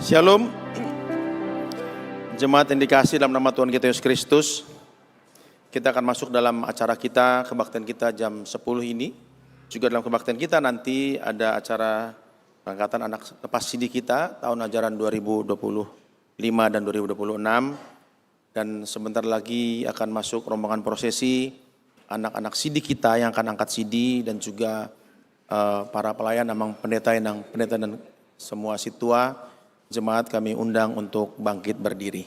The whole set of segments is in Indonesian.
Shalom, jemaat yang dikasih dalam nama Tuhan kita Yesus Kristus. Kita akan masuk dalam acara kita, kebaktian kita jam 10 ini. Juga dalam kebaktian kita nanti ada acara pengangkatan anak lepas CD kita tahun ajaran 2025 dan 2026. Dan sebentar lagi akan masuk rombongan prosesi anak-anak CD kita yang akan angkat CD dan juga para pelayan, amang pendeta dan semua situa. Jemaat kami undang untuk bangkit berdiri.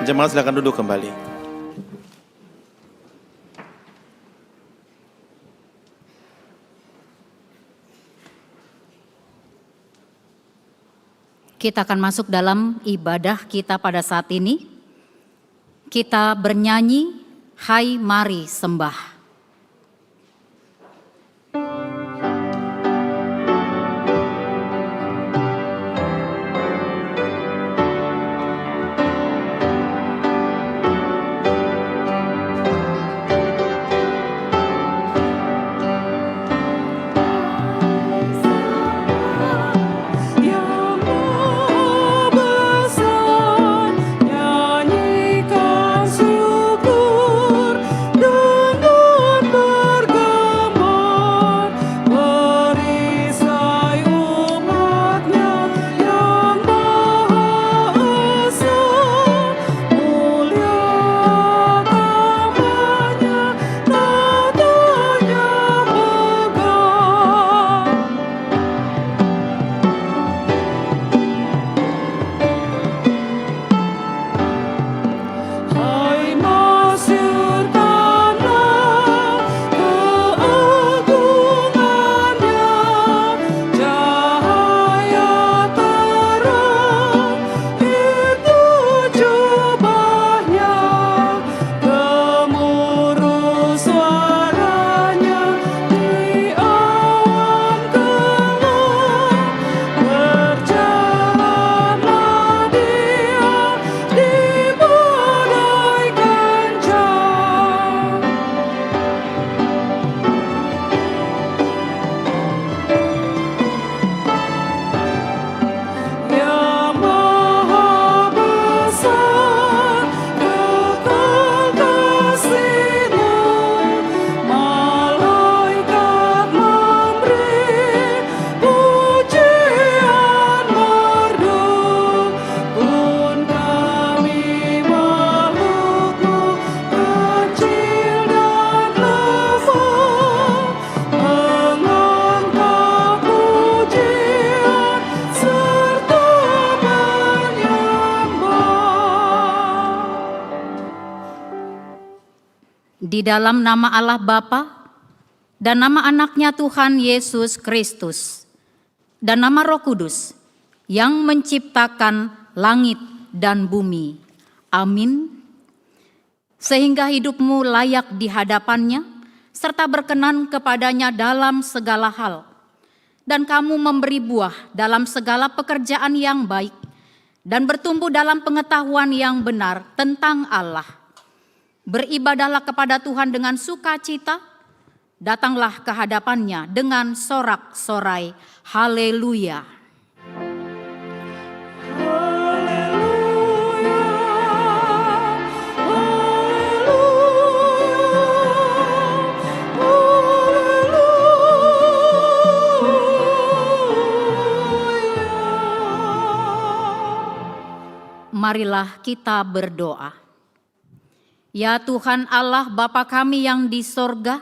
Jemaat silakan duduk kembali. Kita akan masuk dalam ibadah kita pada saat ini. Kita bernyanyi, "Hai mari sembah." Di dalam nama Allah Bapa dan nama anaknya Tuhan Yesus Kristus, dan nama Roh Kudus yang menciptakan langit dan bumi. Amin. Sehingga hidupmu layak di hadapannya, serta berkenan kepadanya dalam segala hal, dan kamu memberi buah dalam segala pekerjaan yang baik, dan bertumbuh dalam pengetahuan yang benar tentang Allah. Beribadahlah kepada Tuhan dengan sukacita, datanglah ke hadapannya dengan sorak-sorai. Haleluya. Marilah kita berdoa. Ya Tuhan Allah Bapa kami yang di sorga,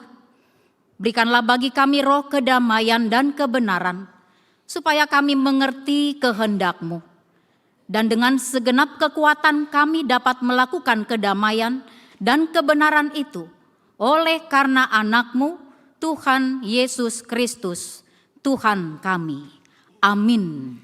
berikanlah bagi kami roh kedamaian dan kebenaran, supaya kami mengerti kehendak-Mu. Dan dengan segenap kekuatan kami dapat melakukan kedamaian dan kebenaran itu, oleh karena anak-Mu, Tuhan Yesus Kristus, Tuhan kami. Amin.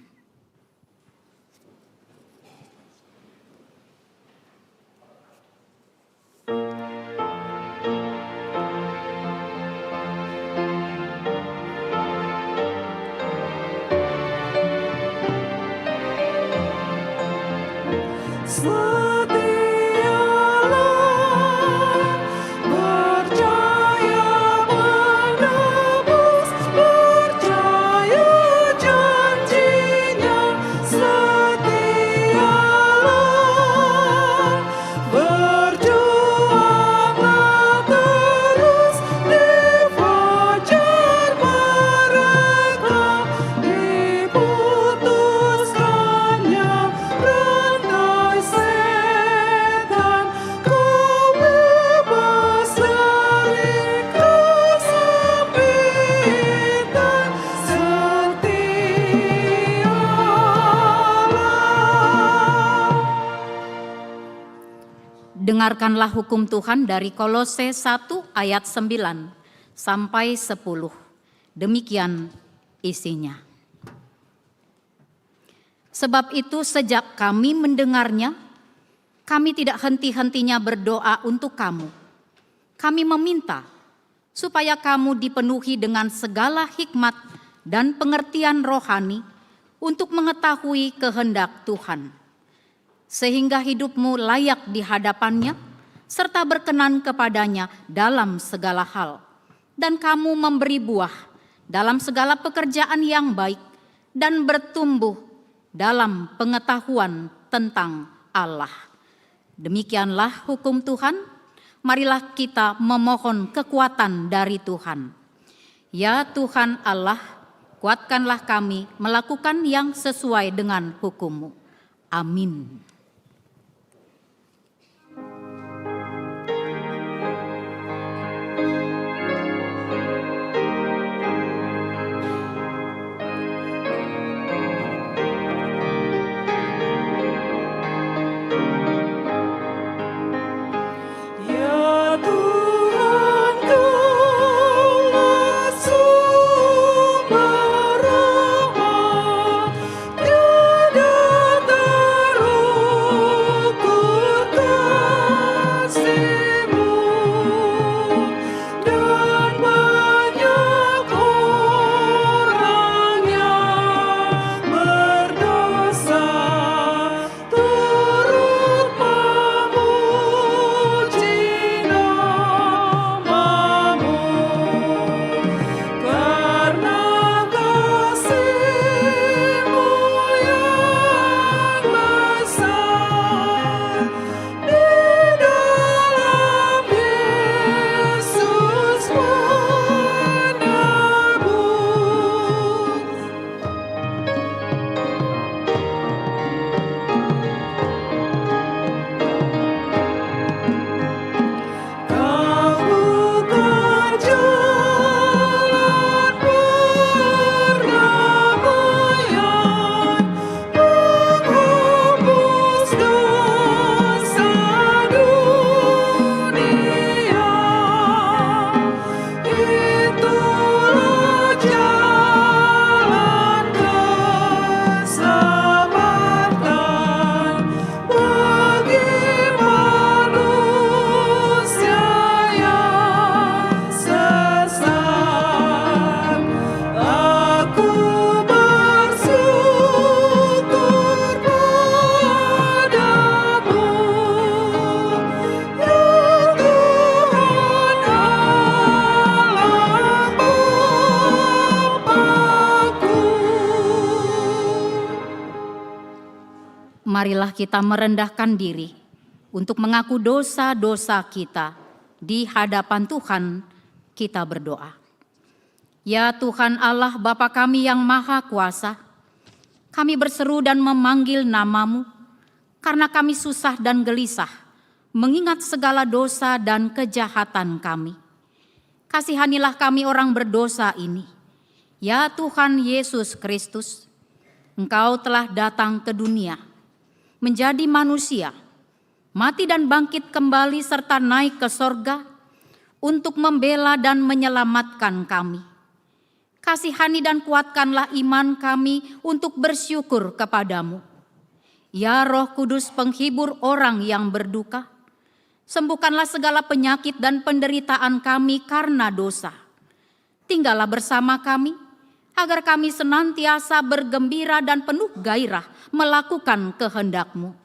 Dengarkanlah hukum Tuhan dari Kolose 1 ayat 9 sampai 10. Demikian isinya. Sebab itu sejak kami mendengarnya, kami tidak henti-hentinya berdoa untuk kamu. Kami meminta supaya kamu dipenuhi dengan segala hikmat dan pengertian rohani untuk mengetahui kehendak Tuhan, sehingga hidupmu layak di hadapannya, serta berkenan kepadanya dalam segala hal. Dan kamu memberi buah dalam segala pekerjaan yang baik, dan bertumbuh dalam pengetahuan tentang Allah. Demikianlah hukum Tuhan, marilah kita memohon kekuatan dari Tuhan. Ya Tuhan Allah, kuatkanlah kami melakukan yang sesuai dengan hukum-Mu. Amin. Terus marilah kita merendahkan diri untuk mengaku dosa-dosa kita di hadapan Tuhan. Kita berdoa. Ya Tuhan Allah Bapa kami yang Maha Kuasa, kami berseru dan memanggil nama-Mu karena kami susah dan gelisah mengingat segala dosa dan kejahatan kami. Kasihanilah kami orang berdosa ini. Ya Tuhan Yesus Kristus, Engkau telah datang ke dunia, menjadi manusia, mati dan bangkit kembali serta naik ke sorga untuk membela dan menyelamatkan kami. Kasihani dan kuatkanlah iman kami untuk bersyukur kepadamu. Ya Roh Kudus penghibur orang yang berduka, sembuhkanlah segala penyakit dan penderitaan kami karena dosa. Tinggallah bersama kami, agar kami senantiasa bergembira dan penuh gairah melakukan kehendak-Mu.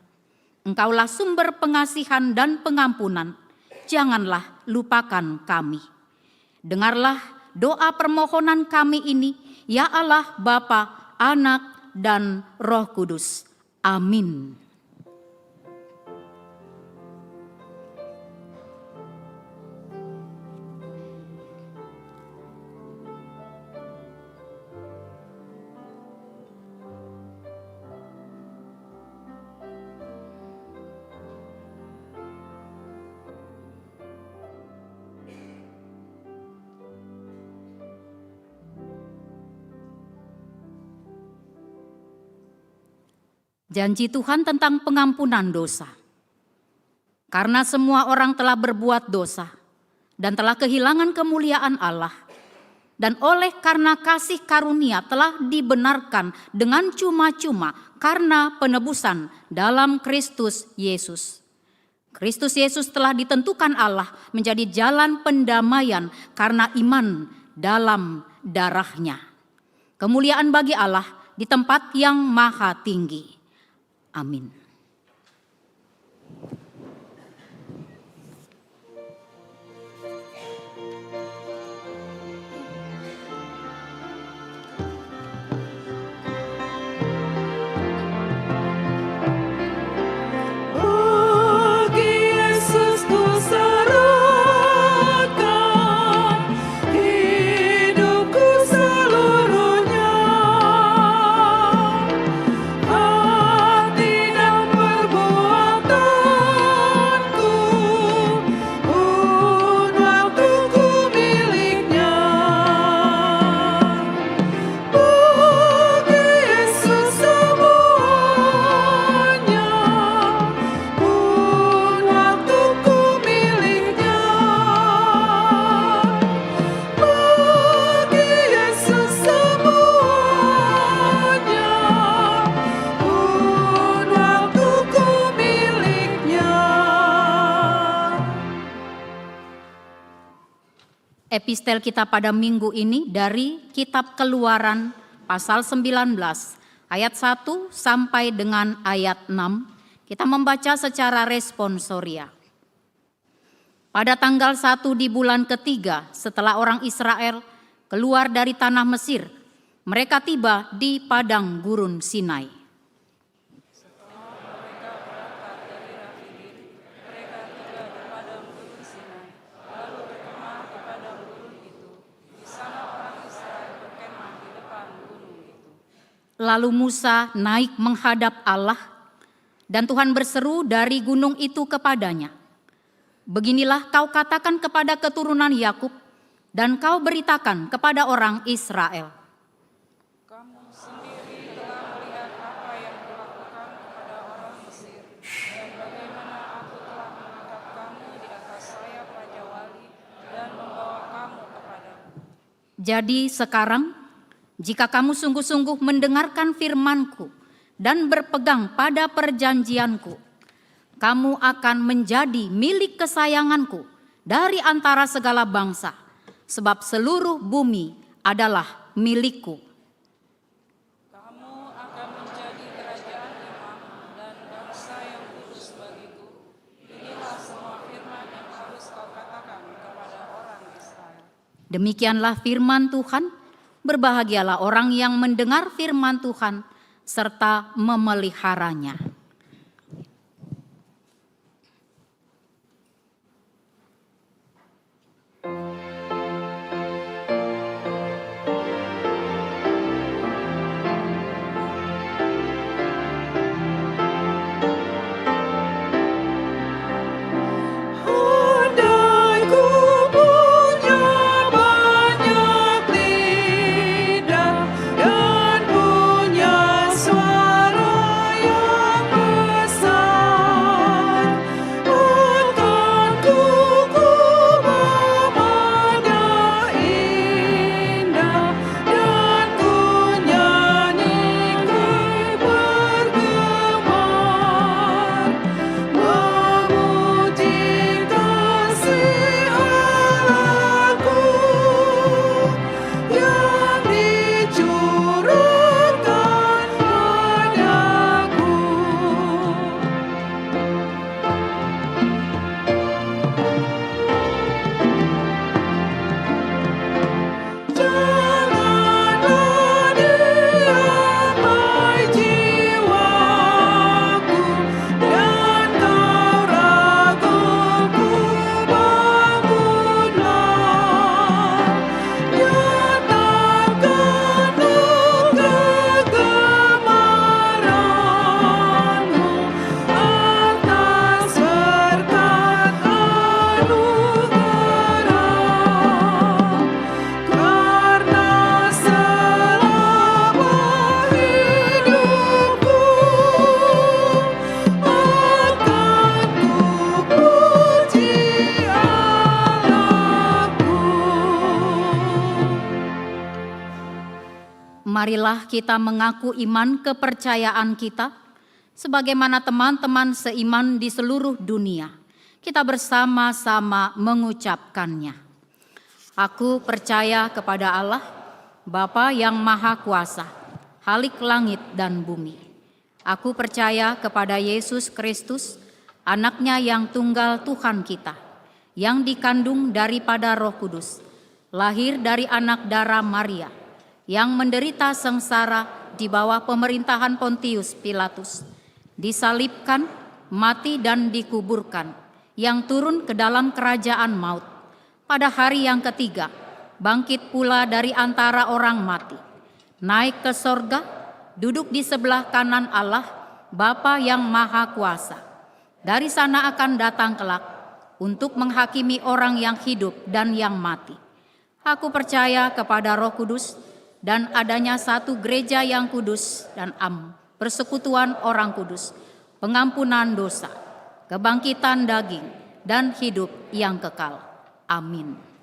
Engkaulah sumber pengasihan dan pengampunan, janganlah lupakan kami. Dengarlah doa permohonan kami ini, ya Allah Bapa, Anak, dan Roh Kudus. Amin. Janji Tuhan tentang pengampunan dosa. Karena semua orang telah berbuat dosa dan telah kehilangan kemuliaan Allah, dan oleh karena kasih karunia telah dibenarkan dengan cuma-cuma karena penebusan dalam Kristus Yesus. Kristus Yesus telah ditentukan Allah menjadi jalan pendamaian karena iman dalam darah-Nya. Kemuliaan bagi Allah di tempat yang maha tinggi. Amin. Epistel kita pada minggu ini dari Kitab Keluaran pasal 19 ayat 1 sampai dengan ayat 6. Kita membaca secara responsoria. Pada tanggal 1 di bulan ketiga setelah orang Israel keluar dari tanah Mesir, mereka tiba di padang gurun Sinai. Lalu Musa naik menghadap Allah, dan Tuhan berseru dari gunung itu kepadanya, "Beginilah kau katakan kepada keturunan Yakub, dan kau beritakan kepada orang Israel. Kamu sendiri telah melihat apa yang kulakukan kepada orang Mesir, dan bagaimana aku telah mengangkat kamu di atas sayap Raja Wali dan membawa kamu kepadaku. Jadi sekarang, jika kamu sungguh-sungguh mendengarkan firman-Ku dan berpegang pada perjanjian-Ku, kamu akan menjadi milik kesayangan-Ku dari antara segala bangsa, sebab seluruh bumi adalah milik-Ku. Kamu akan menjadi kerajaan imam dan bangsa yang kudus bagiku. Inilah semua firman yang harus kau katakan kepada orang Israel." Demikianlah firman Tuhan. Berbahagialah orang yang mendengar firman Tuhan serta memeliharanya. marilah kita mengaku iman kepercayaan kita sebagaimana teman-teman seiman di seluruh dunia. Kita bersama-sama mengucapkannya. Aku percaya kepada Allah, Bapa yang Maha Kuasa, Khalik langit dan bumi. Aku percaya kepada Yesus Kristus, Anaknya yang tunggal Tuhan kita, yang dikandung daripada Roh Kudus, lahir dari anak darah Maria, yang menderita sengsara di bawah pemerintahan Pontius Pilatus, disalibkan, mati dan dikuburkan, yang turun ke dalam kerajaan maut. Pada hari yang ketiga, bangkit pula dari antara orang mati, naik ke sorga, duduk di sebelah kanan Allah, Bapa yang Maha Kuasa. Dari sana akan datang kelak untuk menghakimi orang yang hidup dan yang mati. Aku percaya kepada Roh Kudus dan adanya satu gereja yang kudus dan persekutuan orang kudus, pengampunan dosa, kebangkitan daging, dan hidup yang kekal. Amin.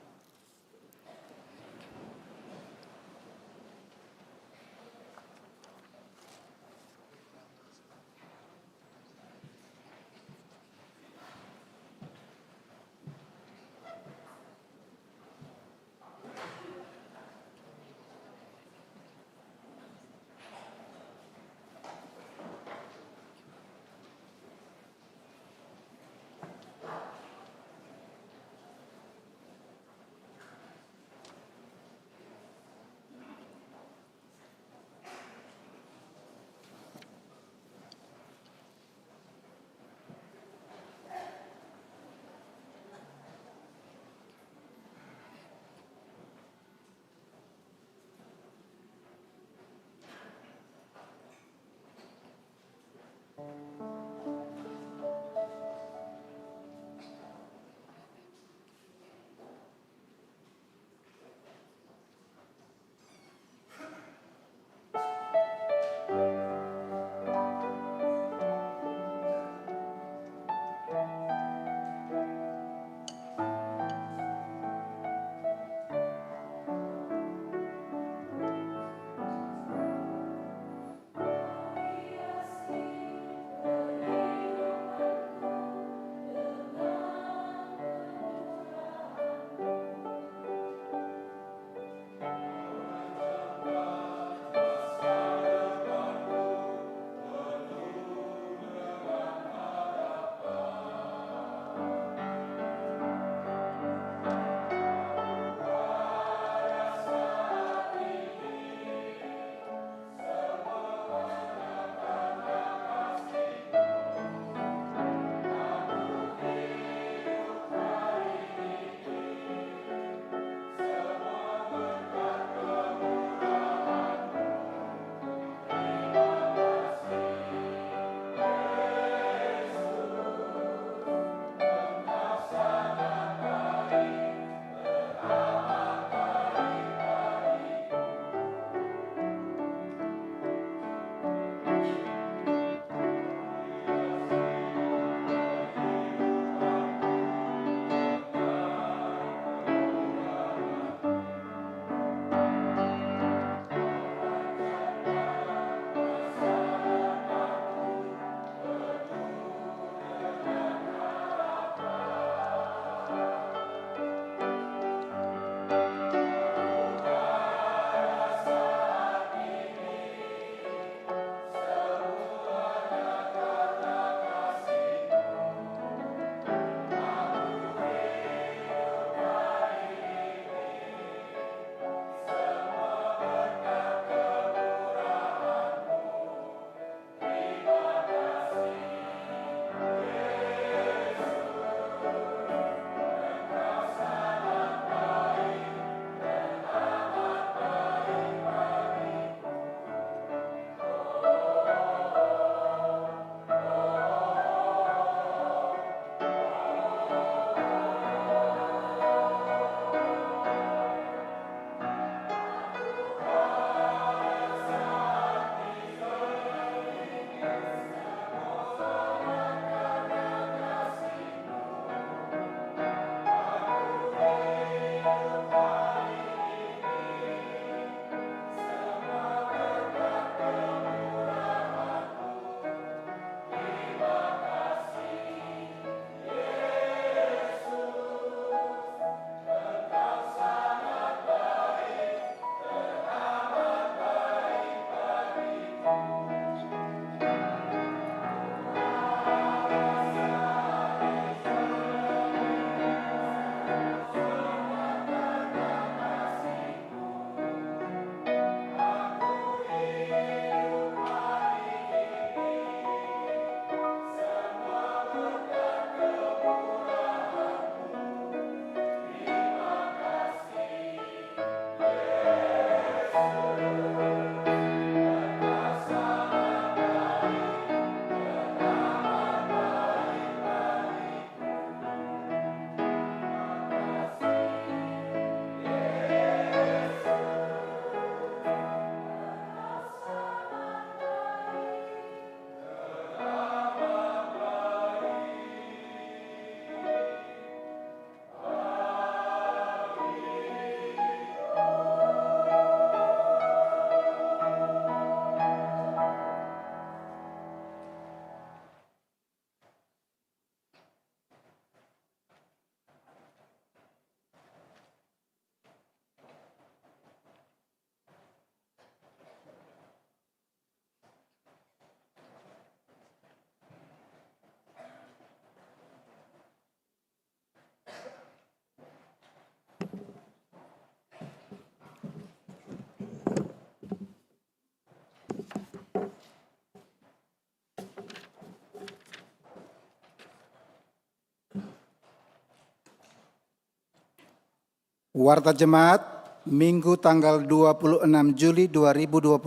Warta Jemaat, Minggu tanggal 26 Juli 2026,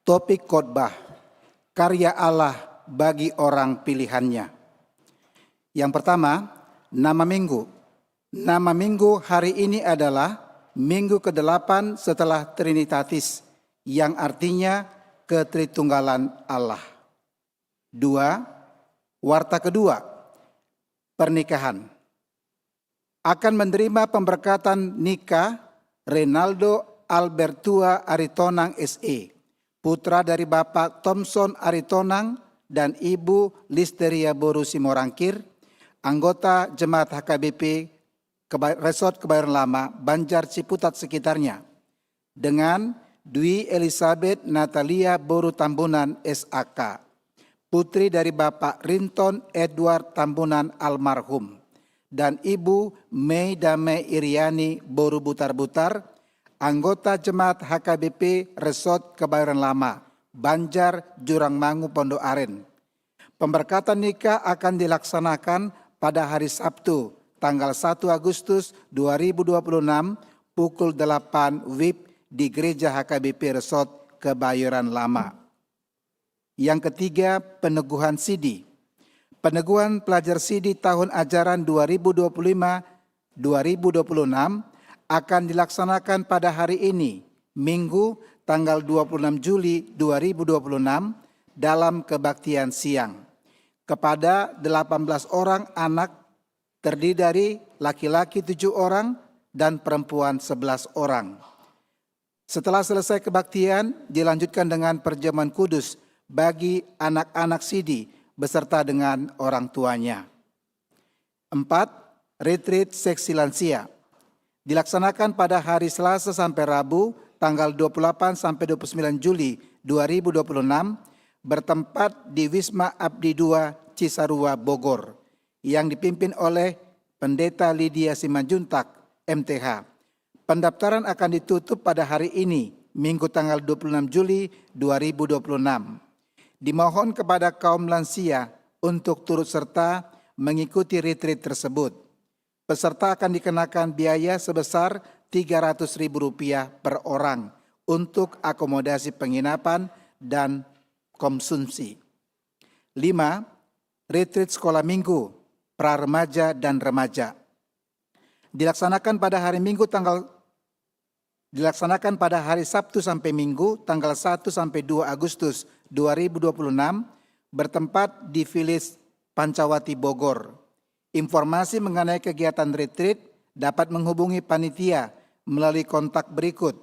topik khotbah, karya Allah bagi orang pilihannya. Yang pertama, nama minggu. Nama minggu hari ini adalah minggu ke-8 setelah Trinitatis, yang artinya ketritunggalan Allah. 2. Warta kedua, pernikahan. Akan menerima pemberkatan nikah Renaldo Albertua Aritonang SE, putra dari Bapak Thomson Aritonang dan Ibu Listeria Boru Simorangkir, anggota Jemaat HKBP Resort Kebayoran Lama, Banjar Ciputat sekitarnya, dengan Dwi Elizabeth Natalia Boru Tambunan SAK, putri dari Bapak Rinton Edward Tambunan almarhum, dan Ibu Mei Dame Iriani Boru Butar-Butar, anggota Jemaat HKBP Resort Kebayoran Lama, Banjar Jurangmangu Pondok Aren. Pemberkatan nikah akan dilaksanakan pada hari Sabtu, tanggal 1 Agustus 2026, pukul 8 WIB di Gereja HKBP Resort Kebayoran Lama. Yang ketiga, peneguhan sidi. Peneguhan pelajar sidi tahun ajaran 2025-2026 akan dilaksanakan pada hari ini, Minggu tanggal 26 Juli 2026 dalam kebaktian siang kepada 18 orang anak terdiri dari laki-laki 7 orang dan perempuan 11 orang. Setelah selesai kebaktian, dilanjutkan dengan perjamuan kudus bagi anak-anak sidi beserta dengan orang tuanya. 4. Retreat seksi lansia. Dilaksanakan pada hari Selasa sampai Rabu, tanggal 28 sampai 29 Juli 2026, bertempat di Wisma Abdi II Cisarua, Bogor, yang dipimpin oleh Pendeta Lydia Simanjuntak, MTH. Pendaftaran akan ditutup pada hari ini, Minggu tanggal 26 Juli 2026. Dimohon kepada kaum lansia untuk turut serta mengikuti retreat tersebut. Peserta akan dikenakan biaya sebesar Rp300.000 per orang untuk akomodasi penginapan dan konsumsi. 5. Retreat sekolah minggu, pra-remaja dan remaja. Dilaksanakan pada hari Sabtu sampai Minggu tanggal 1 sampai 2 Agustus 2026 bertempat di Village Pancawati Bogor. Informasi mengenai kegiatan retreat dapat menghubungi panitia melalui kontak berikut.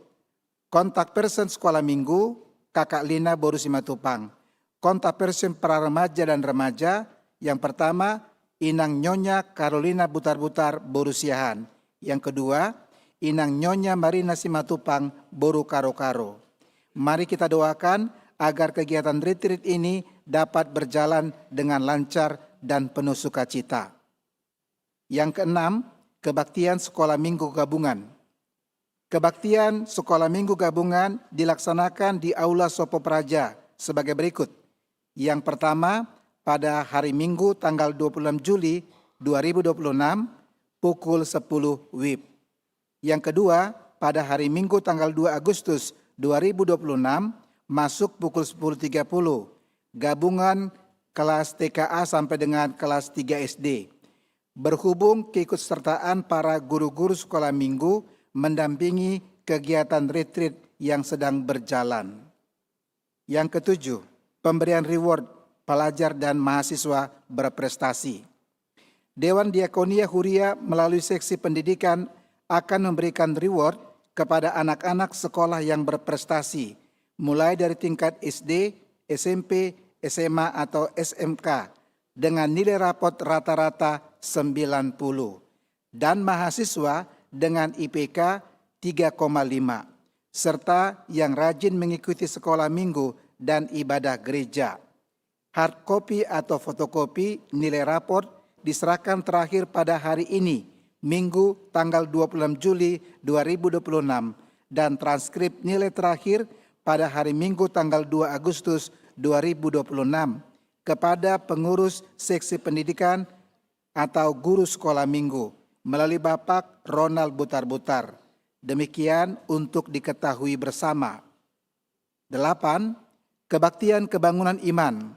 Kontak person sekolah minggu Kakak Lina Boru Simatupang. Kontak person para remaja dan remaja yang pertama Inang Nyonya Carolina Butar-Butar Boru Siahan. Yang kedua Inang Nyonya Marina Simatupang Boru Karo-Karo. Mari kita doakan agar kegiatan retreat ini dapat berjalan dengan lancar dan penuh sukacita. Yang keenam, kebaktian sekolah minggu gabungan. Kebaktian sekolah minggu gabungan dilaksanakan di Aula Sopo Praja sebagai berikut. Yang pertama, pada hari Minggu tanggal 26 Juli 2026 pukul 10 WIB. Yang kedua, pada hari Minggu tanggal 2 Agustus 2026 masuk pukul 10.30, gabungan kelas TKA sampai dengan kelas 3 SD. Berhubung keikutsertaan para guru-guru sekolah minggu mendampingi kegiatan retreat yang sedang berjalan. Yang ketujuh, pemberian reward pelajar dan mahasiswa berprestasi. Dewan Diakonia Huria melalui seksi pendidikan akan memberikan reward kepada anak-anak sekolah yang berprestasi, mulai dari tingkat SD, SMP, SMA atau SMK dengan nilai rapot rata-rata 90 dan mahasiswa dengan IPK 3,5 serta yang rajin mengikuti sekolah minggu dan ibadah gereja. Hard copy atau fotokopi nilai raport diserahkan terakhir pada hari ini, Minggu tanggal 26 Juli 2026 dan transkrip nilai terakhir pada hari Minggu tanggal 2 Agustus 2026 kepada pengurus seksi pendidikan atau guru sekolah minggu melalui Bapak Ronald Butar-Butar. Demikian untuk diketahui bersama. 8. Kebaktian kebangunan iman.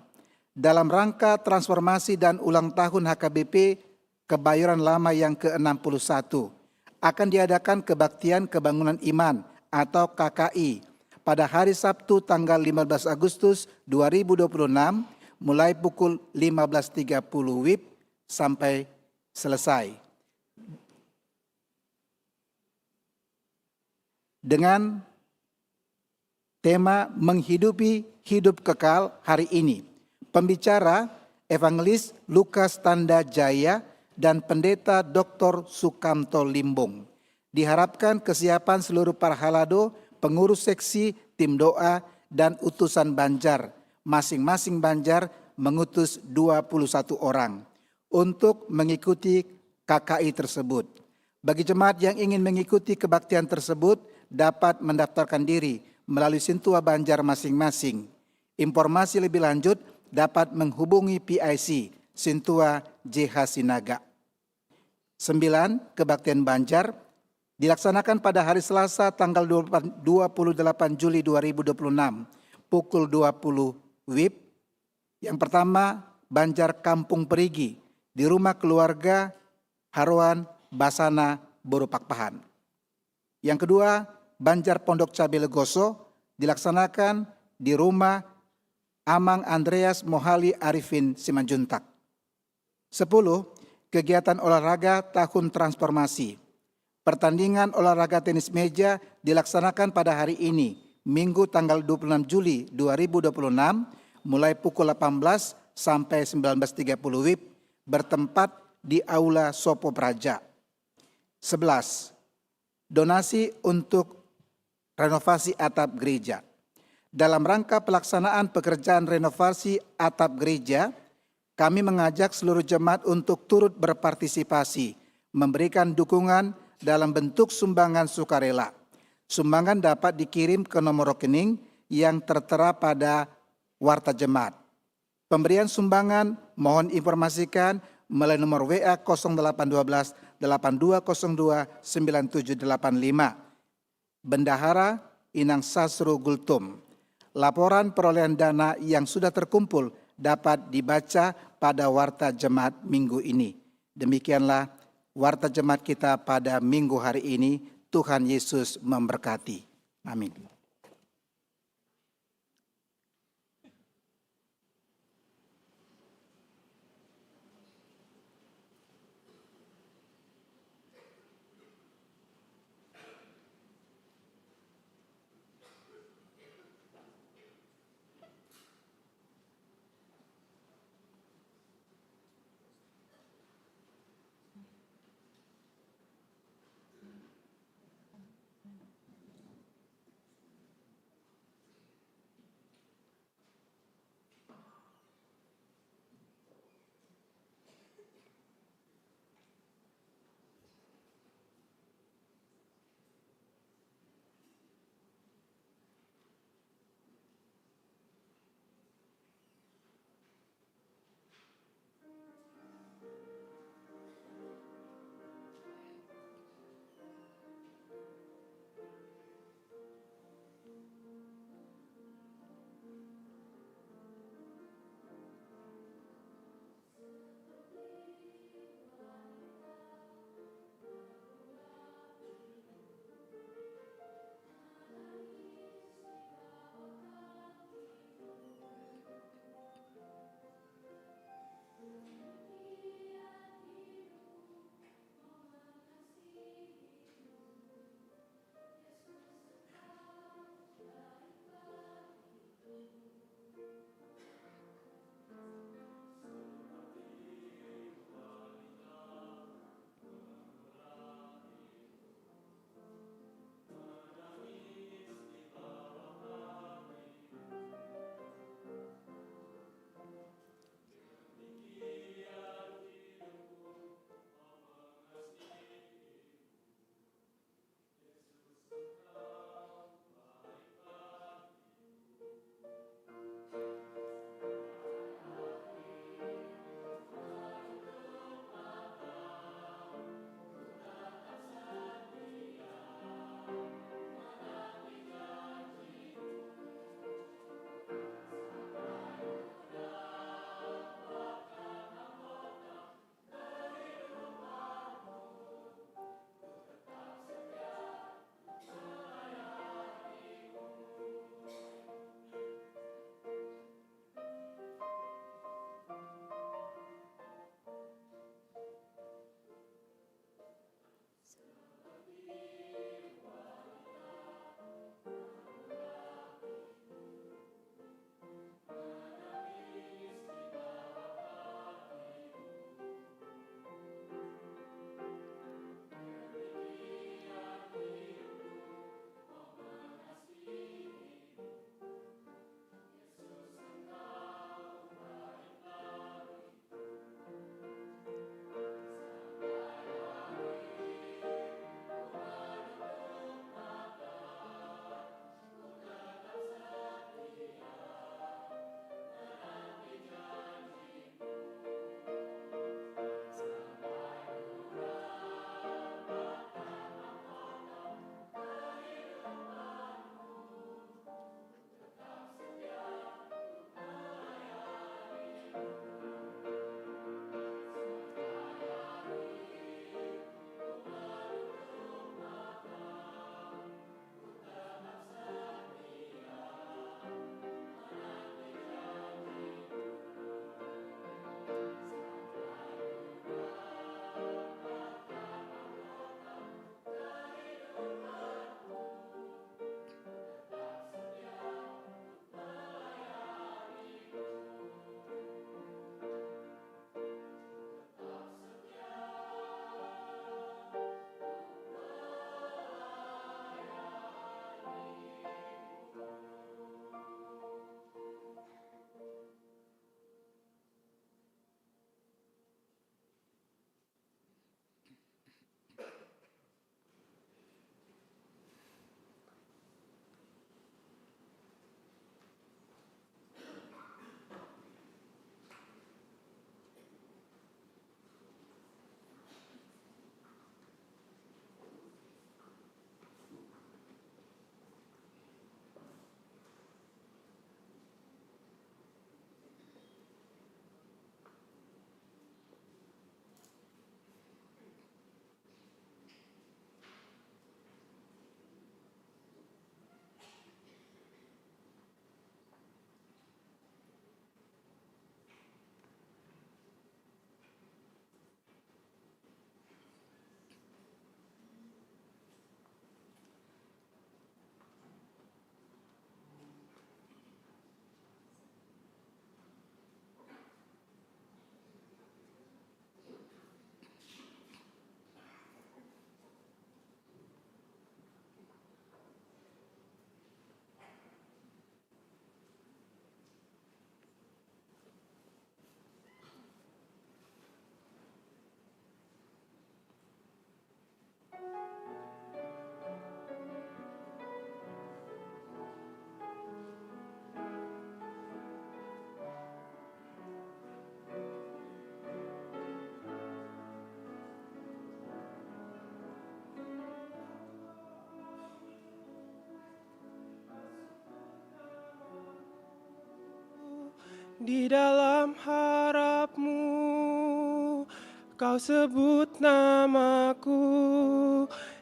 Dalam rangka transformasi dan ulang tahun HKBP Kebayoran Lama yang ke-61, akan diadakan kebaktian kebangunan iman atau KKI pada hari Sabtu tanggal 15 Agustus 2026 mulai pukul 15.30 WIB sampai selesai. Dengan tema menghidupi hidup kekal hari ini. Pembicara Evangelis Lukas Tanda Jaya dan Pendeta Dr. Sukamto Limbong. Diharapkan kesiapan seluruh para halado, pengurus seksi, tim doa, dan utusan Banjar. Masing-masing Banjar mengutus 21 orang untuk mengikuti KKI tersebut. Bagi jemaat yang ingin mengikuti kebaktian tersebut dapat mendaftarkan diri melalui Sintua Banjar masing-masing. Informasi lebih lanjut dapat menghubungi PIC Sintua JH Sinaga. 9. Kebaktian Banjar dilaksanakan pada hari Selasa tanggal 28 Juli 2026 pukul 20 WIB. Yang pertama, Banjar Kampung Perigi di rumah keluarga Haruan Basana Borupakpahan. Yang kedua, Banjar Pondok Cabe Legoso dilaksanakan di rumah Amang Andreas Mohali Arifin Simanjuntak. 10. Kegiatan olahraga tahun transformasi. Pertandingan olahraga tenis meja dilaksanakan pada hari ini, Minggu tanggal 26 Juli 2026, mulai pukul 18 sampai 19.30 WIB, bertempat di Aula Sopo Praja. 11. Donasi untuk renovasi atap gereja. Dalam rangka pelaksanaan pekerjaan renovasi atap gereja, kami mengajak seluruh jemaat untuk turut berpartisipasi, memberikan dukungan dalam bentuk sumbangan sukarela. Sumbangan dapat dikirim ke nomor rekening yang tertera pada warta jemaat. Pemberian sumbangan mohon informasikan melalui nomor WA 0812 8202 9785. Bendahara Inang Sasro Gultum. Laporan perolehan dana yang sudah terkumpul dapat dibaca pada warta jemaat minggu ini. Demikianlah warta jemaat kita pada minggu hari ini. Tuhan Yesus memberkati. Amin. Di dalam harap-Mu, Kau sebut namaku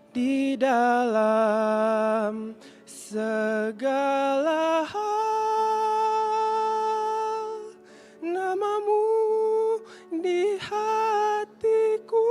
di dalam segala hal. Nama-Mu di hatiku.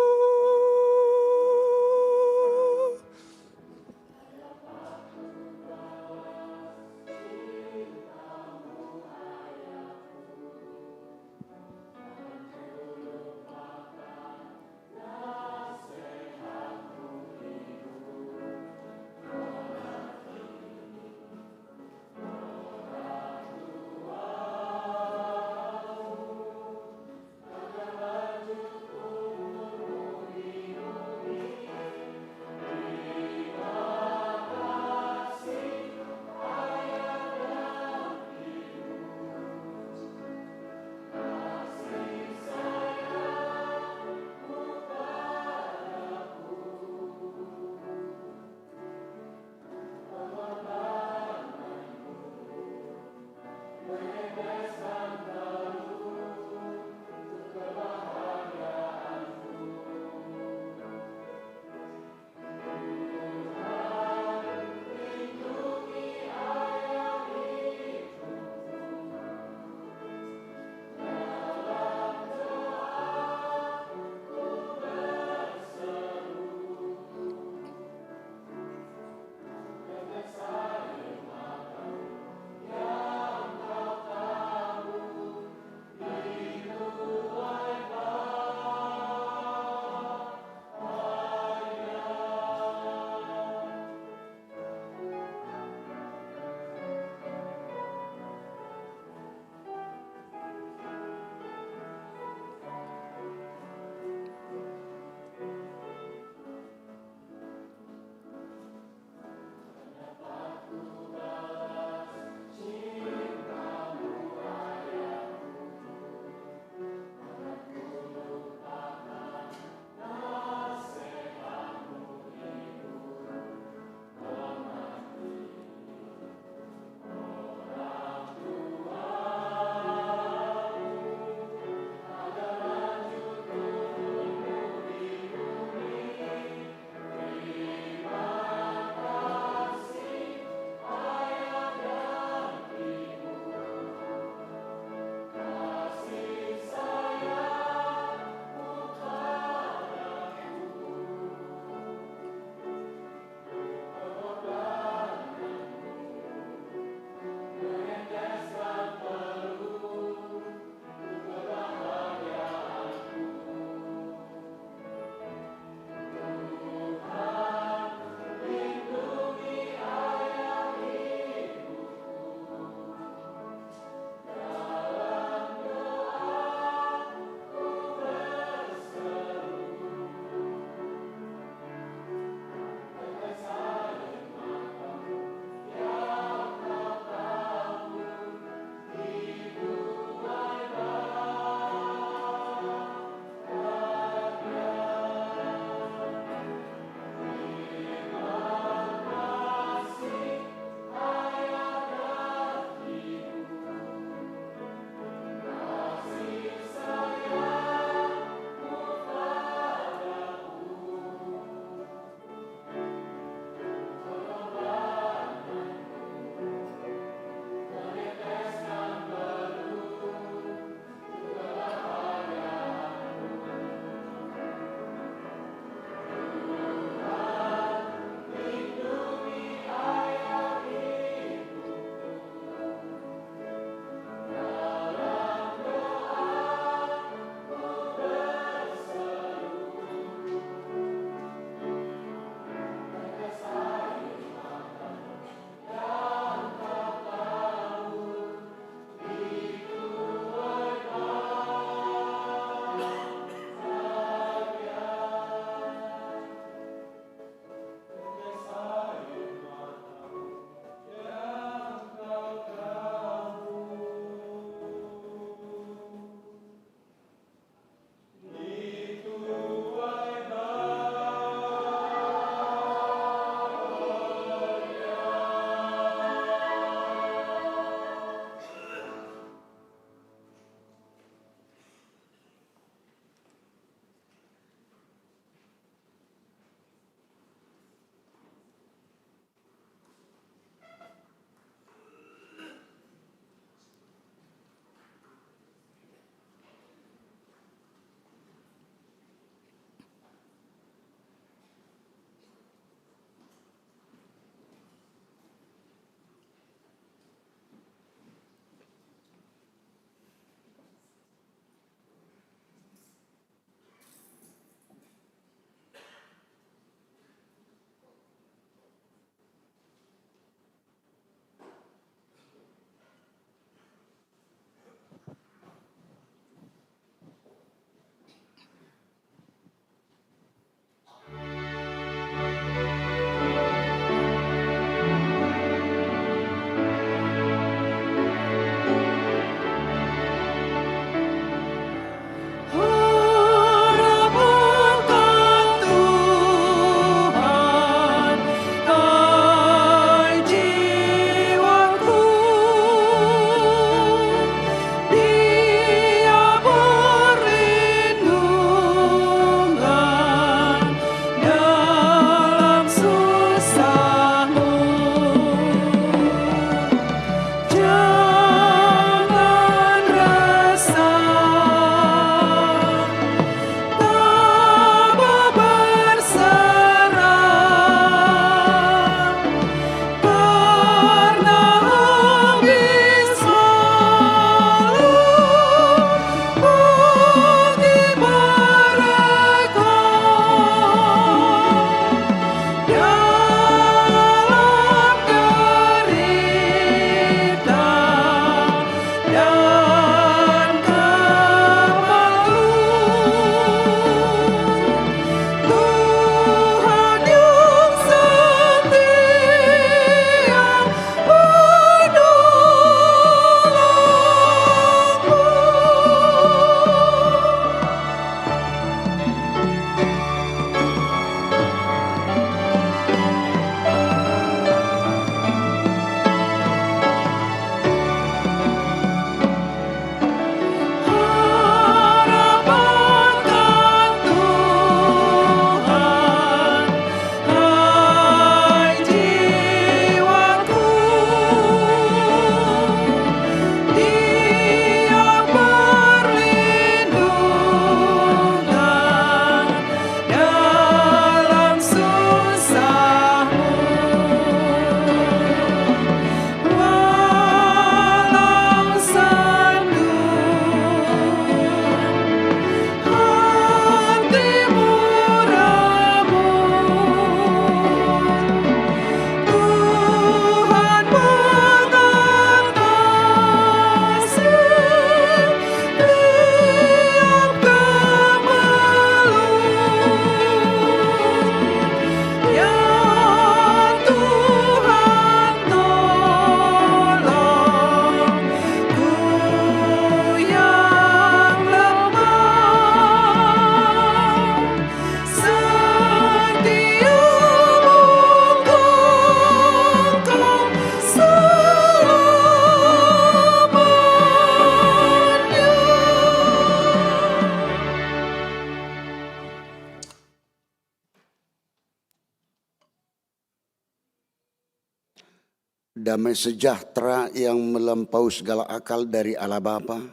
damai sejahtera yang melampaui segala akal dari Allah Bapa,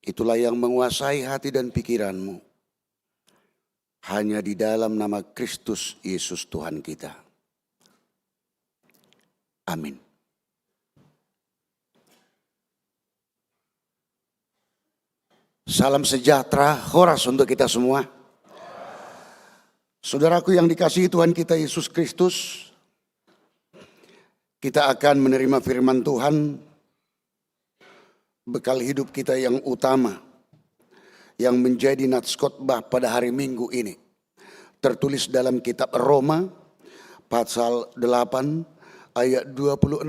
itulah yang menguasai hati dan pikiranmu. Hanya di dalam nama Kristus Yesus Tuhan kita. Amin. Salam sejahtera, horas untuk kita semua. Saudaraku yang dikasihi Tuhan kita Yesus Kristus, kita akan menerima firman Tuhan, bekal hidup kita yang utama, yang menjadi nats khotbah pada hari Minggu ini. Tertulis dalam kitab Roma, pasal 8, ayat 26,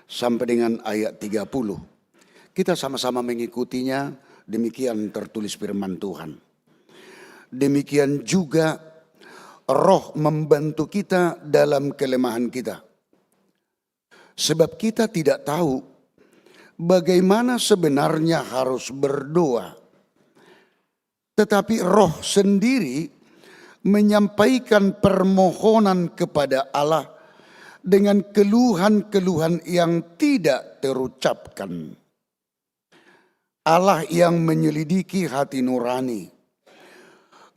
sampai dengan ayat 30. Kita sama-sama mengikutinya. Demikian tertulis firman Tuhan. Demikian juga Roh membantu kita dalam kelemahan kita. Sebab kita tidak tahu bagaimana sebenarnya harus berdoa. Tetapi Roh sendiri menyampaikan permohonan kepada Allah dengan keluhan-keluhan yang tidak terucapkan. Allah yang menyelidiki hati nurani,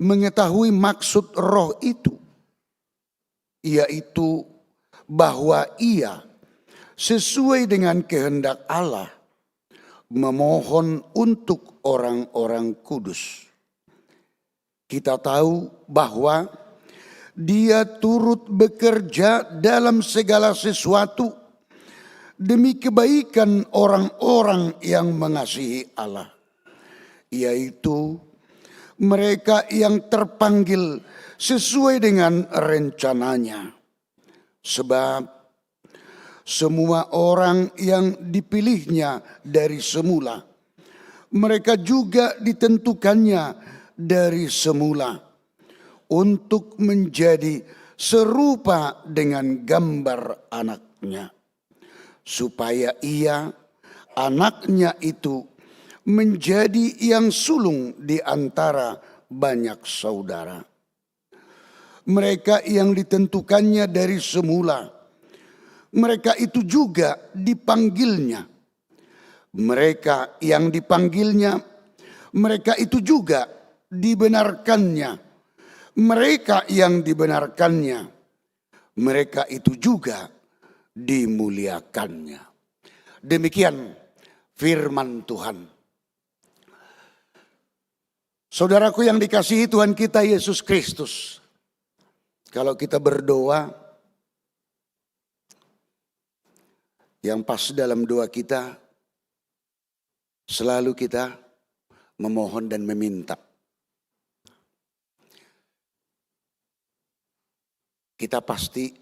mengetahui maksud Roh itu, yaitu bahwa Ia sesuai dengan kehendak Allah memohon untuk orang-orang kudus. Kita tahu bahwa Dia turut bekerja dalam segala sesuatu demi kebaikan orang-orang yang mengasihi Allah, yaitu mereka yang terpanggil sesuai dengan rencananya. Sebab semua orang yang dipilihnya dari semula, mereka juga ditentukannya dari semula untuk menjadi serupa dengan gambar anaknya, supaya Ia, anaknya itu, menjadi yang sulung di antara banyak saudara. Mereka yang ditentukannya dari semula, mereka itu juga dipanggilnya. Mereka yang dipanggilnya, mereka itu juga dibenarkannya. Mereka yang dibenarkannya, mereka itu juga dimuliakannya. Demikian firman Tuhan. Saudaraku yang dikasihi Tuhan kita Yesus Kristus, kalau kita berdoa, yang pas dalam doa kita, selalu kita memohon dan meminta. Kita pasti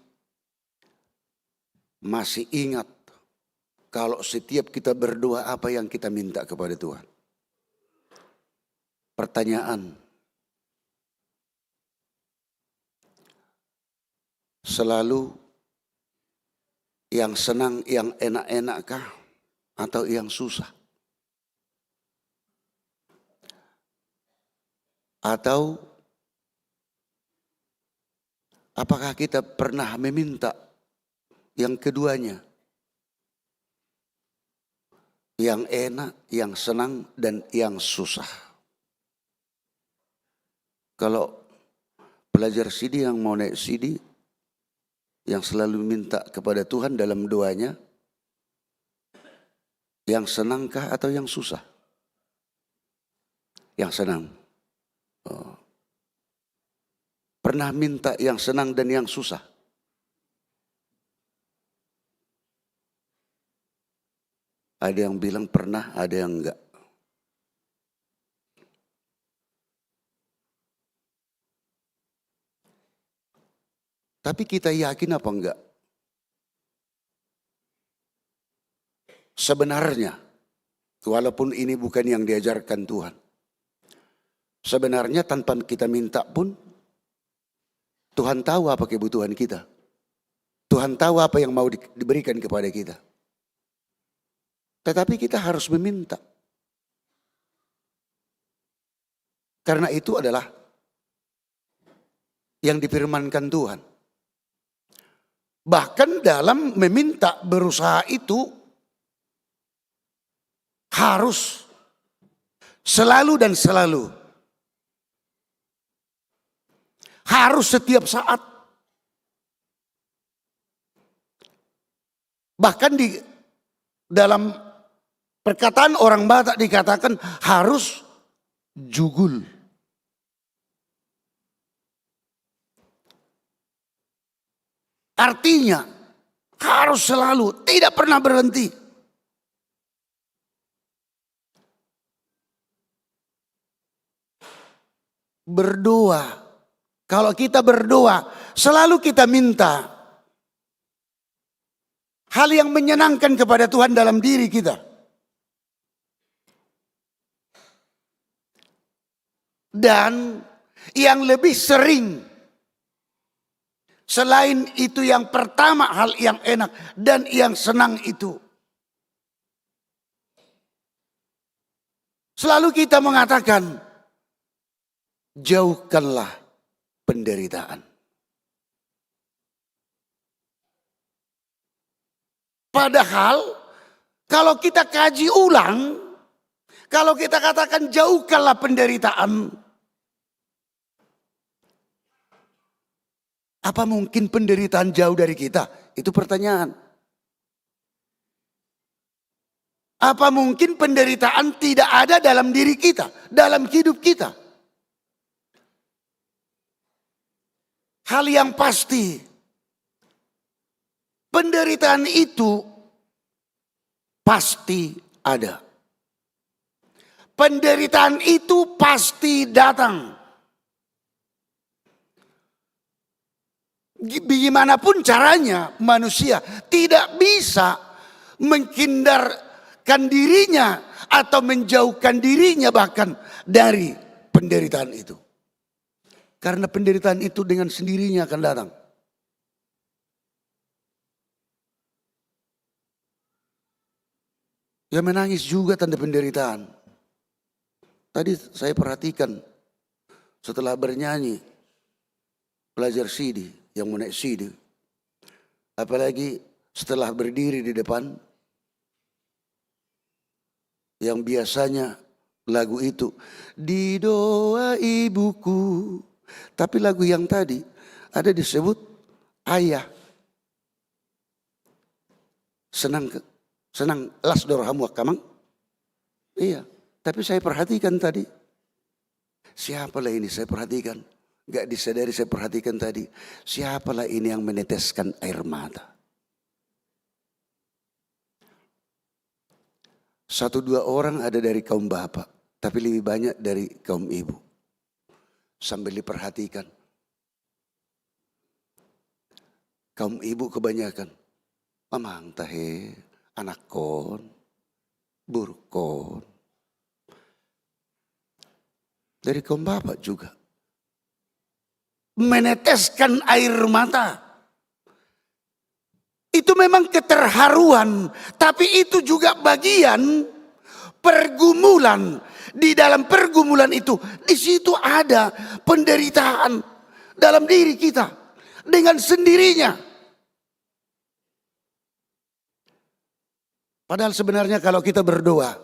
masih ingat kalau setiap kita berdoa apa yang kita minta kepada Tuhan. Pertanyaan, selalu yang senang, yang enak-enakkah atau yang susah? Atau apakah kita pernah meminta yang keduanya? Yang enak, yang senang, dan yang susah. Kalau pelajar CD yang mau naik CD, yang selalu minta kepada Tuhan dalam doanya, yang senangkah atau yang susah? Yang senang. Oh. Pernah minta yang senang dan yang susah? Ada yang bilang pernah, ada yang enggak. Tapi kita yakin apa enggak? Sebenarnya, walaupun ini bukan yang diajarkan Tuhan, sebenarnya tanpa kita minta pun, Tuhan tahu apa kebutuhan kita. Tuhan tahu apa yang mau diberikan kepada kita. Tetapi kita harus meminta. Karena itu adalah yang difirmankan Tuhan. Bahkan dalam meminta berusaha itu harus selalu dan selalu. Harus setiap saat. Bahkan di dalam perkataan orang Batak dikatakan harus jugul. Artinya harus selalu, tidak pernah berhenti. Berdoa. Kalau kita berdoa, selalu kita minta hal yang menyenangkan kepada Tuhan dalam diri kita. Dan yang lebih sering, selain itu yang pertama hal yang enak dan yang senang itu. Selalu kita mengatakan, jauhkanlah penderitaan. Padahal kalau kita kaji ulang, kalau kita katakan jauhkanlah penderitaan, apa mungkin penderitaan jauh dari kita? Itu pertanyaan. Apa mungkin penderitaan tidak ada dalam diri kita, dalam hidup kita? Hal yang pasti, penderitaan itu pasti ada. Penderitaan itu pasti datang. Bagaimanapun caranya, manusia tidak bisa menghindarkan dirinya atau menjauhkan dirinya bahkan dari penderitaan itu. Karena penderitaan itu dengan sendirinya akan datang. Ya menangis juga tanda penderitaan. Tadi saya perhatikan setelah bernyanyi pelajar CD yang mau naik CD. Apalagi setelah berdiri di depan yang biasanya lagu itu di doa ibuku. Tapi lagu yang tadi ada disebut ayah. Senang las dorhamu kamang. Iya, tapi saya perhatikan tadi. Siapalah ini saya perhatikan. Gak disadari saya perhatikan tadi. Siapalah ini yang meneteskan air mata. 1-2 orang ada dari kaum bapak. Tapi lebih banyak dari kaum ibu. Sambil diperhatikan. Kaum ibu kebanyakan. Mamang tahe, anak kon, buruk kon. Dari kaum bapak juga. Meneteskan air mata. Itu memang keterharuan. Tapi itu juga bagian pergumulan. Di dalam pergumulan itu, di situ ada penderitaan dalam diri kita dengan sendirinya. Padahal sebenarnya kalau kita berdoa,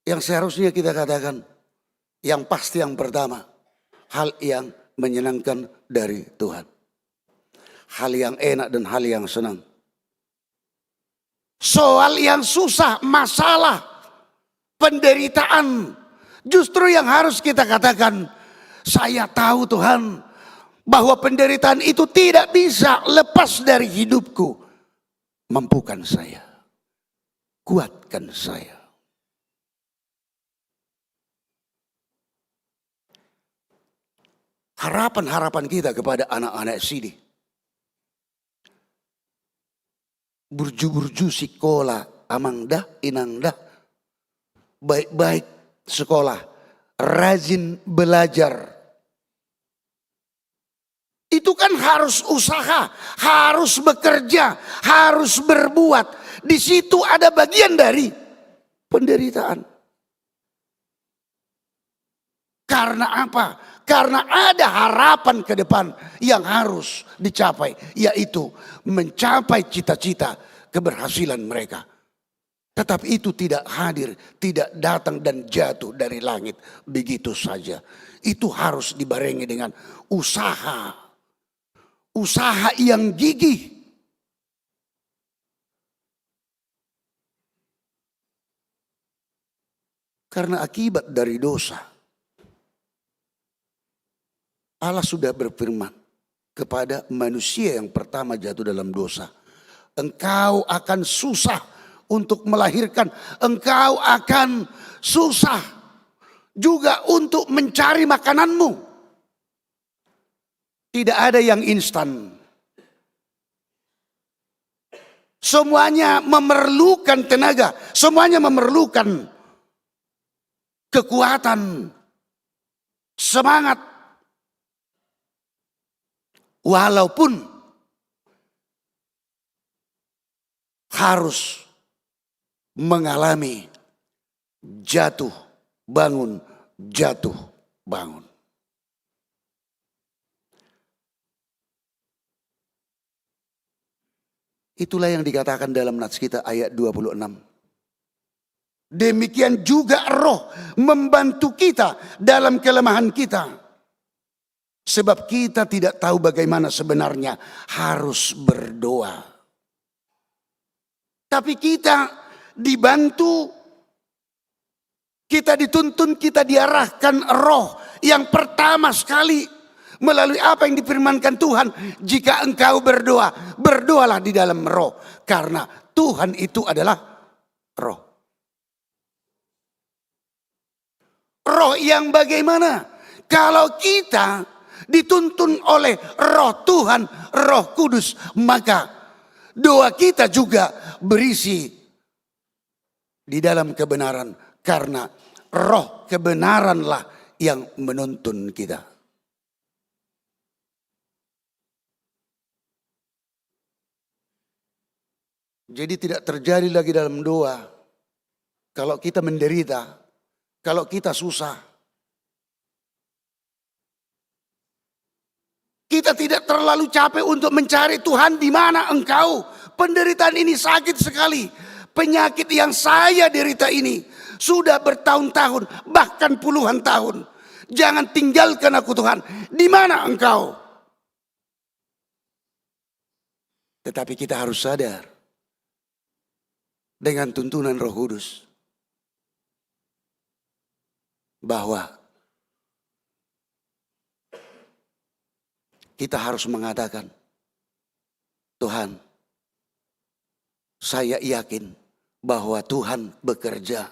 yang seharusnya kita katakan, yang pasti yang pertama, hal yang menyenangkan dari Tuhan. Hal yang enak dan hal yang senang. Soal yang susah, masalah, penderitaan. Justru yang harus kita katakan, saya tahu Tuhan bahwa penderitaan itu tidak bisa lepas dari hidupku. Mampukan saya, kuatkan saya. Harapan-harapan kita kepada anak-anak sini. Burju-burju sekolah, amang dah, inang dah. Baik-baik sekolah, rajin belajar. Itu kan harus usaha, harus bekerja, harus berbuat. Di situ ada bagian dari penderitaan. Karena apa? Karena ada harapan ke depan yang harus dicapai, yaitu mencapai cita-cita keberhasilan mereka. Tetapi itu tidak hadir, tidak datang dan jatuh dari langit begitu saja. Itu harus dibarengi dengan usaha. Usaha yang gigih. Karena akibat dari dosa, Allah sudah berfirman kepada manusia yang pertama jatuh dalam dosa. Engkau akan susah untuk melahirkan. Engkau akan susah juga untuk mencari makananmu. Tidak ada yang instan. Semuanya memerlukan tenaga. Semuanya memerlukan kekuatan, semangat. Walaupun harus mengalami jatuh bangun, jatuh bangun. Itulah yang dikatakan dalam nats kita ayat 26. Demikian juga Roh membantu kita dalam kelemahan kita. Sebab kita tidak tahu bagaimana sebenarnya harus berdoa. Tapi kita dibantu, kita dituntun, kita diarahkan Roh yang pertama sekali melalui apa yang difirmankan Tuhan. Jika engkau berdoa, berdoalah di dalam Roh. Karena Tuhan itu adalah Roh. Roh yang bagaimana? Kalau kita dituntun oleh Roh Tuhan, Roh Kudus, maka doa kita juga berisi di dalam kebenaran. Karena Roh kebenaranlah yang menuntun kita. Jadi tidak terjadi lagi dalam doa kalau kita menderita, kalau kita susah. Kita tidak terlalu capek untuk mencari Tuhan, di mana engkau? Penderitaan ini sakit sekali. Penyakit yang saya derita ini sudah bertahun-tahun, bahkan puluhan tahun. Jangan tinggalkan aku Tuhan. Di mana engkau? Tetapi kita harus sadar dengan tuntunan Roh Kudus bahwa kita harus mengatakan, Tuhan, saya yakin bahwa Tuhan bekerja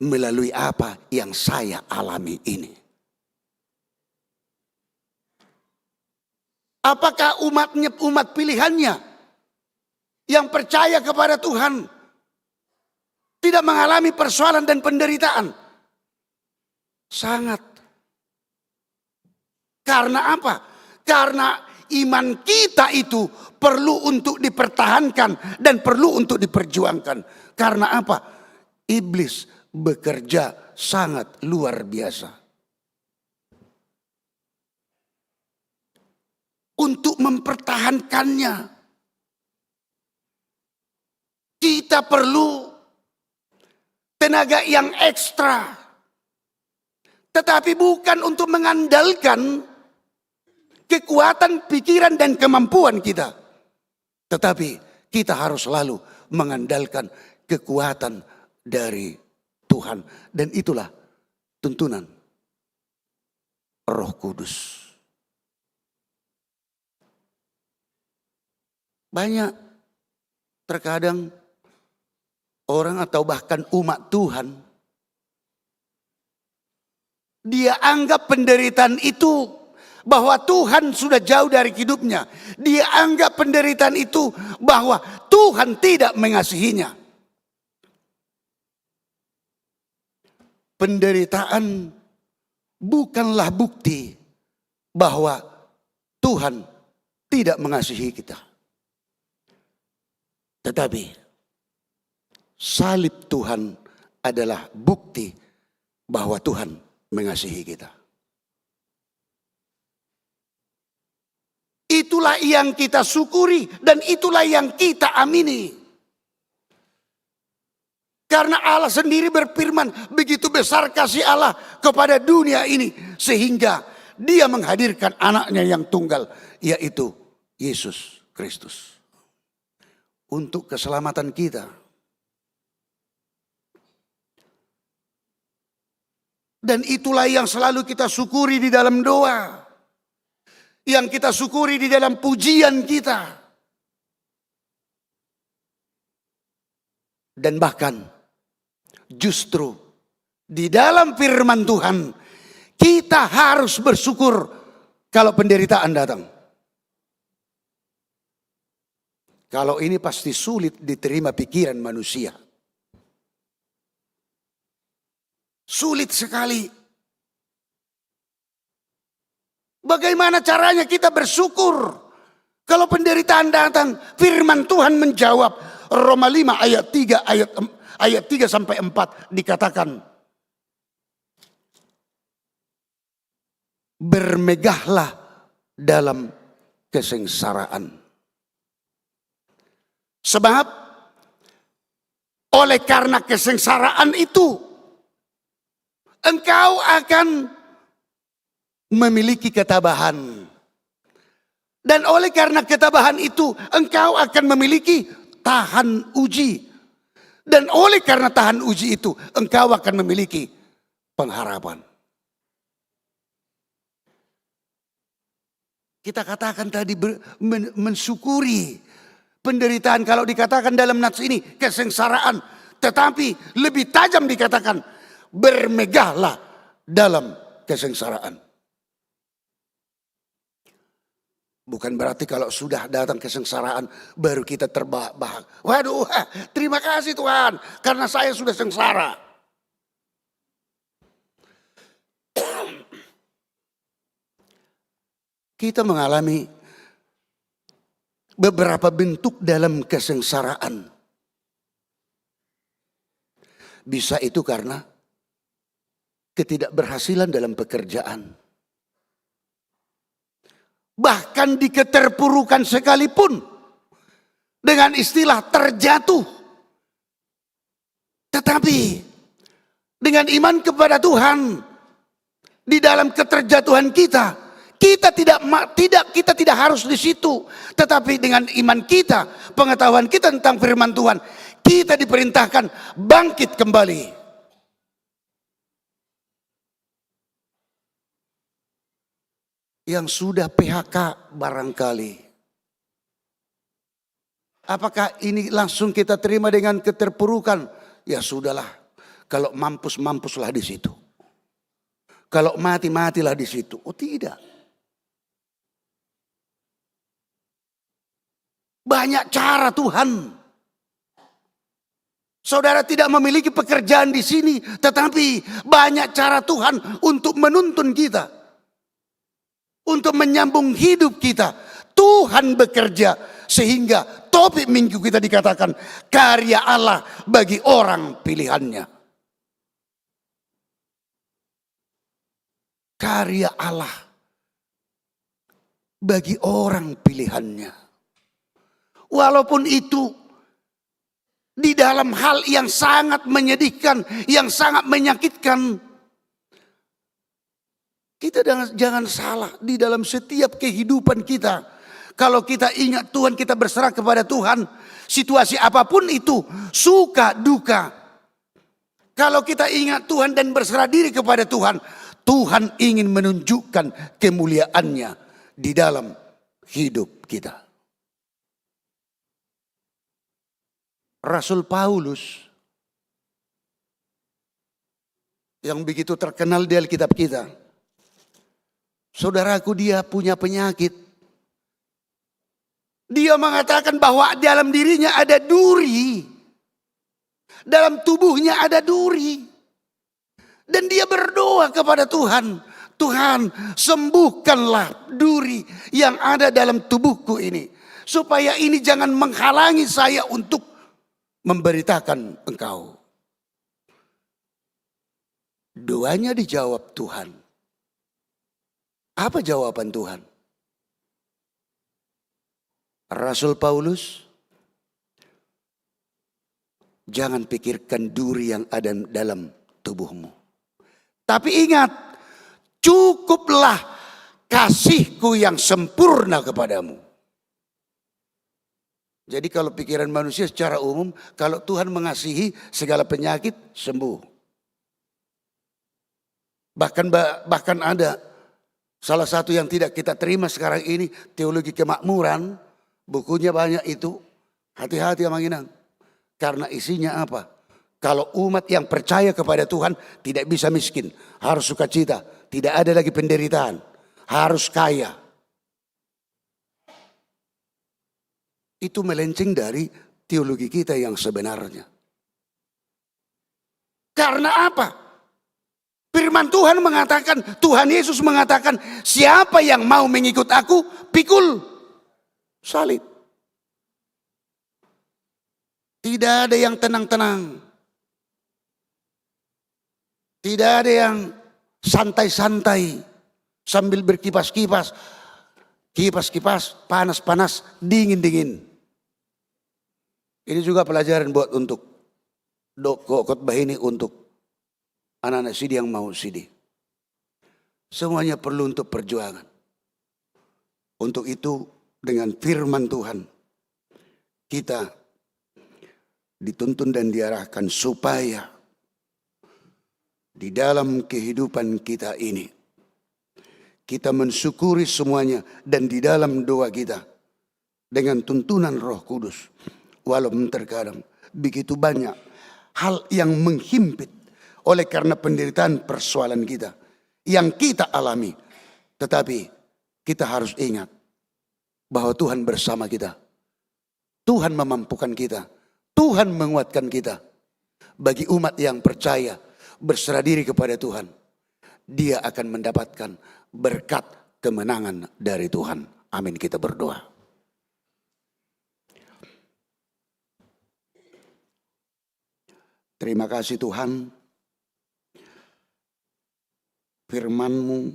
melalui apa yang saya alami ini. Apakah umatnya, umat pilihannya yang percaya kepada Tuhan tidak mengalami persoalan dan penderitaan? Sangat. Karena apa? Karena iman kita itu perlu untuk dipertahankan dan perlu untuk diperjuangkan. Karena apa? Iblis bekerja sangat luar biasa untuk mempertahankannya. Kita perlu tenaga yang ekstra, tetapi bukan untuk mengandalkan kekuatan pikiran dan kemampuan kita. Tetapi kita harus selalu mengandalkan kekuatan dari Tuhan. Dan itulah tuntunan Roh Kudus. Banyak terkadang orang atau bahkan umat Tuhan, dia anggap penderitaan itu bahwa Tuhan sudah jauh dari hidupnya. Dia anggap penderitaan itu bahwa Tuhan tidak mengasihinya. Penderitaan bukanlah bukti bahwa Tuhan tidak mengasihi kita. Tetapi salib Tuhan adalah bukti bahwa Tuhan mengasihi kita. Itulah yang kita syukuri dan itulah yang kita amini. Karena Allah sendiri berfirman, begitu besar kasih Allah kepada dunia ini, sehingga Dia menghadirkan anaknya yang tunggal, yaitu Yesus Kristus. Untuk keselamatan kita. Dan itulah yang selalu kita syukuri di dalam doa. Yang kita syukuri di dalam pujian kita. Dan bahkan justru di dalam firman Tuhan kita harus bersyukur kalau penderitaan datang. Kalau ini pasti sulit diterima pikiran manusia. Sulit sekali. Bagaimana caranya kita bersyukur kalau penderitaan datang? Firman Tuhan menjawab, Roma 5 ayat 3 sampai 4 dikatakan, bermegahlah dalam kesengsaraan. Sebab oleh karena kesengsaraan itu engkau akan memiliki ketabahan. Dan oleh karena ketabahan itu engkau akan memiliki tahan uji. Dan oleh karena tahan uji itu engkau akan memiliki pengharapan. Kita katakan tadi mensyukuri penderitaan, kalau dikatakan dalam nats ini kesengsaraan, tetapi lebih tajam dikatakan bermegahlah dalam kesengsaraan. Bukan berarti kalau sudah datang kesengsaraan baru kita terbahak-bahak. Waduh, terima kasih Tuhan karena saya sudah sengsara. Kita mengalami beberapa bentuk dalam kesengsaraan. Bisa itu karena ketidakberhasilan dalam pekerjaan. Bahkan di keterpurukan sekalipun dengan istilah terjatuh. Tetapi dengan iman kepada Tuhan di dalam keterjatuhan kita tidak harus di situ. Tetapi dengan iman kita, pengetahuan kita tentang firman Tuhan, kita diperintahkan bangkit kembali. Yang sudah PHK barangkali. Apakah ini langsung kita terima dengan keterpurukan? Ya sudahlah. Kalau mampus-mampuslah di situ. Kalau mati-matilah di situ. Oh tidak. Banyak cara Tuhan. Saudara tidak memiliki pekerjaan di sini, tetapi banyak cara Tuhan untuk menuntun kita. Untuk menyambung hidup kita. Tuhan bekerja sehingga topik minggu kita dikatakan karya Allah bagi orang pilihannya. Karya Allah bagi orang pilihannya. Walaupun itu di dalam hal yang sangat menyedihkan, yang sangat menyakitkan. Kita jangan salah di dalam setiap kehidupan kita. Kalau kita ingat Tuhan, kita berserah kepada Tuhan. Situasi apapun itu, suka, duka. Kalau kita ingat Tuhan dan berserah diri kepada Tuhan, Tuhan ingin menunjukkan kemuliaannya di dalam hidup kita. Rasul Paulus yang begitu terkenal di Alkitab kita. Saudaraku, dia punya penyakit. Dia mengatakan bahwa dalam dirinya ada duri. Dalam tubuhnya ada duri. Dan dia berdoa kepada Tuhan. Tuhan, sembuhkanlah duri yang ada dalam tubuhku ini. Supaya ini jangan menghalangi saya untuk memberitakan Engkau. Doanya dijawab Tuhan. Apa jawaban Tuhan? Rasul Paulus, jangan pikirkan duri yang ada dalam tubuhmu. Tapi ingat, cukuplah kasihku yang sempurna kepadamu. Jadi kalau pikiran manusia secara umum, kalau Tuhan mengasihi segala penyakit sembuh. Bahkan ada salah satu yang tidak kita terima sekarang ini, teologi kemakmuran, bukunya banyak itu. Hati-hati sama Inang. Karena isinya apa? Kalau umat yang percaya kepada Tuhan tidak bisa miskin, harus sukacita, tidak ada lagi penderitaan, harus kaya. Itu melenceng dari teologi kita yang sebenarnya. Karena apa? Firman Tuhan mengatakan, Tuhan Yesus mengatakan, siapa yang mau mengikut aku, pikul salib. Tidak ada yang tenang-tenang. Tidak ada yang santai-santai sambil berkipas-kipas. Kipas-kipas, panas-panas, dingin-dingin. Ini juga pelajaran buat untuk khotbah ini untuk anak-anak sidi yang mau sidi. Semuanya perlu untuk perjuangan. Untuk itu dengan firman Tuhan kita dituntun dan diarahkan supaya di dalam kehidupan kita ini kita mensyukuri semuanya dan di dalam doa kita dengan tuntunan Roh Kudus. Walaupun terkadang begitu banyak hal yang menghimpit oleh karena penderitaan persoalan kita yang kita alami. Tetapi kita harus ingat bahwa Tuhan bersama kita. Tuhan memampukan kita. Tuhan menguatkan kita. Bagi umat yang percaya berserah diri kepada Tuhan, dia akan mendapatkan berkat kemenangan dari Tuhan. Amin, kita berdoa. Terima kasih Tuhan, firman-Mu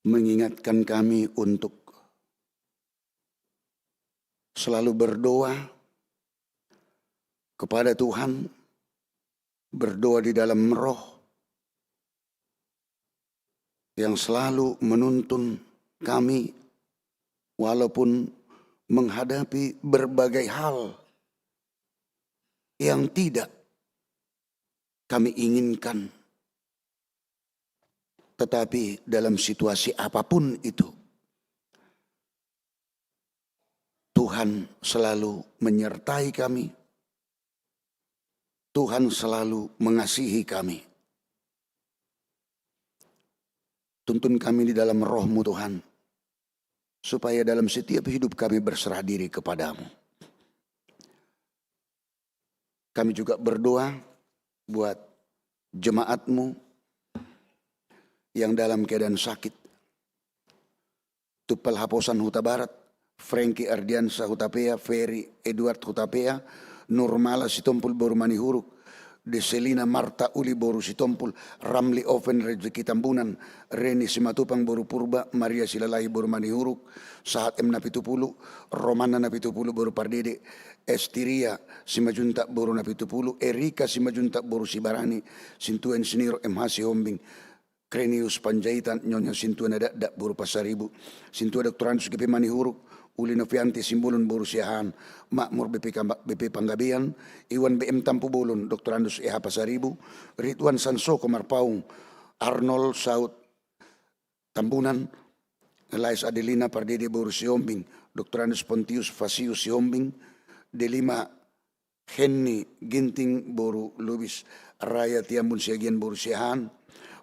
mengingatkan kami untuk selalu berdoa kepada Tuhan, berdoa di dalam roh yang selalu menuntun kami walaupun menghadapi berbagai hal yang tidak kami inginkan. Tetapi dalam situasi apapun itu, Tuhan selalu menyertai kami. Tuhan selalu mengasihi kami. Tuntun kami di dalam roh-Mu Tuhan, supaya dalam setiap hidup kami berserah diri kepadamu. Kami juga berdoa buat jemaat-Mu yang dalam keadaan sakit. Tupal Haposan Huta Barat, Frankie Ardiansa Hutapea, Ferry Edward Hutapea, Nurmala Sitompul Borumani Huruk, Deselina Marta Uli Boru Sitompul, Ramli Oven Rezeki Tambunan, Reni Simatupang Boru Purba, Maria Silalahi Boru Manihuruk, Sahat M Napitupulu, Romana Napitupulu Boru Pardede, Estiria Simajunta Boru Napitupulu, Erika Simajunta Boru Sibarani, Sintuen Siniro M Hasi Hombing, Krenius Panjaitan, Nyonya Sintuen Ada Boru Pasaribu, Sintuen Doktoranus GP Manihuruk, Uli Novianti Simbulun Boru Siahan, Makmur BP Panggabian, Iwan BM Tampu Bulun, Dr. Andus EH Pasaribu, Ridwan Sansoko Marpaung, Arnold Saud Tambunan, Elais Adelina Pardede Boru Siombing, Dr. Andus Pontius Fasius Siombing, Delima Henny Ginting Boru Lubis, Raya Tiambun Siagian Boru Siahan,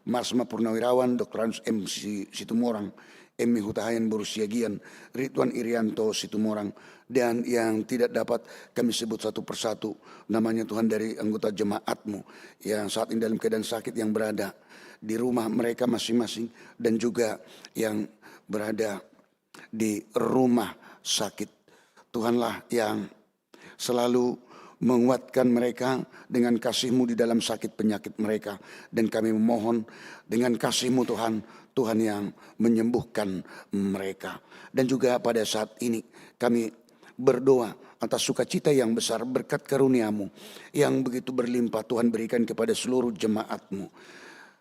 Marsma Purnawirawan, Dr. Andus M. Situmorang, Emi Hutahayan Boru Siagian, Ridwan Irianto Situmorang, dan yang tidak dapat kami sebut satu persatu namanya Tuhan dari anggota jemaat-Mu yang saat ini dalam keadaan sakit yang berada di rumah mereka masing-masing dan juga yang berada di rumah sakit. Tuhanlah yang selalu menguatkan mereka dengan kasih-Mu di dalam sakit penyakit mereka. Dan kami memohon dengan kasih-Mu Tuhan, Tuhan yang menyembuhkan mereka. Dan juga pada saat ini kami berdoa atas sukacita yang besar berkat karunia-Mu yang begitu berlimpah Tuhan berikan kepada seluruh jemaat-Mu.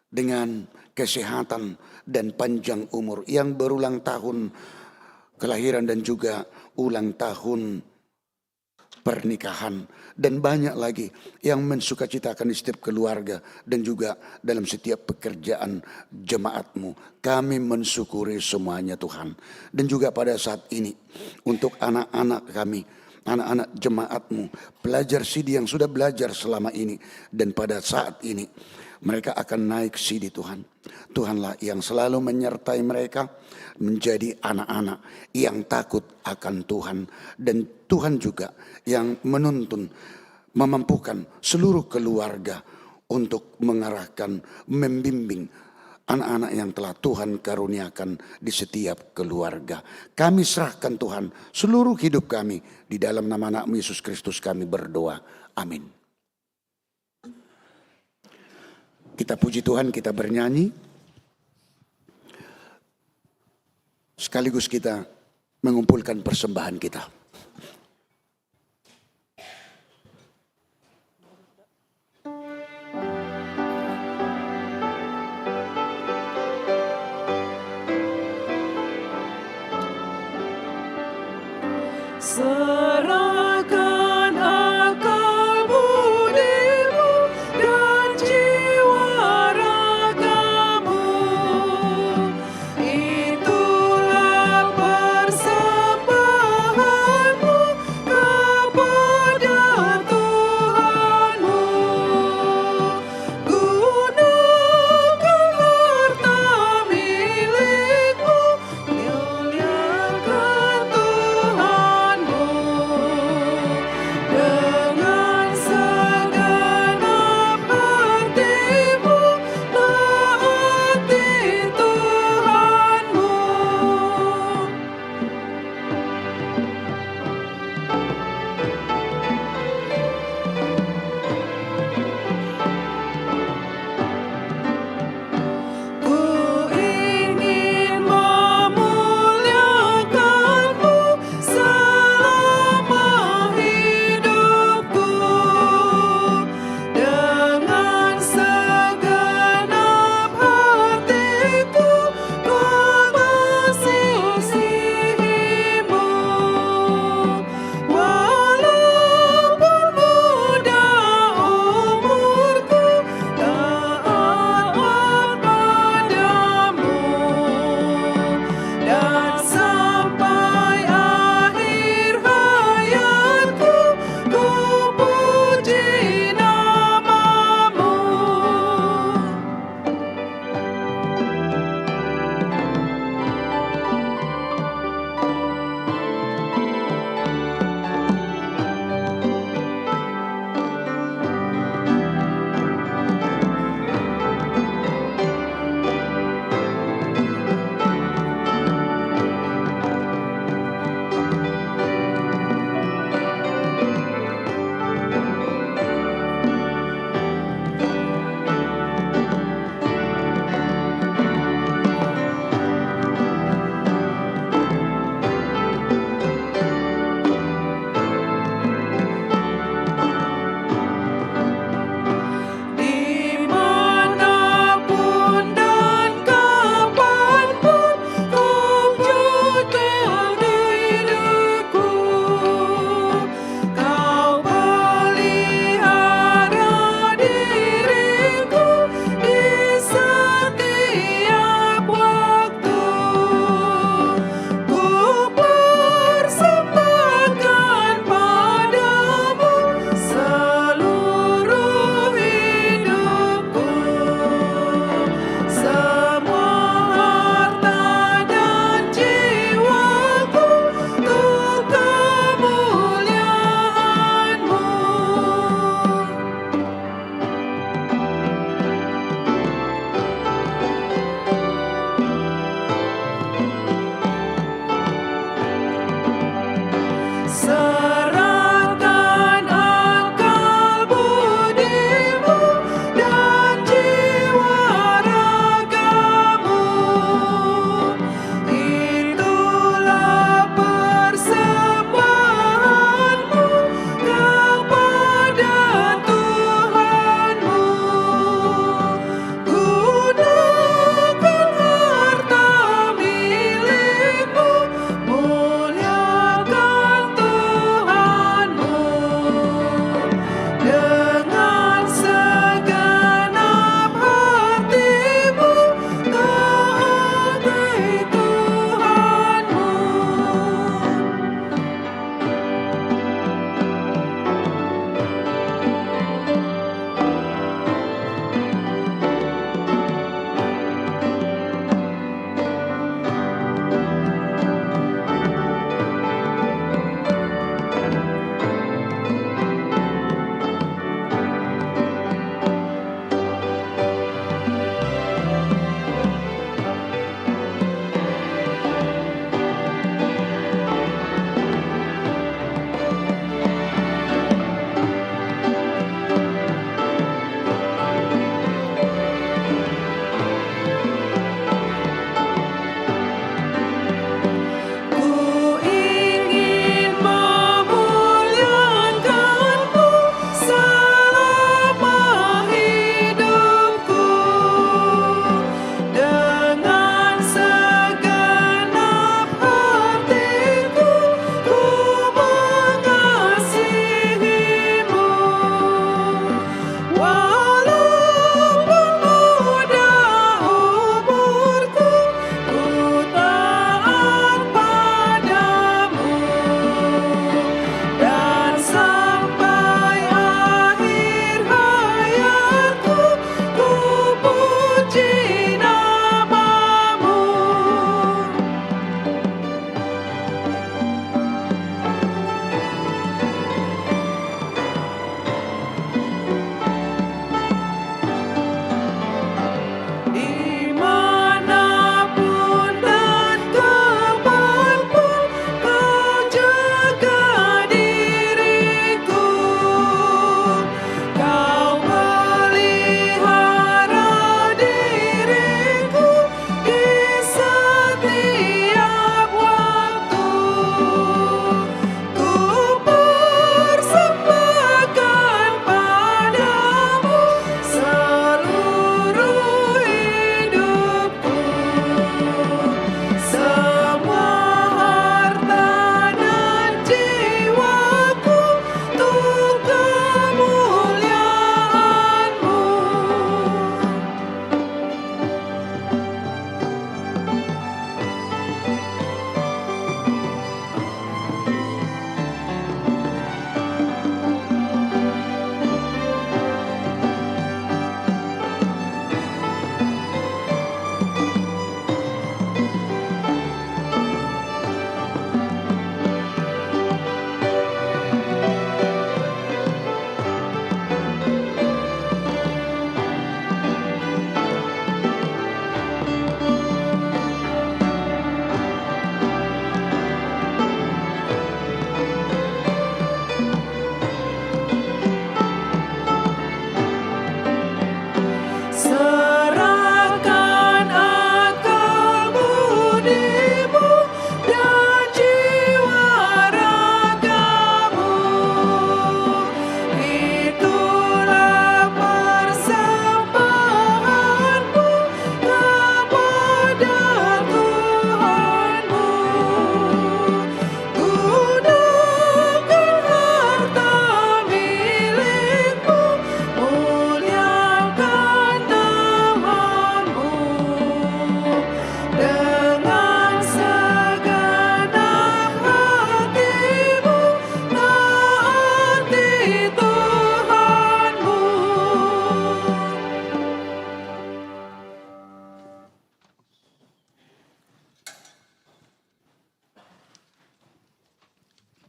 Dengan kesehatan dan panjang umur yang berulang tahun kelahiran dan juga ulang tahun pernikahan, dan banyak lagi yang mensukacitakan di setiap keluarga dan juga dalam setiap pekerjaan jemaat-Mu. Kami mensyukuri semuanya Tuhan. Dan juga pada saat ini untuk anak-anak kami, anak-anak jemaat-Mu, pelajar sidi yang sudah belajar selama ini dan pada saat ini mereka akan naik sidi Tuhan. Tuhanlah yang selalu menyertai mereka menjadi anak-anak yang takut akan Tuhan. Dan Tuhan juga yang menuntun, memampukan seluruh keluarga untuk mengarahkan, membimbing anak-anak yang telah Tuhan karuniakan di setiap keluarga. Kami serahkan Tuhan seluruh hidup kami. Di dalam nama anak Yesus Kristus kami berdoa. Amin. Kita puji Tuhan, kita bernyanyi. Sekaligus kita mengumpulkan persembahan kita. Serahkan akal budimu dan jiwa ragamu, itulah persembahan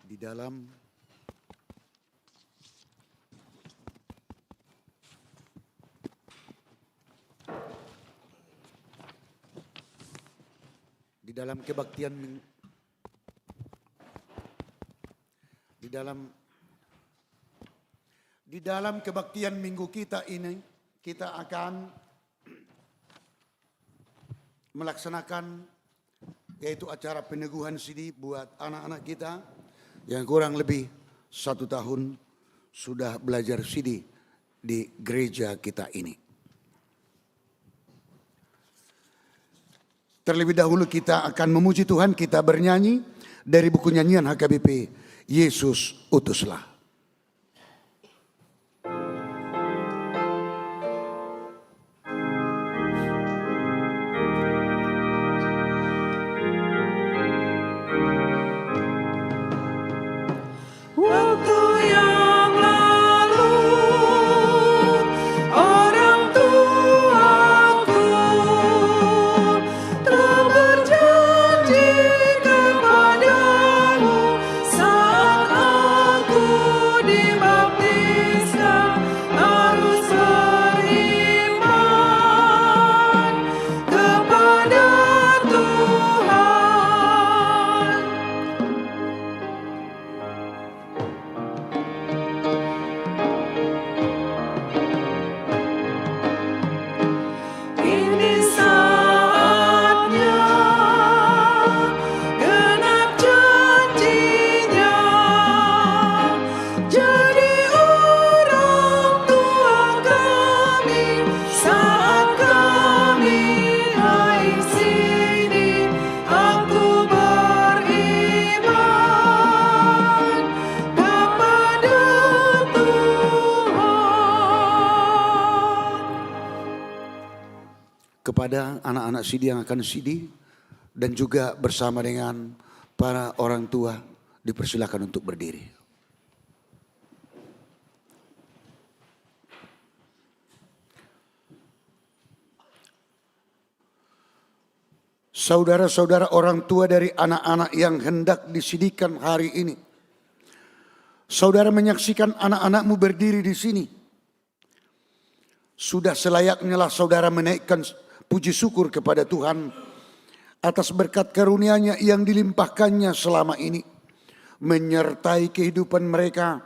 Di dalam kebaktian di dalam kebaktian minggu kita ini, kita akan melaksanakan yaitu acara peneguhan sidi buat anak-anak kita yang kurang lebih 1 tahun sudah belajar sidi di gereja kita ini. Terlebih dahulu kita akan memuji Tuhan, kita bernyanyi dari buku nyanyian HKBP, Yesus Utuslah. Waktu yang lalu orang tuaku telah berjanji kepadamu saat aku dibaptiskan harus beriman kepada Tuhan. Ini saatnya genap janjinya, jadi orang tua kami saat kami naik sini. Aku beriman kepada Tuhan. Kepada anak-anak sidi yang akan sidi dan juga bersama dengan para orang tua dipersilakan untuk berdiri. Saudara-saudara orang tua dari anak-anak yang hendak disidikan hari ini, saudara menyaksikan anak-anakmu berdiri di sini. Sudah selayaknya lah saudara menaikkan puji syukur kepada Tuhan atas berkat karunia-Nya yang dilimpahkannya selama ini, menyertai kehidupan mereka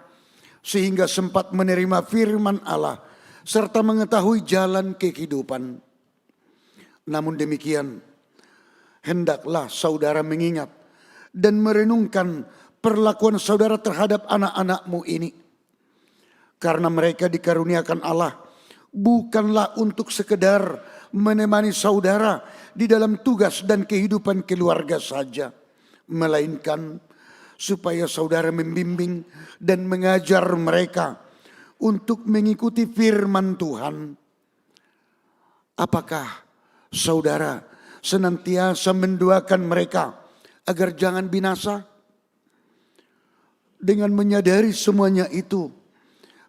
sehingga sempat menerima firman Allah serta mengetahui jalan kehidupan. Namun demikian, hendaklah saudara mengingat dan merenungkan perlakuan saudara terhadap anak-anakmu ini, karena mereka dikaruniakan Allah bukanlah untuk sekedar menemani saudara di dalam tugas dan kehidupan keluarga saja, melainkan supaya saudara membimbing dan mengajar mereka untuk mengikuti firman Tuhan. Apakah saudara senantiasa mendoakan mereka agar jangan binasa? Dengan menyadari semuanya itu,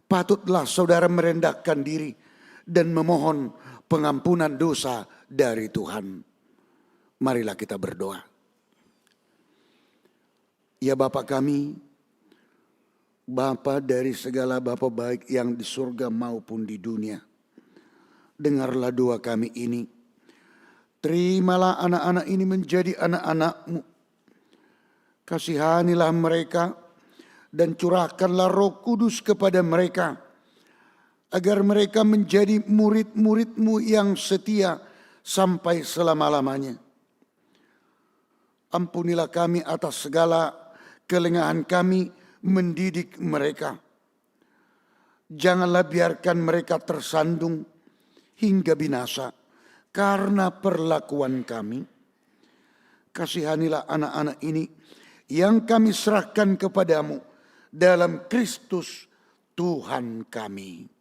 patutlah saudara merendahkan diri dan memohon pengampunan dosa dari Tuhan. Marilah kita berdoa. Ya Bapa kami, Bapa dari segala Bapa baik yang di surga maupun di dunia, dengarlah doa kami ini. Terimalah anak-anak ini menjadi anak-anak-Mu. Kasihanilah mereka dan curahkanlah Roh Kudus kepada mereka, agar mereka menjadi murid-murid-Mu yang setia sampai selama-lamanya. Ampunilah kami atas segala kelengahan kami mendidik mereka. Janganlah biarkan mereka tersandung hingga binasa karena perlakuan kami. Kasihanilah anak-anak ini yang kami serahkan kepadamu dalam Kristus Tuhan kami.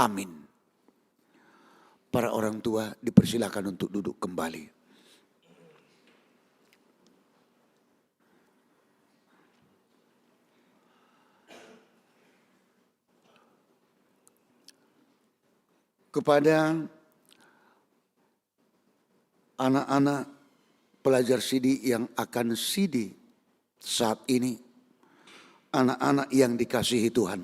Amin. Para orang tua dipersilakan untuk duduk kembali. Kepada anak-anak pelajar sidi yang akan sidi saat ini, anak-anak yang dikasihi Tuhan,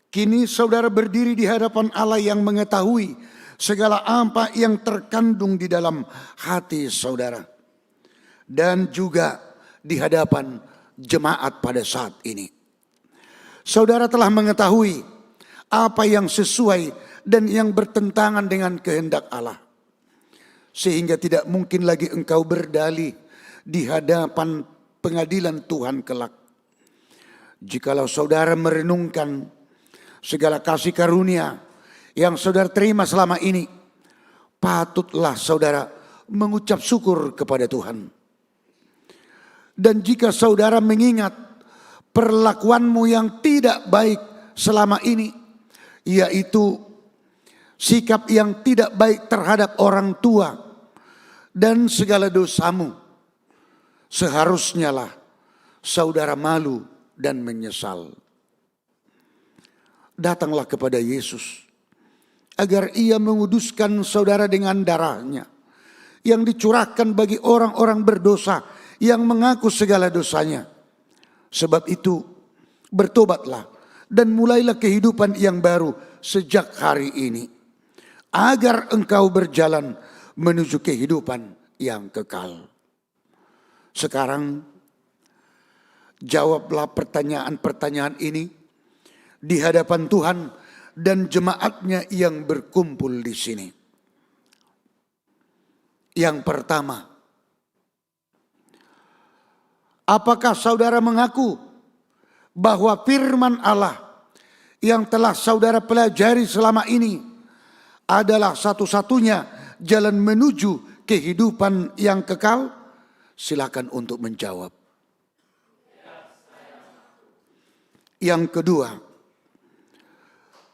kini saudara berdiri di hadapan Allah yang mengetahui segala apa yang terkandung di dalam hati saudara. Dan juga di hadapan jemaat pada saat ini. Saudara telah mengetahui apa yang sesuai dan yang bertentangan dengan kehendak Allah. Sehingga tidak mungkin lagi engkau berdalih di hadapan pengadilan Tuhan kelak. Jikalau saudara merenungkan segala kasih karunia yang saudara terima selama ini, patutlah saudara mengucap syukur kepada Tuhan. Dan jika saudara mengingat perlakuanmu yang tidak baik selama ini, yaitu sikap yang tidak baik terhadap orang tua dan segala dosamu, seharusnya lah saudara malu dan menyesal. Datanglah kepada Yesus agar ia menguduskan saudara dengan darahnya yang dicurahkan bagi orang-orang berdosa yang mengaku segala dosanya. Sebab itu bertobatlah dan mulailah kehidupan yang baru sejak hari ini, agar engkau berjalan menuju kehidupan yang kekal. Sekarang jawablah pertanyaan-pertanyaan ini di hadapan Tuhan dan jemaatnya yang berkumpul di sini. Yang pertama, apakah saudara mengaku bahwa firman Allah yang telah saudara pelajari selama ini adalah satu-satunya jalan menuju kehidupan yang kekal? Silakan untuk menjawab. Yang kedua,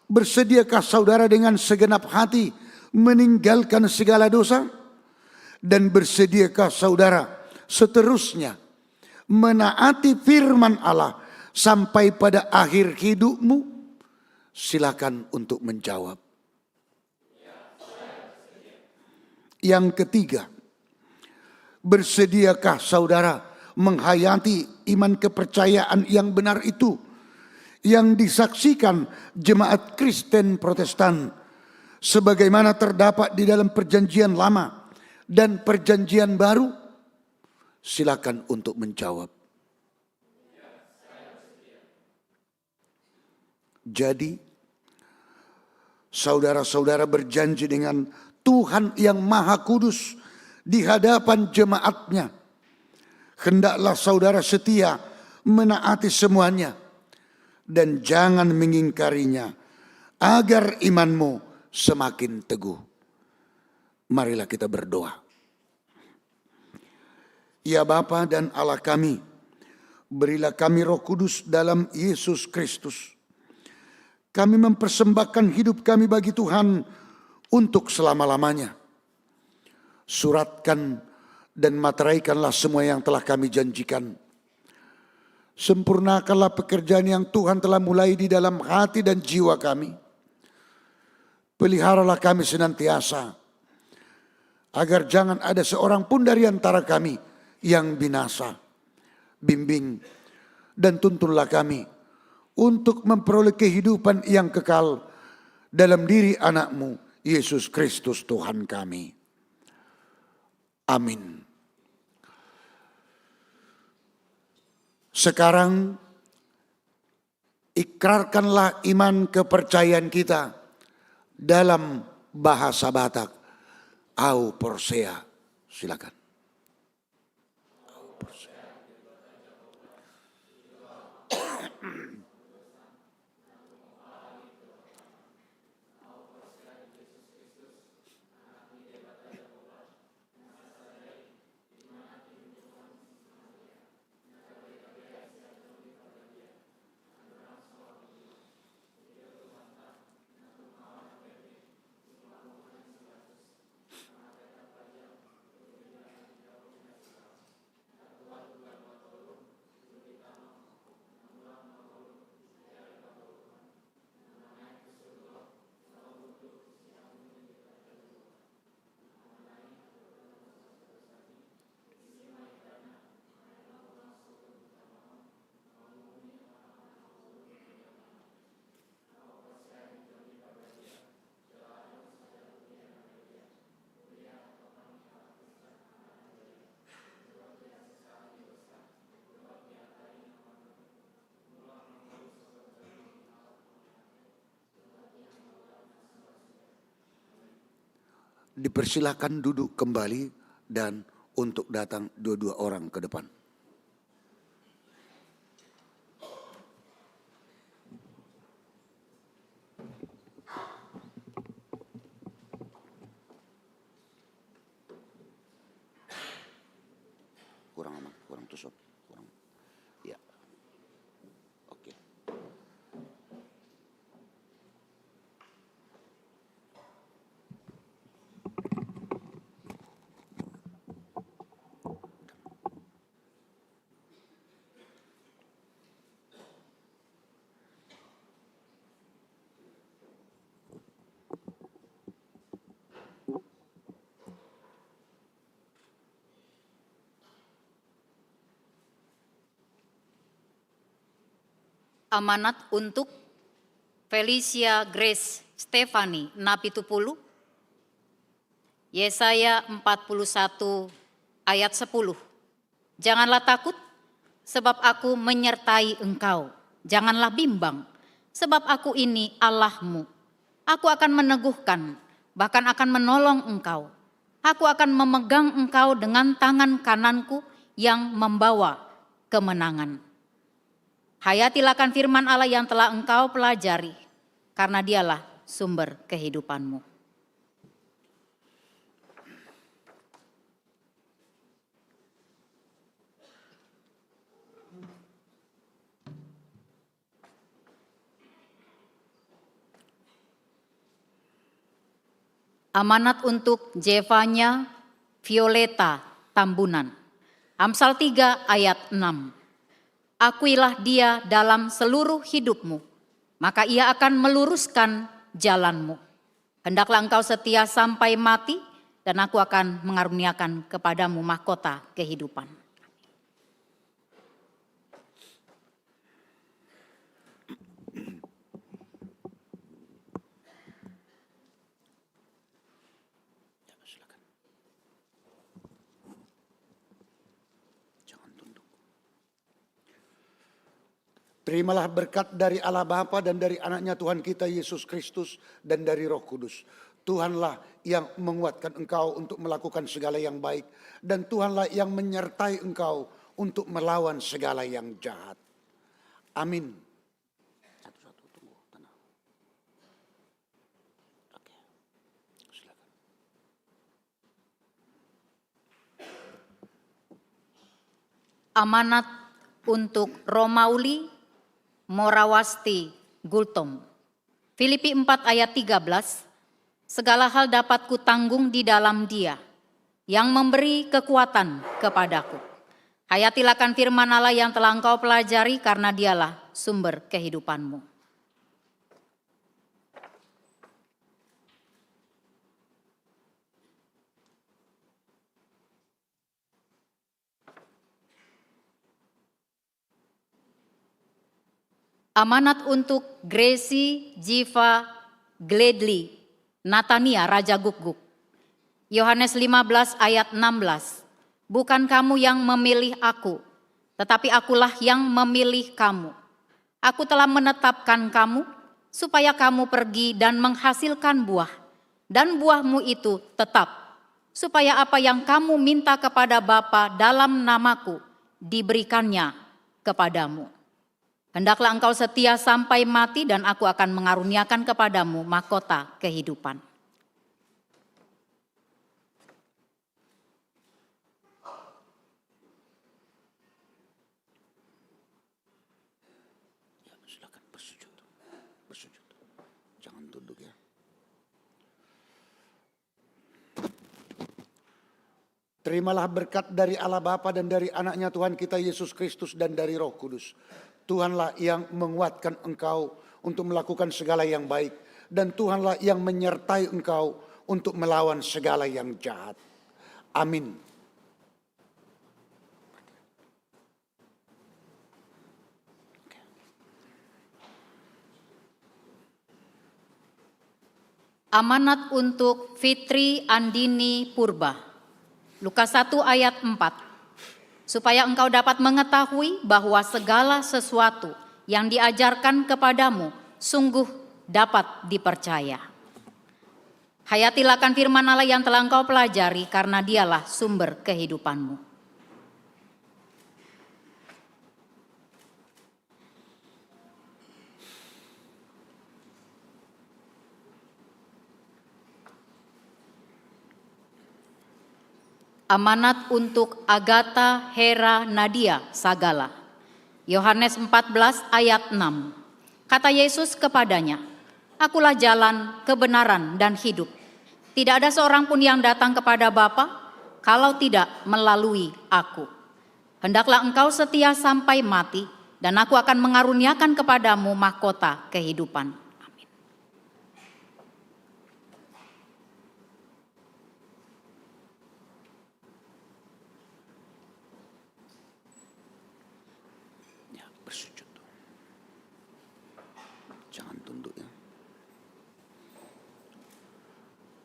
bersediakah saudara dengan segenap hati meninggalkan segala dosa? Dan bersediakah saudara seterusnya menaati firman Allah sampai pada akhir hidupmu? Silakan untuk menjawab. Yang ketiga, bersediakah saudara menghayati iman kepercayaan yang benar itu yang disaksikan jemaat Kristen Protestan sebagaimana terdapat di dalam perjanjian lama dan perjanjian baru? Silakan untuk menjawab. Jadi, saudara-saudara berjanji dengan Tuhan yang Maha Kudus di hadapan jemaatnya. Hendaklah saudara setia menaati semuanya dan jangan mengingkarinya agar imanmu semakin teguh. Marilah kita berdoa. Ya Bapa dan Allah kami, berilah kami Roh Kudus dalam Yesus Kristus. Kami mempersembahkan hidup kami bagi Tuhan untuk selama-lamanya. Suratkan dan materaikanlah semua yang telah kami janjikan. Sempurnakanlah pekerjaan yang Tuhan telah mulai di dalam hati dan jiwa kami. Peliharalah kami senantiasa, agar jangan ada seorang pun dari antara kami yang binasa. Bimbing dan tuntunlah kami untuk memperoleh kehidupan yang kekal dalam diri anak-Mu, Yesus Kristus Tuhan kami. Amin. Sekarang ikrarkanlah iman kepercayaan kita dalam bahasa Batak. Au Porcea. Silakan. dipersilakan duduk kembali dan untuk datang dua-dua orang ke depan. Kurang aman, kurang tusuk, kurang. Ya. Oke. Amanat untuk Felicia Grace Stefani Napitupulu, Yesaya 41 ayat 10. Janganlah takut, sebab aku menyertai engkau. Janganlah bimbang, sebab aku ini Allahmu. Aku akan meneguhkan, bahkan akan menolong engkau. Aku akan memegang engkau dengan tangan kananku yang membawa kemenangan. Hayatilah akan firman Allah yang telah engkau pelajari, karena dialah sumber kehidupanmu. Amanat untuk Jevanya Violeta Tambunan. Amsal 3 ayat 6. Akuilah dia dalam seluruh hidupmu, maka ia akan meluruskan jalanmu. Hendaklah engkau setia sampai mati, dan aku akan mengaruniakan kepadamu mahkota kehidupan. Terimalah berkat dari Allah Bapa dan dari anaknya Tuhan kita Yesus Kristus dan dari Roh Kudus. Tuhanlah yang menguatkan engkau untuk melakukan segala yang baik. Dan Tuhanlah yang menyertai engkau untuk melawan segala yang jahat. Amin. Satu-satu, tunggu, tenang. Oke, silakan. Amanat untuk Romauli Morawasti Gultom. Filipi 4 ayat 13. Segala hal dapat kutanggung di dalam Dia yang memberi kekuatan kepadaku. Hayatilah akan firman Allah yang telah engkau pelajari, karena dialah sumber kehidupanmu. Amanat untuk Gracie Jiva Gledli Natania Raja Gukguk. Yohanes 15 ayat 16. Bukan kamu yang memilih aku, tetapi akulah yang memilih kamu. Aku telah menetapkan kamu supaya kamu pergi dan menghasilkan buah, dan buahmu itu tetap, supaya apa yang kamu minta kepada Bapa dalam namaku diberikannya kepadamu. Hendaklah engkau setia sampai mati, dan aku akan mengaruniakan kepadamu mahkota kehidupan. Ya, silakan bersujud. Bersujud. Jangan tunduk ya. Terimalah berkat dari Allah Bapa dan dari anaknya Tuhan kita Yesus Kristus dan dari Roh Kudus. Tuhanlah yang menguatkan engkau untuk melakukan segala yang baik. Dan Tuhanlah yang menyertai engkau untuk melawan segala yang jahat. Amin. Amanat untuk Fitri Andini Purba. Lukas 1 ayat 4. Supaya engkau dapat mengetahui bahwa segala sesuatu yang diajarkan kepadamu sungguh dapat dipercaya. Hayatilah akan firman Allah yang telah engkau pelajari, karena dialah sumber kehidupanmu. Amanat untuk Agatha Hera Nadia Sagala. Yohanes 14 ayat 6. Kata Yesus kepadanya, "Akulah jalan, kebenaran, dan hidup. Tidak ada seorang pun yang datang kepada Bapa kalau tidak melalui aku. Hendaklah engkau setia sampai mati, dan aku akan mengaruniakan kepadamu mahkota kehidupan." Amin. Ya, bersujud. Jangan tunduk ya.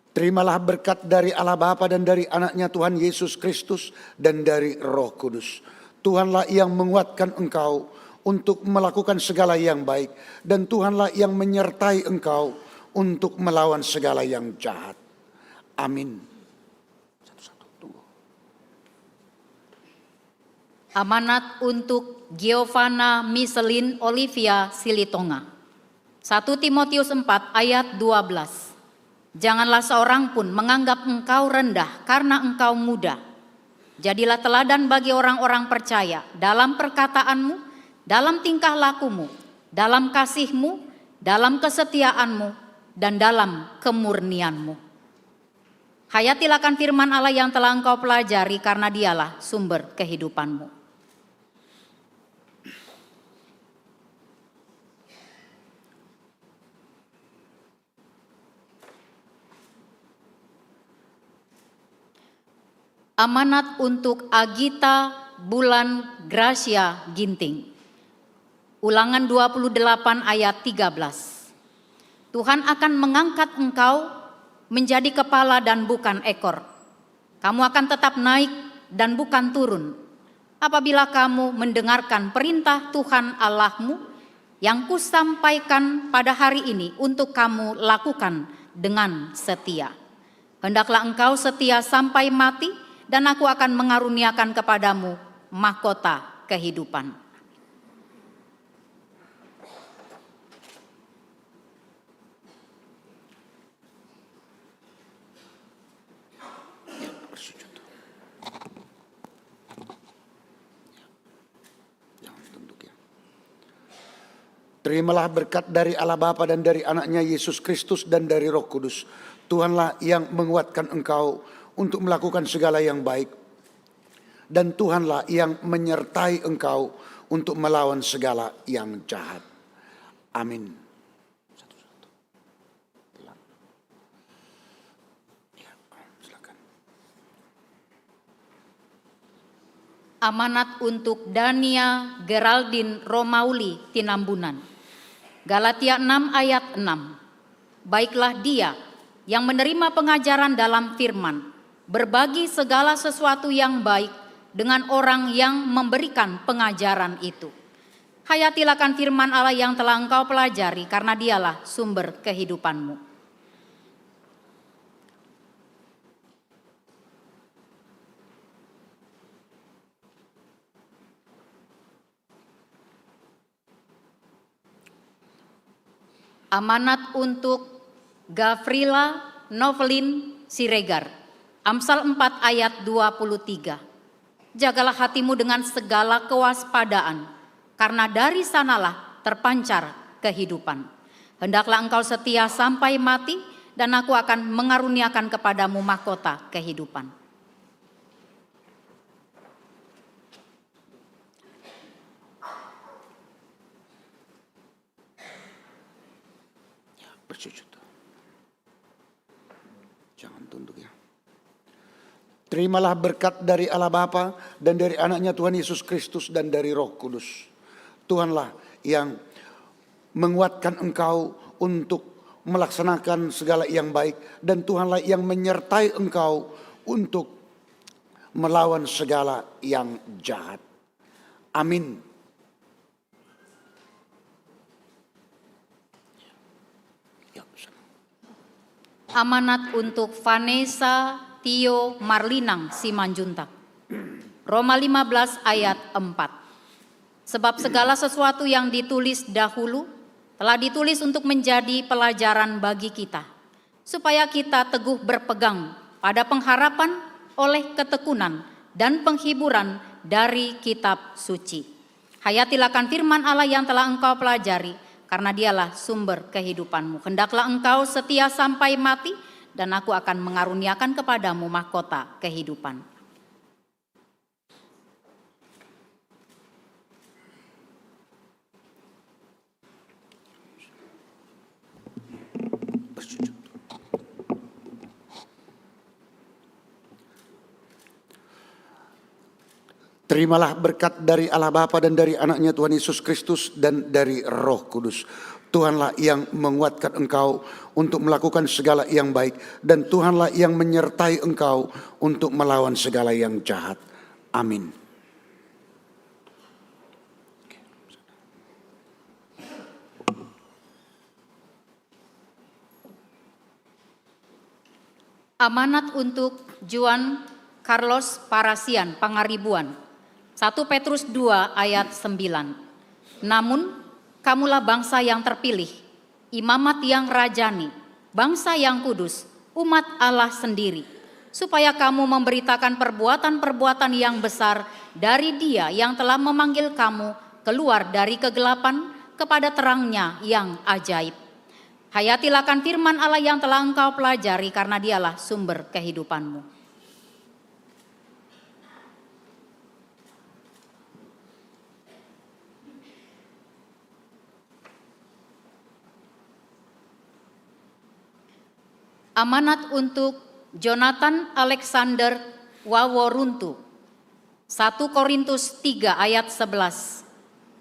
Terimalah berkat dari Allah Bapa dan dari anaknya Tuhan Yesus Kristus dan dari Roh Kudus. Tuhanlah yang menguatkan engkau untuk melakukan segala yang baik, dan Tuhanlah yang menyertai engkau untuk melawan segala yang jahat. Amin. Satu-satu, tunggu. Amanat untuk Giovanna Michelin Olivia Silitonga. 1 Timotius 4 ayat 12. Janganlah seorang pun menganggap engkau rendah karena engkau muda. Jadilah teladan bagi orang-orang percaya dalam perkataanmu, dalam tingkah lakumu, dalam kasihmu, dalam kesetiaanmu, dan dalam kemurnianmu. Hayatilah akan firman Allah yang telah engkau pelajari, karena dialah sumber kehidupanmu. Amanat untuk Agita Bulan Gracia Ginting. Ulangan 28 ayat 13. Tuhan akan mengangkat engkau menjadi kepala dan bukan ekor. Kamu akan tetap naik dan bukan turun, apabila kamu mendengarkan perintah Tuhan Allahmu yang kusampaikan pada hari ini untuk kamu lakukan dengan setia. Hendaklah engkau setia sampai mati, dan aku akan mengaruniakan kepadamu mahkota kehidupan. Ya, bersujud. Jangan tunduk ya. Terimalah berkat dari Allah Bapa dan dari anaknya Yesus Kristus dan dari Roh Kudus. Tuhanlah yang menguatkan engkau untuk melakukan segala yang baik, dan Tuhanlah yang menyertai engkau untuk melawan segala yang jahat. Amin. Satu-satu. Pelan. Ya, silakan. Amanat untuk Dania Geraldine Romauli Tinambunan. Galatia 6 ayat 6. Baiklah dia yang menerima pengajaran dalam firman, berbagi segala sesuatu yang baik dengan orang yang memberikan pengajaran itu. Hayatilah akan firman Allah yang telah engkau pelajari, karena dialah sumber kehidupanmu. Amanat untuk Gafrila Novelin Siregar. Amsal 4 ayat 23. Jagalah hatimu dengan segala kewaspadaan, karena dari sanalah terpancar kehidupan. Hendaklah engkau setia sampai mati, dan aku akan mengaruniakan kepadamu mahkota kehidupan. Ya, bersujud. Jangan tunduk ya. Terimalah berkat dari Allah Bapa dan dari anaknya Tuhan Yesus Kristus dan dari Roh Kudus. Tuhanlah yang menguatkan engkau untuk melaksanakan segala yang baik, dan Tuhanlah yang menyertai engkau untuk melawan segala yang jahat. Amin. Ya, Amanat untuk Vanessa Tio Marlinang Simanjuntak. Roma 15 ayat 4. Sebab segala sesuatu yang ditulis dahulu telah ditulis untuk menjadi pelajaran bagi kita, supaya kita teguh berpegang pada pengharapan oleh ketekunan dan penghiburan dari kitab suci. Hayatilah akan firman Allah yang telah engkau pelajari, karena dialah sumber kehidupanmu. Hendaklah engkau setia sampai mati, dan aku akan mengaruniakan kepadamu mahkota kehidupan. Terimalah berkat dari Allah Bapa dan dari anaknya Tuhan Yesus Kristus dan dari Roh Kudus. Tuhanlah yang menguatkan engkau untuk melakukan segala yang baik, dan Tuhanlah yang menyertai engkau untuk melawan segala yang jahat. Amin. Amanat untuk Juan Carlos Parasian Pangaribuan. 1 Petrus 2 ayat 9. Namun kamulah bangsa yang terpilih, imamat yang rajani, bangsa yang kudus, umat Allah sendiri, supaya kamu memberitakan perbuatan-perbuatan yang besar dari Dia yang telah memanggil kamu keluar dari kegelapan kepada terangnya yang ajaib. Hayatilah akan firman Allah yang telah engkau pelajari, karena dialah sumber kehidupanmu. Amanat untuk Jonathan Alexander Waworuntu. 1 Korintus 3 ayat 11.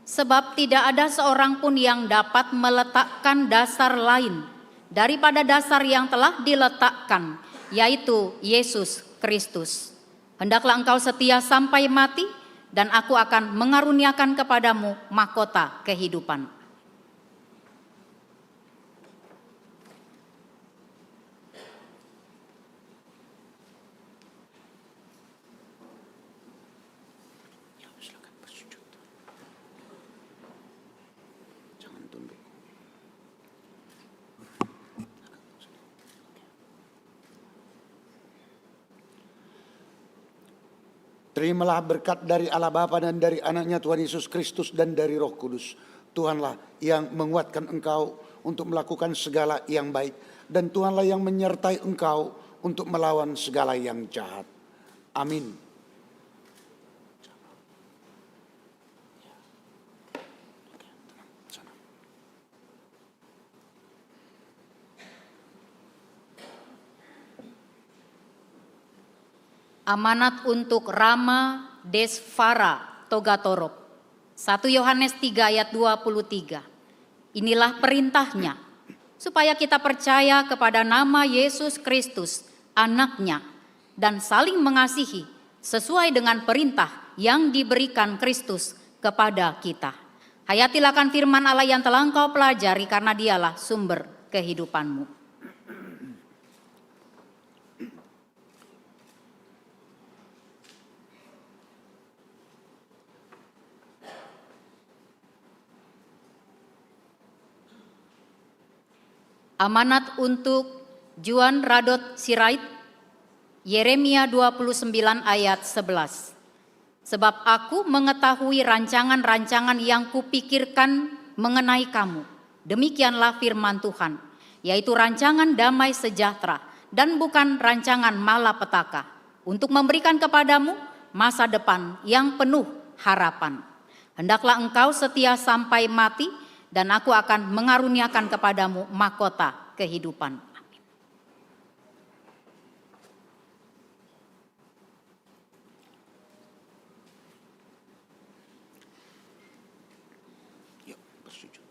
Sebab tidak ada seorang pun yang dapat meletakkan dasar lain daripada dasar yang telah diletakkan, yaitu Yesus Kristus. Hendaklah engkau setia sampai mati, dan aku akan mengaruniakan kepadamu mahkota kehidupan. Terimalah berkat dari Allah Bapa dan dari anaknya Tuhan Yesus Kristus dan dari Roh Kudus. Tuhanlah yang menguatkan engkau untuk melakukan segala yang baik, dan Tuhanlah yang menyertai engkau untuk melawan segala yang jahat. Amin. Amanat untuk Rama Desvara Togatorop. 1 Yohanes 3 ayat 23. Inilah perintahnya, supaya kita percaya kepada nama Yesus Kristus, anaknya, dan saling mengasihi sesuai dengan perintah yang diberikan Kristus kepada kita. Hayatilah akan firman Allah yang telah engkau pelajari, karena dialah sumber kehidupanmu. Amanat untuk Juan Radot Sirait, Yeremia 29 ayat 11. Sebab aku mengetahui rancangan-rancangan yang kupikirkan mengenai kamu, demikianlah firman Tuhan, yaitu rancangan damai sejahtera dan bukan rancangan malapetaka, untuk memberikan kepadamu masa depan yang penuh harapan. Hendaklah engkau setia sampai mati, dan aku akan mengaruniakan kepadamu mahkota kehidupan. Amin. Yuk, bersujud.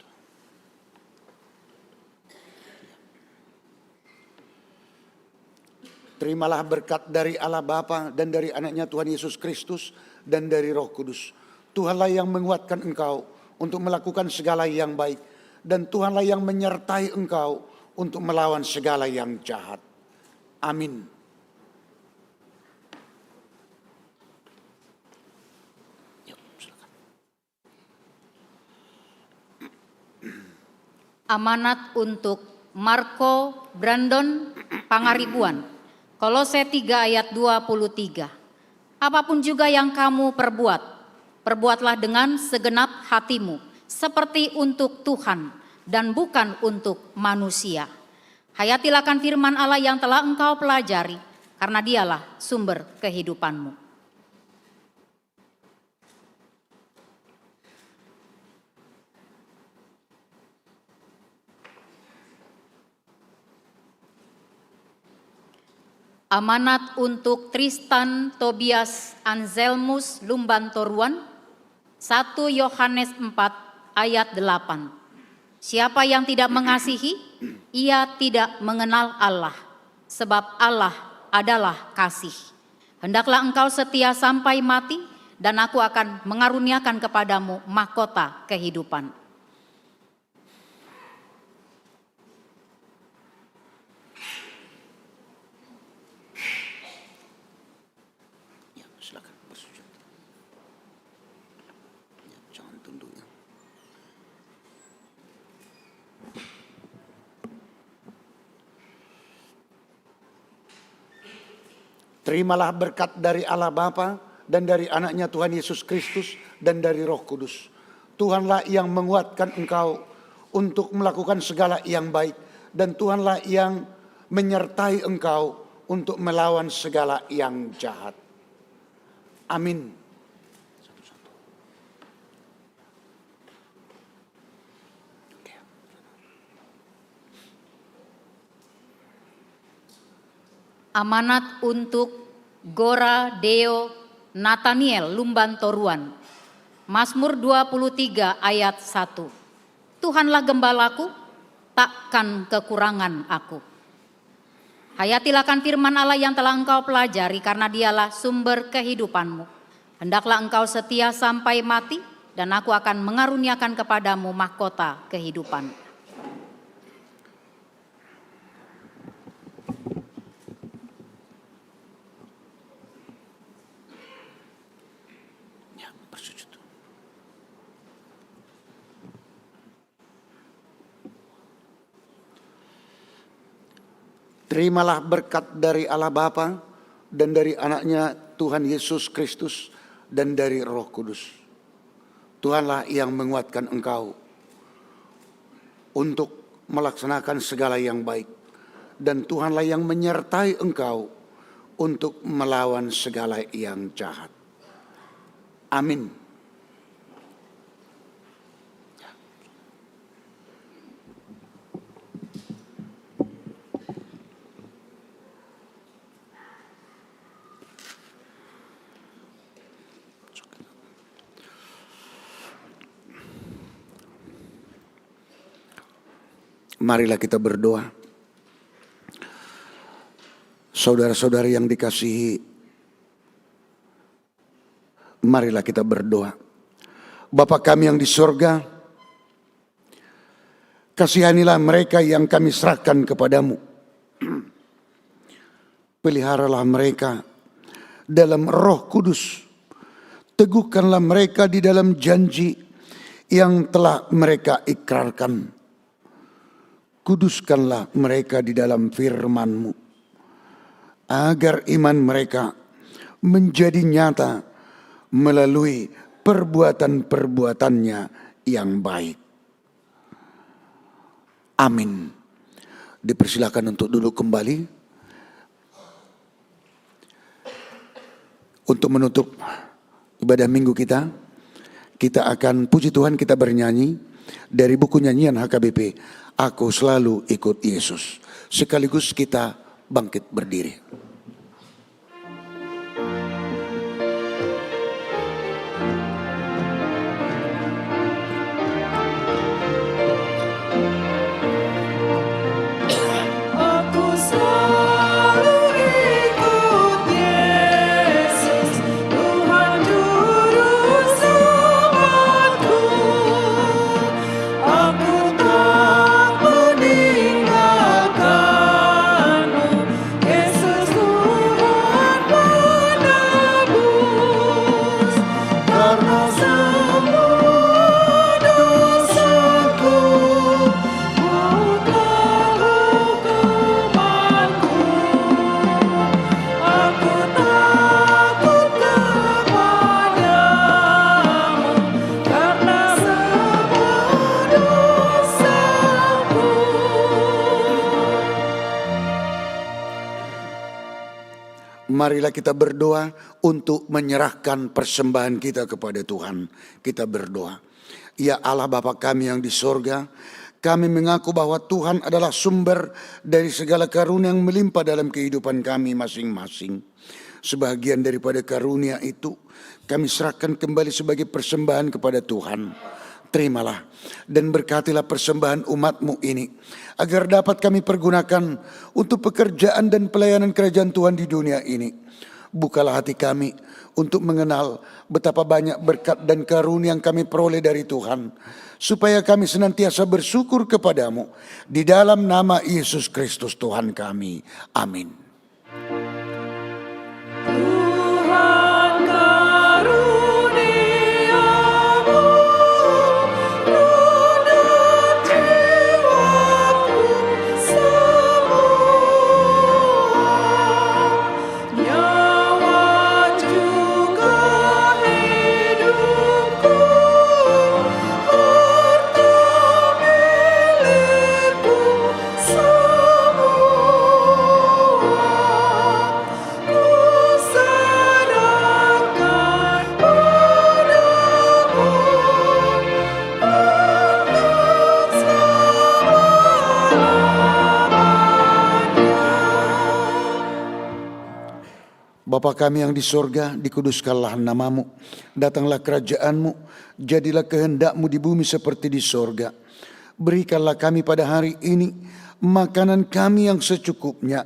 Terimalah berkat dari Allah Bapa dan dari anaknya Tuhan Yesus Kristus dan dari Roh Kudus. Tuhanlah yang menguatkan engkau untuk melakukan segala yang baik, dan Tuhanlah yang menyertai engkau untuk melawan segala yang jahat. Amin. Amanat untuk Marco Brandon Pangaribuan. Kolose 3 ayat 23. Apapun juga yang kamu perbuat, perbuatlah dengan segenap hatimu, seperti untuk Tuhan dan bukan untuk manusia. Hayatilah akan firman Allah yang telah engkau pelajari, karena dialah sumber kehidupanmu. Amanat untuk Tristan Tobias Anselmus Lumbantoruan, 1 Yohanes 4 ayat 8. Siapa yang tidak mengasihi, ia tidak mengenal Allah, sebab Allah adalah kasih. Hendaklah engkau setia sampai mati, dan aku akan mengaruniakan kepadamu mahkota kehidupan. Silakan bersujud. Jangan tunduk ya. Terimalah berkat dari Allah Bapa dan dari anaknya Tuhan Yesus Kristus dan dari Roh Kudus. Tuhanlah yang menguatkan engkau untuk melakukan segala yang baik, dan Tuhanlah yang menyertai engkau untuk melawan segala yang jahat. Amin. Amanat untuk Gora Deo Nathaniel Lumbantoruan. Mazmur 23 ayat 1. Tuhanlah gembalaku, takkan kekurangan aku. Hayatilah akan firman Allah yang telah engkau pelajari, karena dialah sumber kehidupanmu. Hendaklah engkau setia sampai mati, dan aku akan mengaruniakan kepadamu mahkota kehidupan. Ya, bersujud. Terimalah berkat dari Allah Bapa dan dari anaknya Tuhan Yesus Kristus dan dari Roh Kudus. Tuhanlah yang menguatkan engkau untuk melaksanakan segala yang baik, dan Tuhanlah yang menyertai engkau untuk melawan segala yang jahat. Amin. Marilah kita berdoa. Saudara-saudari yang dikasihi, marilah kita berdoa. Bapa kami yang di surga, kasihanilah mereka yang kami serahkan kepadamu. Peliharalah mereka dalam Roh Kudus. Teguhkanlah mereka di dalam janji yang telah mereka ikrarkan. Kuduskanlah mereka di dalam firman-Mu, agar iman mereka menjadi nyata melalui perbuatan-perbuatannya yang baik. Amin. Dipersilakan untuk duduk kembali. Untuk menutup ibadah minggu kita akan puji Tuhan, kita bernyanyi dari buku nyanyian HKBP, Aku Selalu Ikut Yesus. Sekaligus kita bangkit berdiri. Aku selalu ikut Yesus, Tuhan Juru Selamatku. Aku tak meninggalkan Marilah kita berdoa untuk menyerahkan persembahan kita kepada Tuhan. Kita berdoa. Ya Allah Bapa kami yang di sorga, kami mengaku bahwa Tuhan adalah sumber dari segala karunia yang melimpah dalam kehidupan kami masing-masing. Sebagian daripada karunia itu kami serahkan kembali sebagai persembahan kepada Tuhan. Terimalah dan berkatilah persembahan umat-Mu ini, agar dapat kami pergunakan untuk pekerjaan dan pelayanan kerajaan Tuhan di dunia ini. Bukalah hati kami untuk mengenal betapa banyak berkat dan karunia yang kami peroleh dari Tuhan, supaya kami senantiasa bersyukur kepadamu. Di dalam nama Yesus Kristus Tuhan kami. Amin. Tuhan karuniamu lunak jiwaku semua, nyawa juga hidupku, harta milikku semua. Bapa kami yang di sorga, dikuduskanlah namamu. Datanglah kerajaanmu, jadilah kehendakmu di bumi seperti di sorga. Berikanlah kami pada hari ini makanan kami yang secukupnya.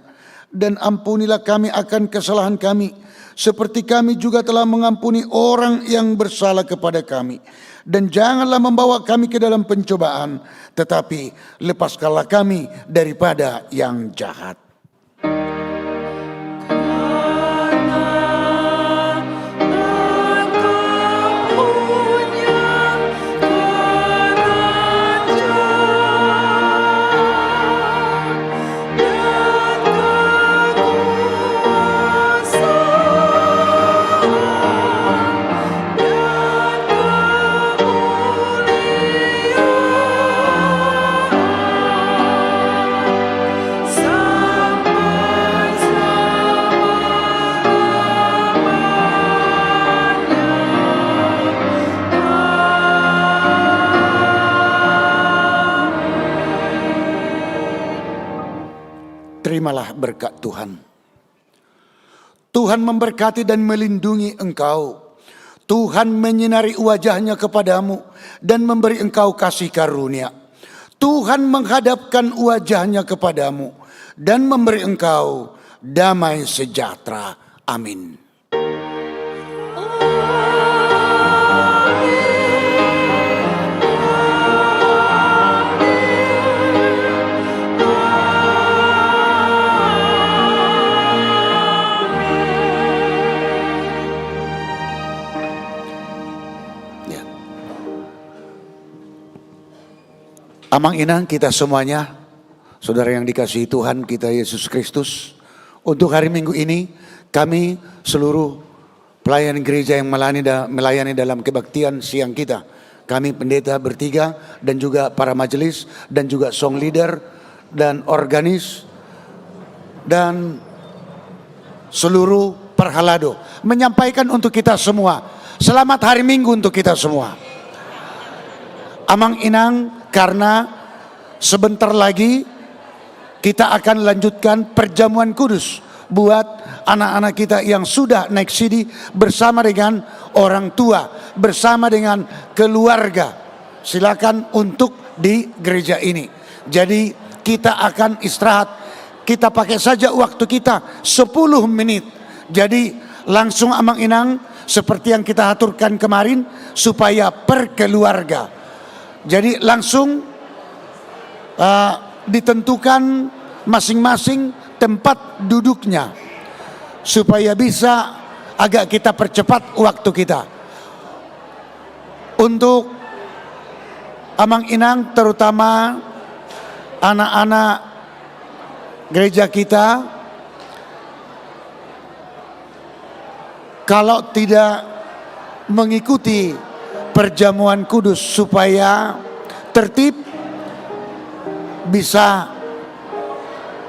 Dan ampunilah kami akan kesalahan kami, seperti kami juga telah mengampuni orang yang bersalah kepada kami. Dan janganlah membawa kami ke dalam pencobaan, tetapi lepaskanlah kami daripada yang jahat. Terimalah berkat Tuhan. Tuhan memberkati dan melindungi engkau. Tuhan menyinari wajahnya kepadamu dan memberi engkau kasih karunia. Tuhan menghadapkan wajahnya kepadamu dan memberi engkau damai sejahtera. Amin. Amang inang kita semuanya, saudara yang dikasihi Tuhan kita Yesus Kristus, untuk hari Minggu ini kami seluruh pelayan gereja yang melayani dalam kebaktian siang kita, kami pendeta bertiga dan juga para majelis dan juga song leader dan organis dan seluruh perhalado menyampaikan untuk kita semua, selamat hari Minggu untuk kita semua. Amang inang, karena sebentar lagi kita akan lanjutkan perjamuan kudus buat anak-anak kita yang sudah naik sidi bersama dengan orang tua, bersama dengan keluarga. Silakan untuk di gereja ini. Jadi kita akan istirahat. Kita pakai saja waktu kita 10 menit. Jadi langsung amang inang seperti yang kita aturkan kemarin supaya perkeluarga. Jadi langsung ditentukan masing-masing tempat duduknya supaya bisa agak kita percepat waktu kita. Untuk amang inang terutama anak-anak gereja kita, kalau tidak mengikuti perjamuan kudus supaya tertib, bisa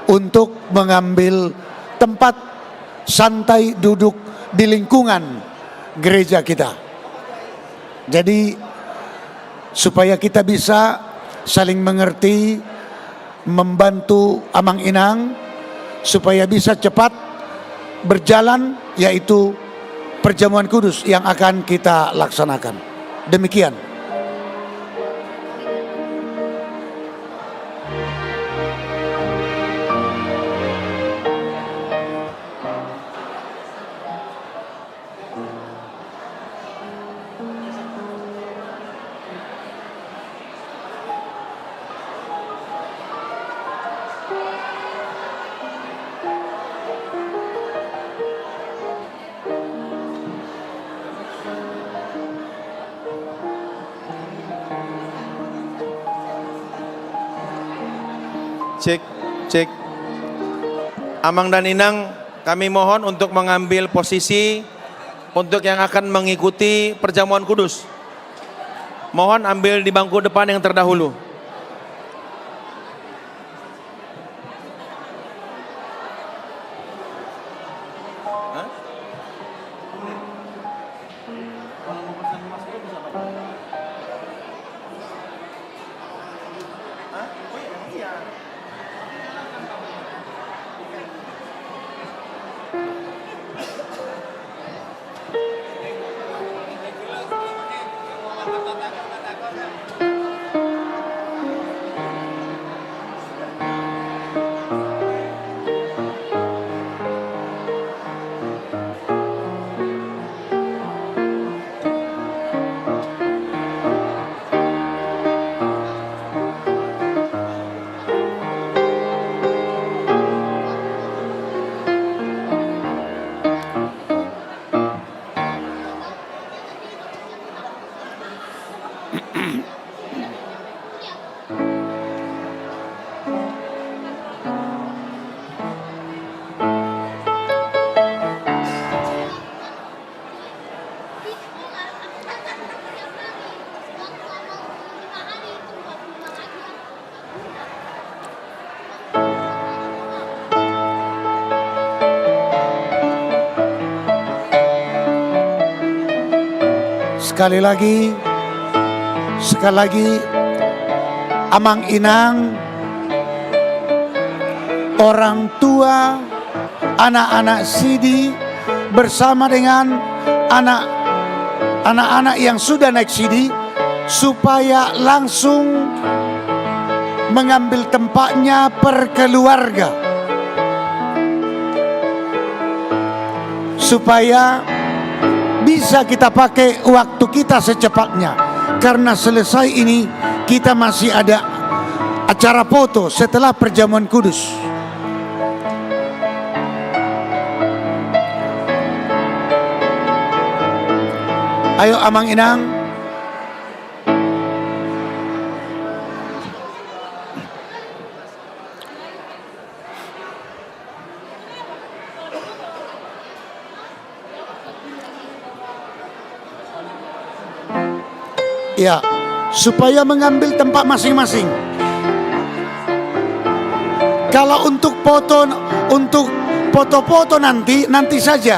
untuk mengambil tempat santai duduk di lingkungan gereja kita. Jadi supaya kita bisa saling mengerti, membantu Amang Inang supaya bisa cepat berjalan, yaitu perjamuan kudus yang akan kita laksanakan. Demikian. Cek, cek. Amang dan Inang, kami mohon untuk mengambil posisi untuk yang akan mengikuti perjamuan kudus. Mohon ambil di bangku depan yang terdahulu. Sekali lagi, Amang Inang, orang tua, anak-anak Sidi bersama dengan anak-anak yang sudah naik Sidi, supaya langsung mengambil tempatnya per keluarga, supaya bisa kita pakai waktu kita secepatnya. Karena selesai ini kita masih ada acara foto setelah perjamuan kudus. Ayo Amang Inang. Ya, supaya mengambil tempat masing-masing. Kalau untuk foto-foto nanti saja.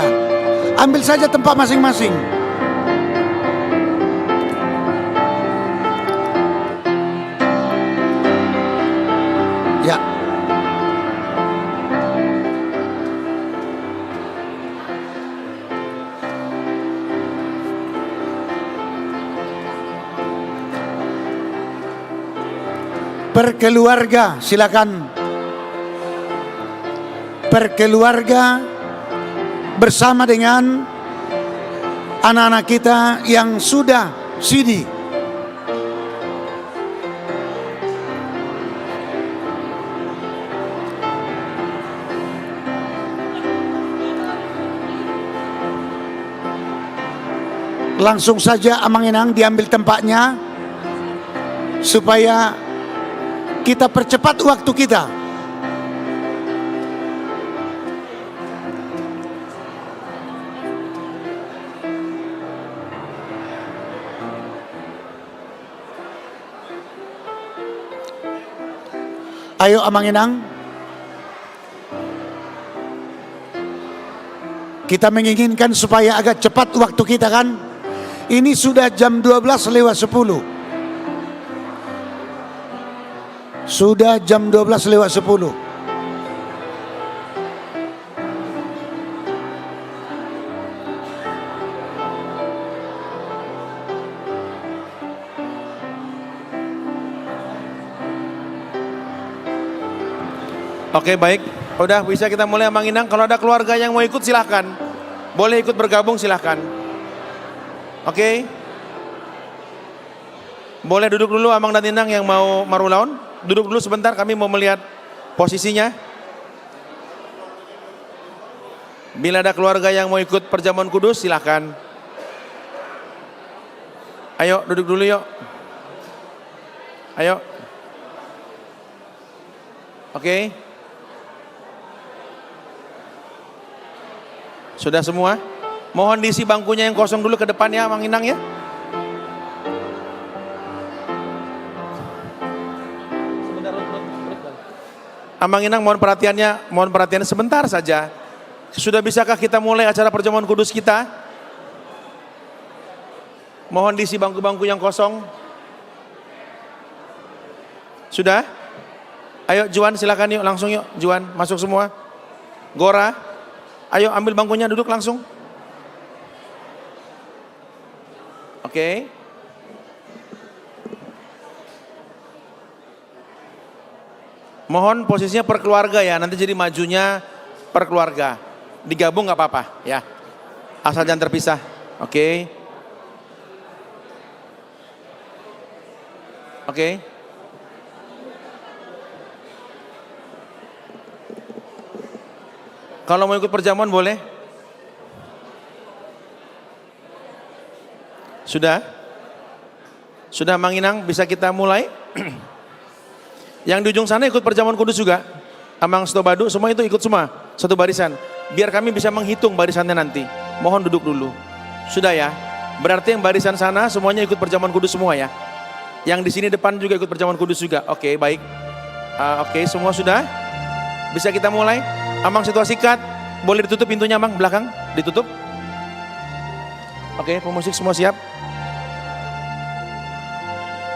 Ambil saja tempat masing-masing. Ya. Perkeluarga, silakan. Perkeluarga bersama dengan anak-anak kita yang sudah Sidi. Langsung saja Amang Inang diambil tempatnya supaya kita percepat waktu kita. Ayo Amang Inang. Kita menginginkan supaya agak cepat waktu kita kan. Ini sudah jam 12:10. Sudah jam 12:10. Oke, baik. Udah bisa kita mulai Mang Inang. Kalau ada keluarga yang mau ikut silahkan. Boleh ikut bergabung silahkan. Oke. Boleh duduk dulu Amang dan Inang yang mau marulaun. Duduk dulu sebentar, kami mau melihat posisinya. Bila ada keluarga yang mau ikut perjamuan kudus silahkan. Ayo duduk dulu yuk. Ayo. Oke. Sudah semua? Mohon diisi bangkunya yang kosong dulu ke depan ya Mang Inang ya. Amang Inang mohon perhatiannya sebentar saja. Sudah bisakah kita mulai acara perjamuan kudus kita? Mohon diisi bangku-bangku yang kosong. Sudah? Ayo Juan silakan yuk, langsung yuk Juan, masuk semua. Gora, ayo ambil bangkunya duduk langsung. Oke. Mohon posisinya per keluarga ya, nanti jadi majunya per keluarga. Digabung nggak apa-apa ya. Asal jangan terpisah. Oke. Oke. Kalau mau ikut perjamuan boleh. Sudah? Sudah Mang Inang, bisa kita mulai? Yang di ujung sana ikut perjamuan kudus juga. Amang Stobadu, semua itu ikut semua. Satu barisan. Biar kami bisa menghitung barisannya nanti. Mohon duduk dulu. Sudah ya? Berarti yang barisan sana semuanya ikut perjamuan kudus semua ya? Yang di sini depan juga ikut perjamuan kudus juga. Oke, baik. Oke, semua sudah? Bisa kita mulai? Amang situasi cut. Boleh ditutup pintunya Amang, belakang? Ditutup? Oke, pemusik semua siap?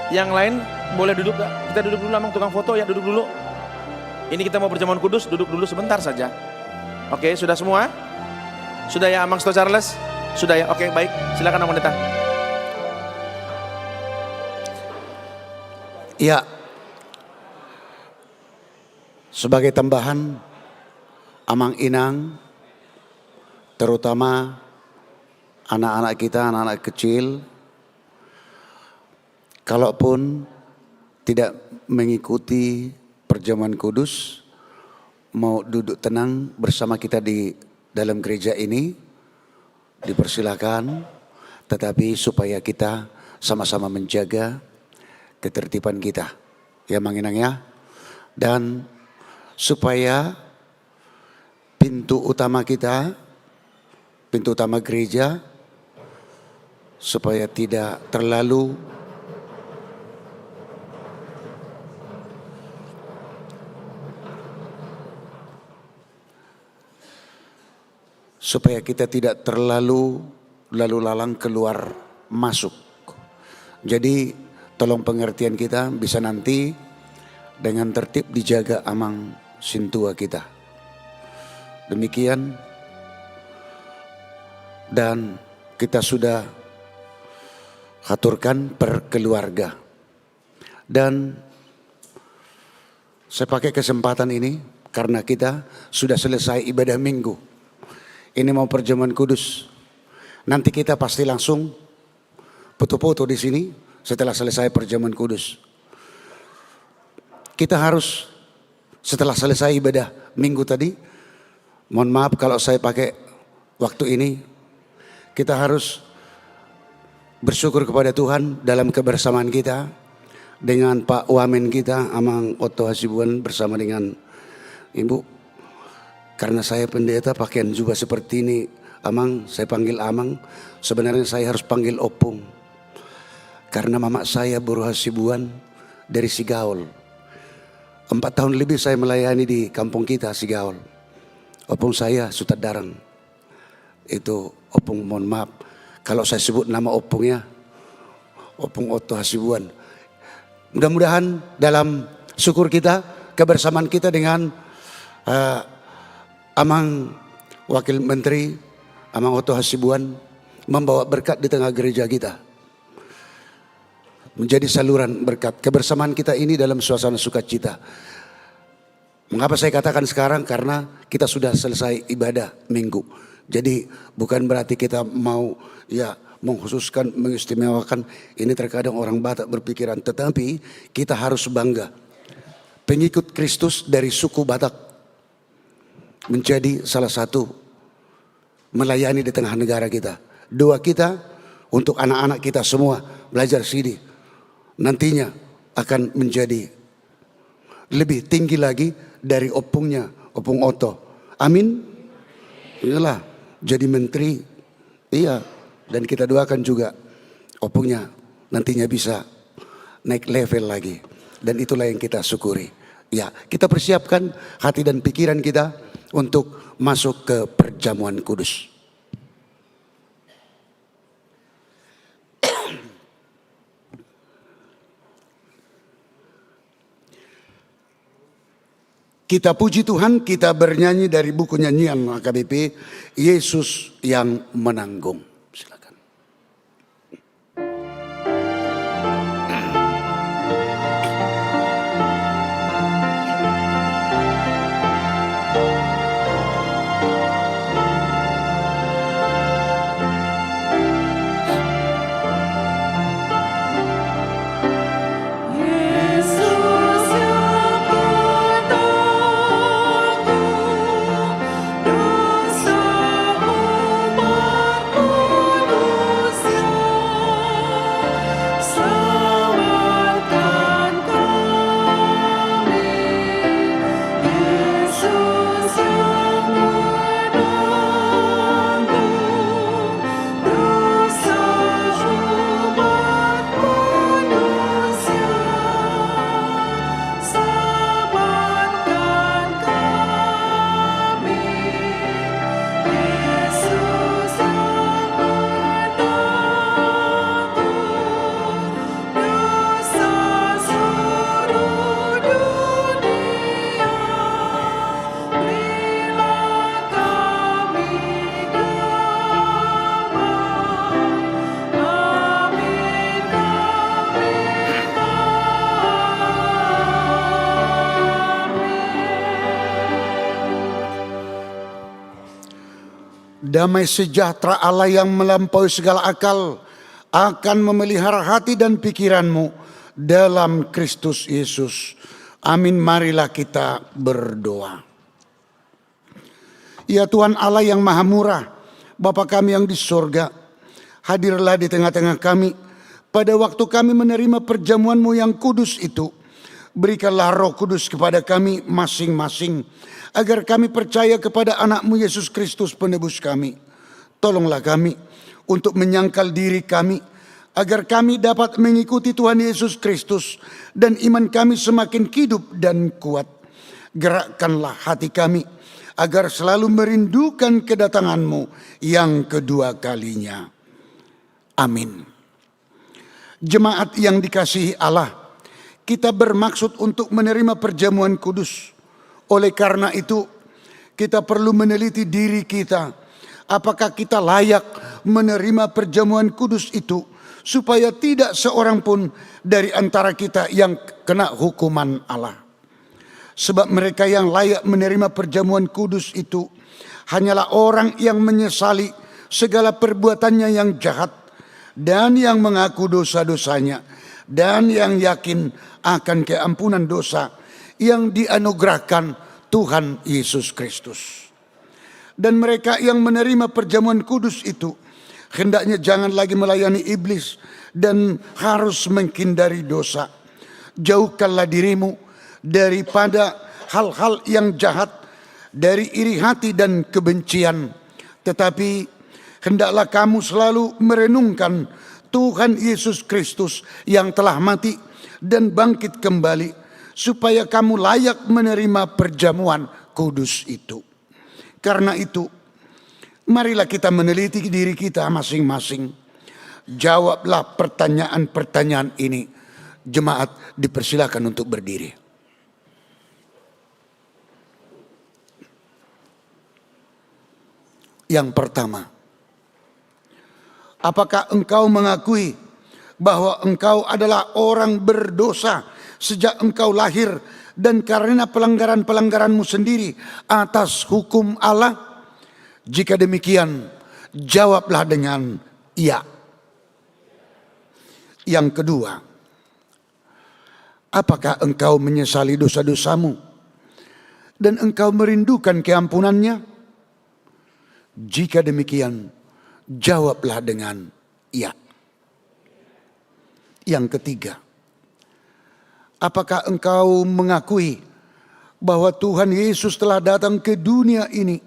Yang lain boleh duduk gak? Kita duduk dulu Amang, tukang foto ya, duduk dulu. Ini kita mau perjamuan kudus, duduk dulu sebentar saja. Oke, sudah semua? Sudah ya Amang Sto Charles? Sudah ya, oke baik. Silakan Amang Pendeta. Ya, sebagai tambahan, Amang Inang, terutama anak-anak kita, anak-anak kecil, kalaupun tidak mengikuti perjamuan kudus, mau duduk tenang bersama kita di dalam gereja ini, dipersilakan, tetapi supaya kita sama-sama menjaga ketertiban kita, ya Mang Inang ya, dan supaya pintu utama kita, pintu utama gereja, supaya tidak terlalu supaya kita tidak terlalu lalu lalang keluar masuk. Jadi tolong pengertian kita bisa nanti dengan tertib dijaga Amang Sintua kita. Demikian, dan kita sudah aturkan per keluarga. Dan saya pakai kesempatan ini karena kita sudah selesai ibadah minggu. Ini mau perjamuan kudus. Nanti kita pasti langsung foto-foto di sini setelah selesai perjamuan kudus. Kita harus setelah selesai ibadah minggu tadi, mohon maaf kalau saya pakai waktu ini, kita harus bersyukur kepada Tuhan dalam kebersamaan kita dengan Pak Wamen kita, Amang Otto Hasibuan bersama dengan Ibu. Karena saya pendeta pakaian juga seperti ini, Amang, saya panggil Amang, sebenarnya saya harus panggil Opung. Karena mama saya Buru Hasibuan dari Sigaul. 4 tahun lebih saya melayani di kampung kita Sigaul. Opung saya Sutadarang. itu Opung, mohon maaf kalau saya sebut nama opungnya, Opung Otto Hasibuan. Mudah-mudahan dalam syukur kita, kebersamaan kita dengan Amang Wakil Menteri Amang Otto Hasibuan membawa berkat di tengah gereja kita. Menjadi saluran berkat. Kebersamaan kita ini dalam suasana sukacita. Mengapa saya katakan sekarang? Karena kita sudah selesai ibadah minggu. Jadi bukan berarti kita mau mengkhususkan, mengistimewakan. Ini terkadang orang Batak berpikiran. Tetapi kita harus bangga. Pengikut Kristus dari suku Batak menjadi salah satu melayani di tengah negara kita. Doa kita untuk anak-anak kita semua belajar sini. Nantinya akan menjadi lebih tinggi lagi dari opungnya, Opung Otto. Amin. Iyalah, jadi menteri. Iya, dan kita doakan juga opungnya nantinya bisa naik level lagi. Dan itulah yang kita syukuri. Ya, kita persiapkan hati dan pikiran kita untuk masuk ke perjamuan kudus. Kita puji Tuhan, kita bernyanyi dari buku nyanyian HKBP, Yesus yang menanggung. Silakan. Yesus yang menanggung dosa umat manusia, selamatkan kami. Yesus yang menanggung dosa umat manusia, selamatkan kami. Yesus yang menanggung dosa seluruh dunia, berilah kami damai. Amin, Damai sejahtera Allah yang melampaui segala akal akan memelihara hati dan pikiranmu dalam Kristus Yesus. Amin. Marilah kita berdoa. Ya Tuhan Allah yang maha murah, Bapa kami yang di sorga, hadirlah di tengah-tengah kami pada waktu kami menerima perjamuan-Mu yang kudus itu. Berikanlah Roh Kudus kepada kami masing-masing, agar kami percaya kepada anak-Mu Yesus Kristus penebus kami. Tolonglah kami untuk menyangkal diri kami, agar kami dapat mengikuti Tuhan Yesus Kristus dan iman kami semakin hidup dan kuat. Gerakkanlah hati kami agar selalu merindukan kedatangan-Mu yang kedua kalinya. Amin. Jemaat yang dikasihi Allah, kita bermaksud untuk menerima perjamuan kudus. Oleh karena itu, kita perlu meneliti diri kita. Apakah kita layak menerima perjamuan kudus itu, supaya tidak seorang pun dari antara kita yang kena hukuman Allah. Sebab mereka yang layak menerima perjamuan kudus itu hanyalah orang yang menyesali segala perbuatannya yang jahat, dan yang mengaku dosa-dosanya, dan yang yakin akan keampunan dosa yang dianugerahkan Tuhan Yesus Kristus. Dan mereka yang menerima perjamuan kudus itu hendaknya jangan lagi melayani iblis dan harus menghindari dosa. Jauhkanlah dirimu daripada hal-hal yang jahat, dari iri hati dan kebencian. Tetapi hendaklah kamu selalu merenungkan Tuhan Yesus Kristus yang telah mati dan bangkit kembali, supaya kamu layak menerima perjamuan kudus itu. Karena itu, Marilah kita meneliti diri kita masing-masing. Jawablah pertanyaan-pertanyaan ini. Jemaat dipersilakan untuk berdiri. Yang pertama, apakah engkau mengakui bahwa engkau adalah orang berdosa sejak engkau lahir dan karena pelanggaran-pelanggaranmu sendiri atas hukum Allah? Jika demikian, jawablah dengan iya. Yang kedua, apakah engkau menyesali dosa-dosamu dan engkau merindukan keampunannya? Jika demikian, jawablah dengan iya. Yang ketiga, apakah engkau mengakui bahwa Tuhan Yesus telah datang ke dunia ini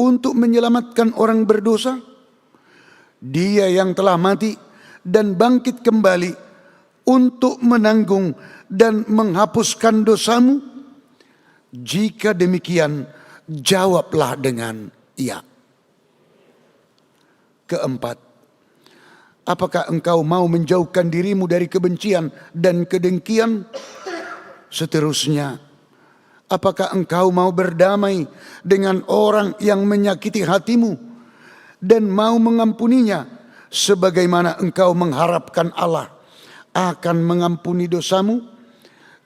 untuk menyelamatkan orang berdosa? Dia yang telah mati dan bangkit kembali untuk menanggung dan menghapuskan dosamu? Jika demikian, jawablah dengan iya. Keempat, apakah engkau mau menjauhkan dirimu dari kebencian dan kedengkian? Seterusnya, apakah engkau mau berdamai dengan orang yang menyakiti hatimu dan mau mengampuninya sebagaimana engkau mengharapkan Allah akan mengampuni dosamu?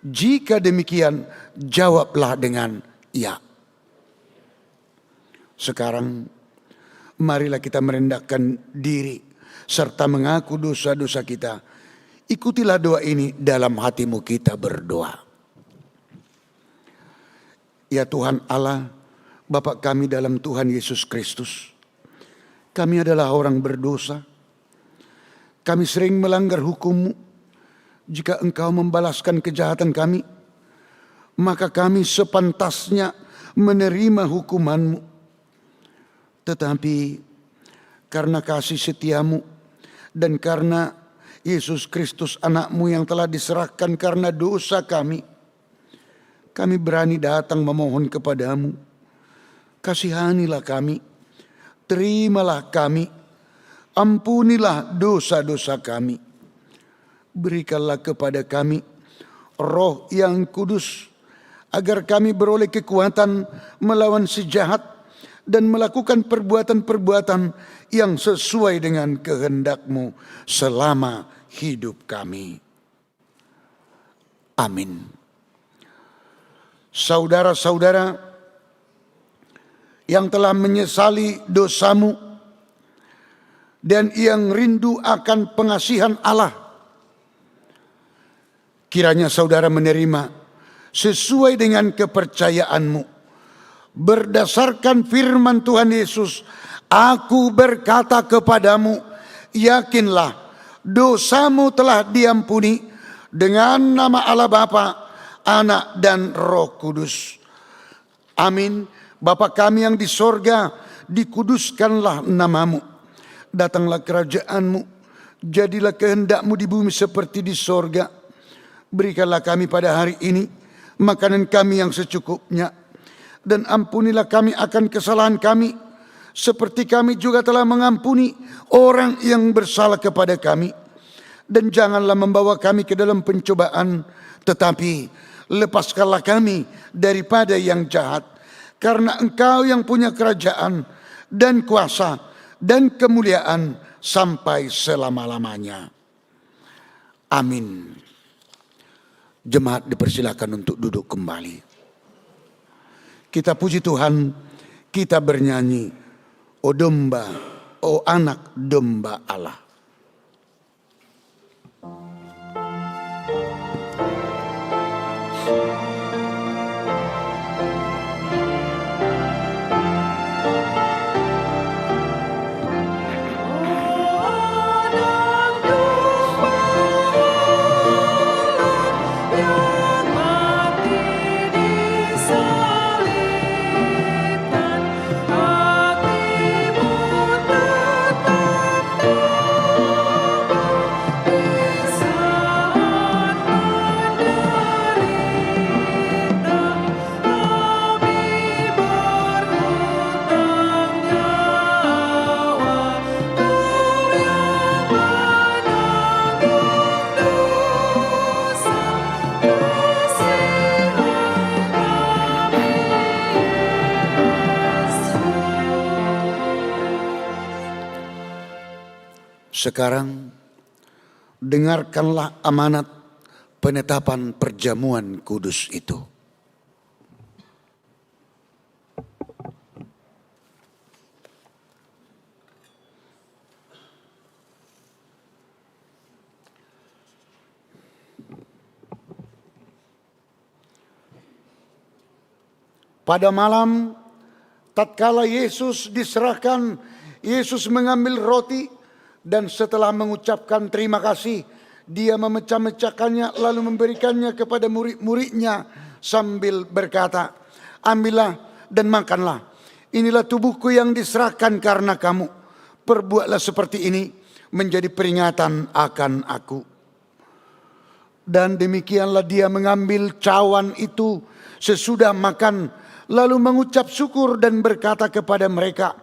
Jika demikian, jawablah dengan iya. Sekarang, marilah kita merendahkan diri serta mengaku dosa-dosa kita. Ikutilah doa ini dalam hatimu, kita berdoa. Ya Tuhan Allah, Bapa kami dalam Tuhan Yesus Kristus, kami adalah orang berdosa. Kami sering melanggar hukum-Mu. Jika Engkau membalaskan kejahatan kami, maka kami sepantasnya menerima hukuman-Mu. Tetapi karena kasih setia-Mu dan karena Yesus Kristus anak-Mu yang telah diserahkan karena dosa kami berani datang memohon kepadamu. Kasihanilah kami, terimalah kami, ampunilah dosa-dosa kami. Berikanlah kepada kami Roh yang kudus, agar kami beroleh kekuatan melawan si jahat dan melakukan perbuatan-perbuatan yang sesuai dengan kehendak-Mu selama hidup kami. Amin. Saudara-saudara yang telah menyesali dosamu dan yang rindu akan pengasihan Allah, kiranya saudara menerima sesuai dengan kepercayaanmu. Berdasarkan firman Tuhan Yesus, aku berkata kepadamu, yakinlah dosamu telah diampuni dengan nama Allah Bapa, Anak dan Roh Kudus. Amin. Bapa kami yang di sorga, dikuduskanlah namamu. Datanglah kerajaanmu, jadilah kehendak-Mu di bumi seperti di sorga. Berikanlah kami pada hari ini makanan kami yang secukupnya, dan ampunilah kami akan kesalahan kami, seperti kami juga telah mengampuni orang yang bersalah kepada kami. Dan janganlah membawa kami ke dalam pencobaan, tetapi lepaskanlah kami daripada yang jahat. Karena Engkau yang punya kerajaan dan kuasa dan kemuliaan sampai selama-lamanya. Amin. Jemaat dipersilakan untuk duduk kembali. Kita puji Tuhan, kita bernyanyi, O domba, O anak domba Allah. Yang mati disalibkan, hatimu tetap Sekarang dengarkanlah amanat penetapan perjamuan kudus itu. Pada malam tatkala Yesus diserahkan, Yesus mengambil roti dan setelah mengucapkan terima kasih, dia memecah-mecahkannya lalu memberikannya kepada murid-muridnya sambil berkata, "Ambillah dan makanlah. Inilah tubuhku yang diserahkan karena kamu. Perbuatlah seperti ini menjadi peringatan akan aku." Dan demikianlah dia mengambil cawan itu sesudah makan, lalu mengucap syukur dan berkata kepada mereka,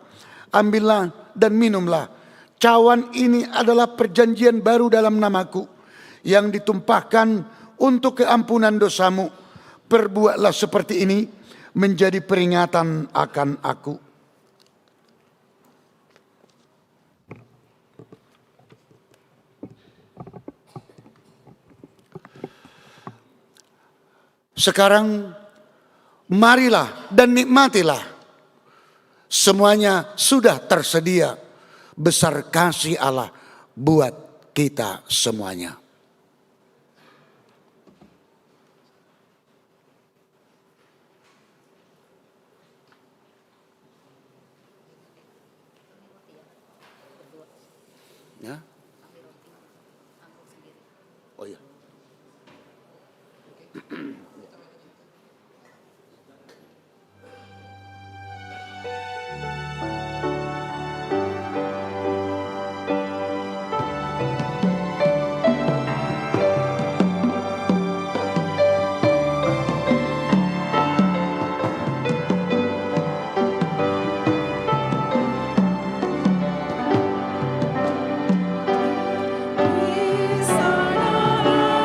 "Ambillah dan minumlah. Cawan ini adalah perjanjian baru dalam namaku, yang ditumpahkan untuk keampunan dosamu. Perbuatlah seperti ini menjadi peringatan akan aku." Sekarang marilah dan nikmatilah. Semuanya sudah tersedia. Besar kasih Allah buat kita semuanya. Ya. Oh ya. Di sana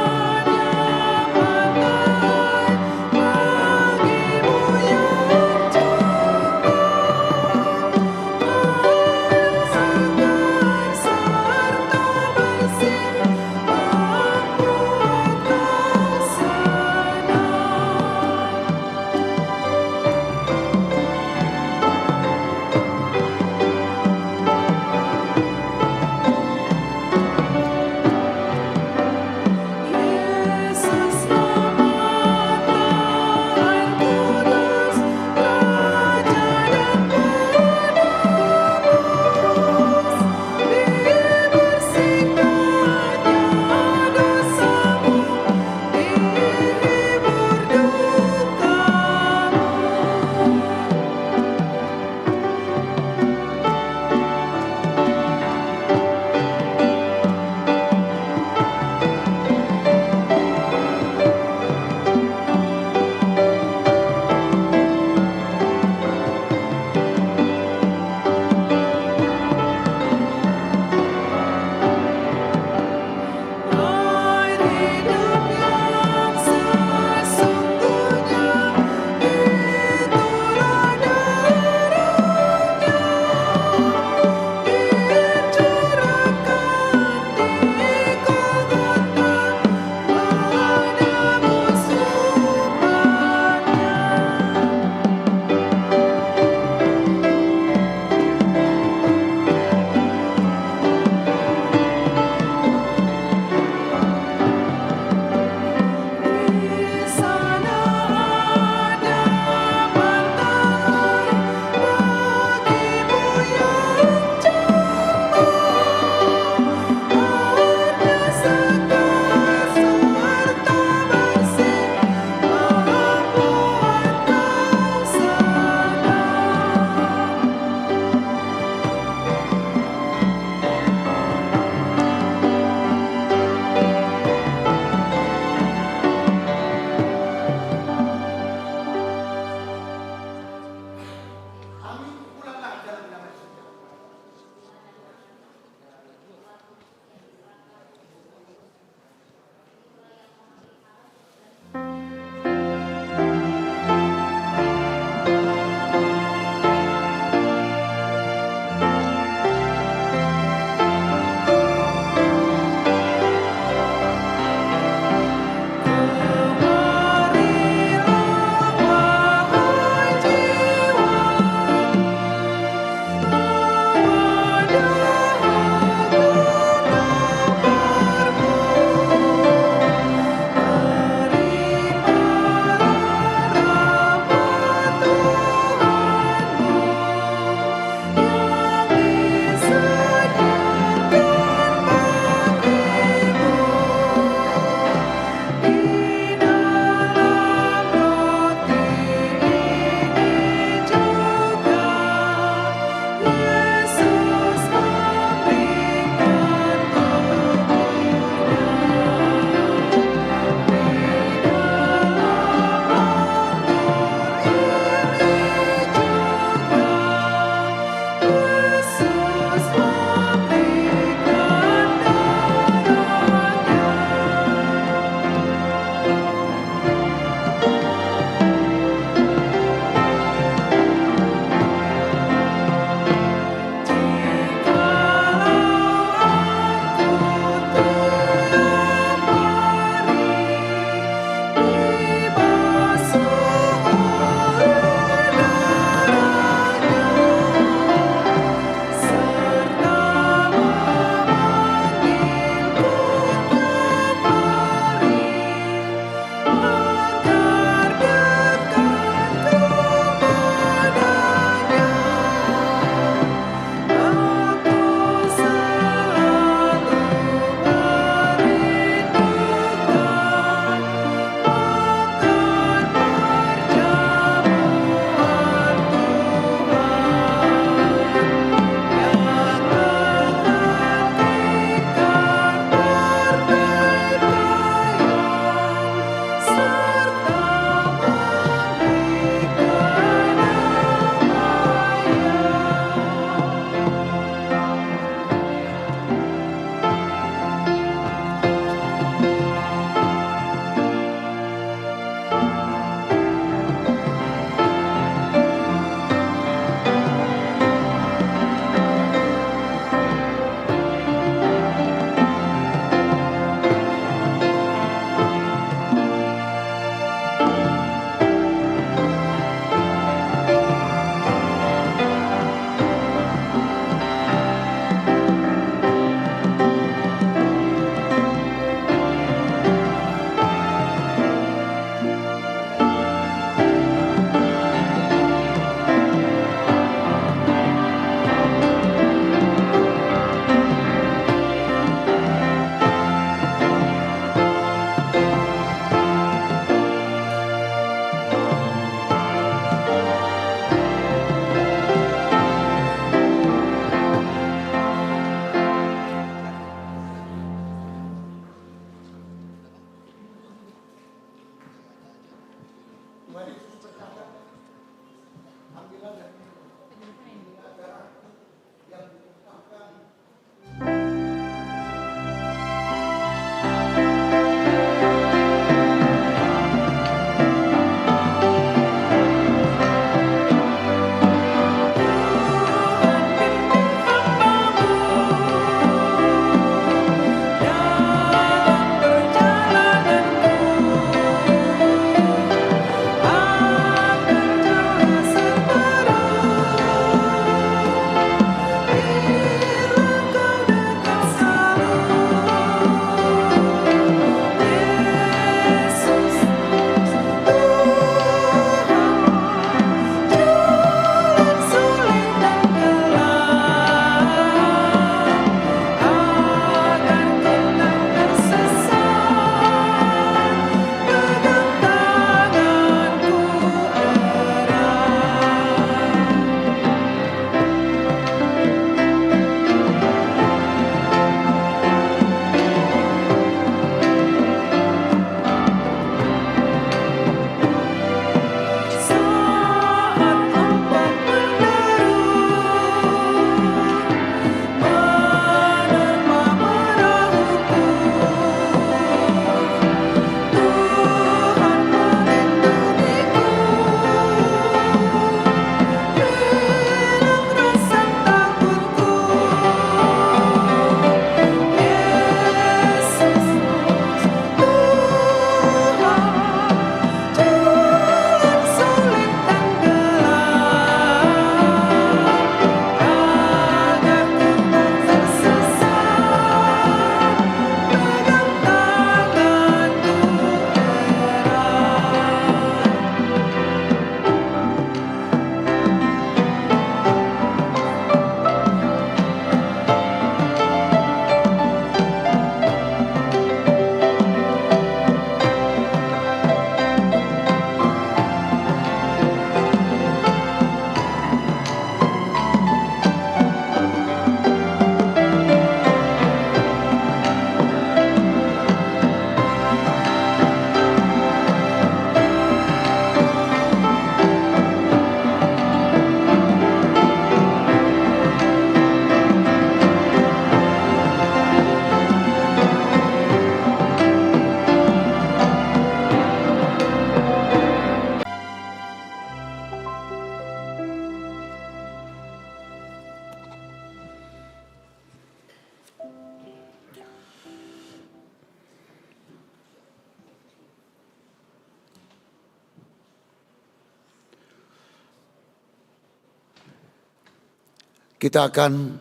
Kita akan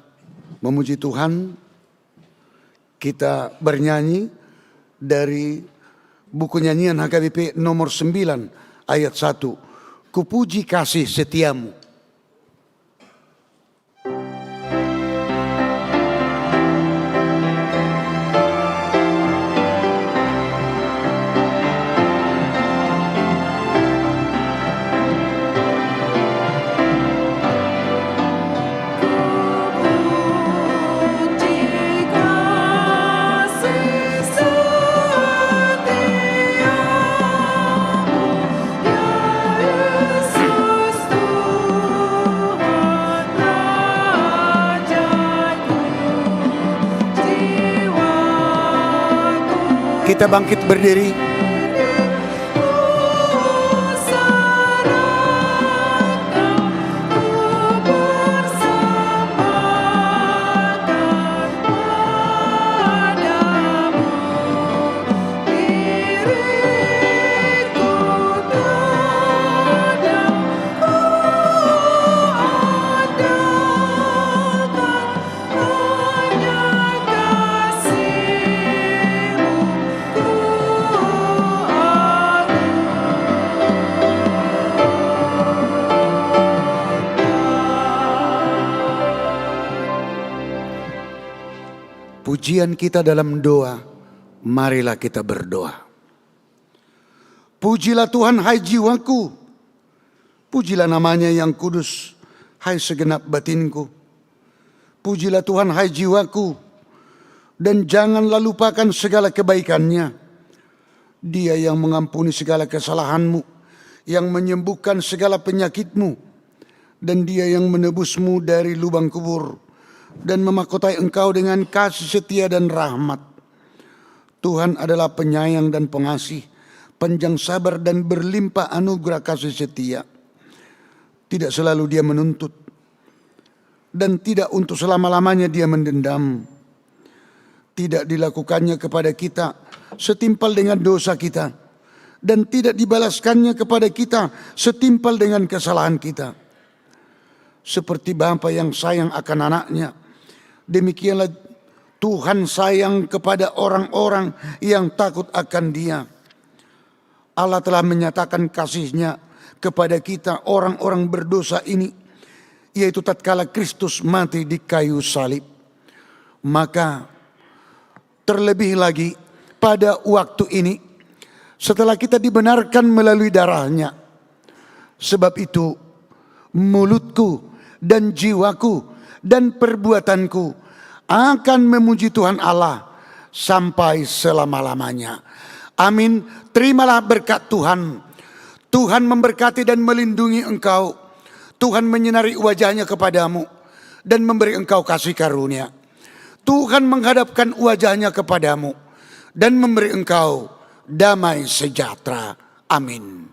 memuji Tuhan. Kita bernyanyi dari buku nyanyian HKBP nomor 9 ayat 1. Kupuji kasih setiamu. Kita bangkit berdiri. Pujian kita dalam doa, marilah kita berdoa. Pujilah Tuhan hai jiwaku, pujilah namanya yang kudus, hai segenap batinku. Pujilah Tuhan hai jiwaku, dan janganlah lupakan segala kebaikannya. Dia yang mengampuni segala kesalahanmu, yang menyembuhkan segala penyakitmu, dan dia yang menebusmu dari lubang kubur, dan memahkotai engkau dengan kasih setia dan rahmat. Tuhan adalah penyayang dan pengasih, panjang sabar dan berlimpah anugerah kasih setia. Tidak selalu dia menuntut, dan tidak untuk selama-lamanya dia mendendam. Tidak dilakukannya kepada kita setimpal dengan dosa kita, dan tidak dibalaskannya kepada kita setimpal dengan kesalahan kita. Seperti bapa yang sayang akan anaknya, demikianlah Tuhan sayang kepada orang-orang yang takut akan Dia. Allah telah menyatakan kasih-Nya kepada kita orang-orang berdosa ini, yaitu tatkala Kristus mati di kayu salib. Maka terlebih lagi pada waktu ini, setelah kita dibenarkan melalui darah-Nya. Sebab itu mulutku dan jiwaku dan perbuatanku akan memuji Tuhan Allah sampai selama-lamanya. Amin. Terimalah berkat Tuhan. Tuhan memberkati dan melindungi engkau. Tuhan menyinari wajahnya kepadamu dan memberi engkau kasih karunia. Tuhan menghadapkan wajahnya kepadamu dan memberi engkau damai sejahtera. Amin.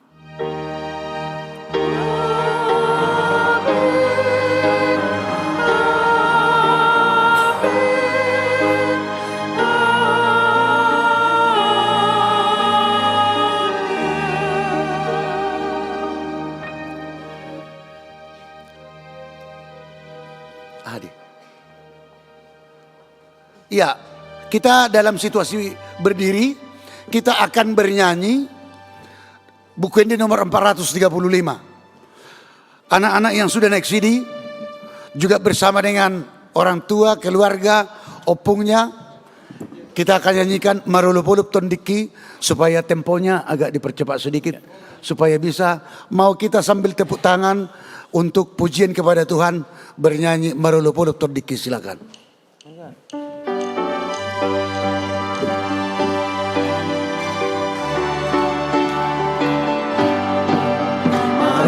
Ya, kita dalam situasi berdiri, kita akan bernyanyi buku ini nomor 435. Anak-anak yang sudah naik CD juga bersama dengan orang tua, keluarga, opungnya, kita akan nyanyikan Marulupulup Tondiki supaya temponya agak dipercepat sedikit, supaya bisa. Mau kita sambil tepuk tangan untuk pujian kepada Tuhan, bernyanyi Marulupulup Tondiki, silakan.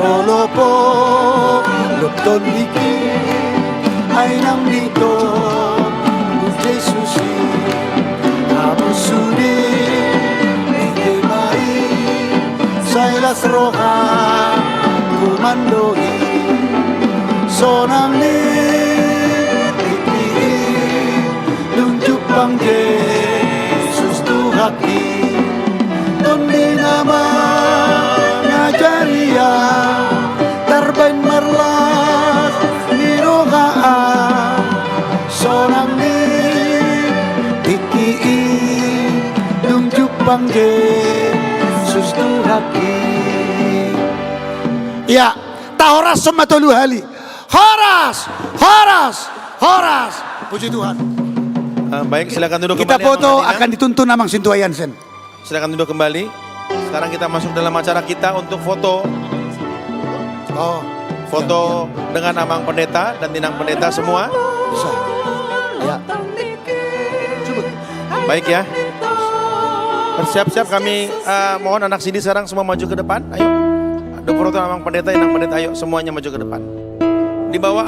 Marolopo lupton diki ay nang dito Jesusi kamu sudi ikimai sailas roha kumandoi sonang ni ikii nunjuk bang Yesus Tuhaki tondi nama ngajaria tarbain marlas nirogaan Bang Yesus Tuhaki. Ya, tahoras sama tolu hali. Horas, horas, horas. Puji Tuhan. Baik, silakan duduk Kita kembali. foto Abang Ferdinand. akan dituntun Amang Sintuayansen. Silakan duduk kembali. Sekarang kita masuk dalam acara kita untuk foto. Oh, Foto dengan Amang Pendeta dan Tinang Pendeta semua. bisa. Ya. Coba. Baik ya. Bersiap-siap kami mohon anak sini sekarang semua maju ke depan. Ayo. Ada foto Amang Pendeta, Tinang Pendeta, ayo semuanya maju ke depan. Di bawah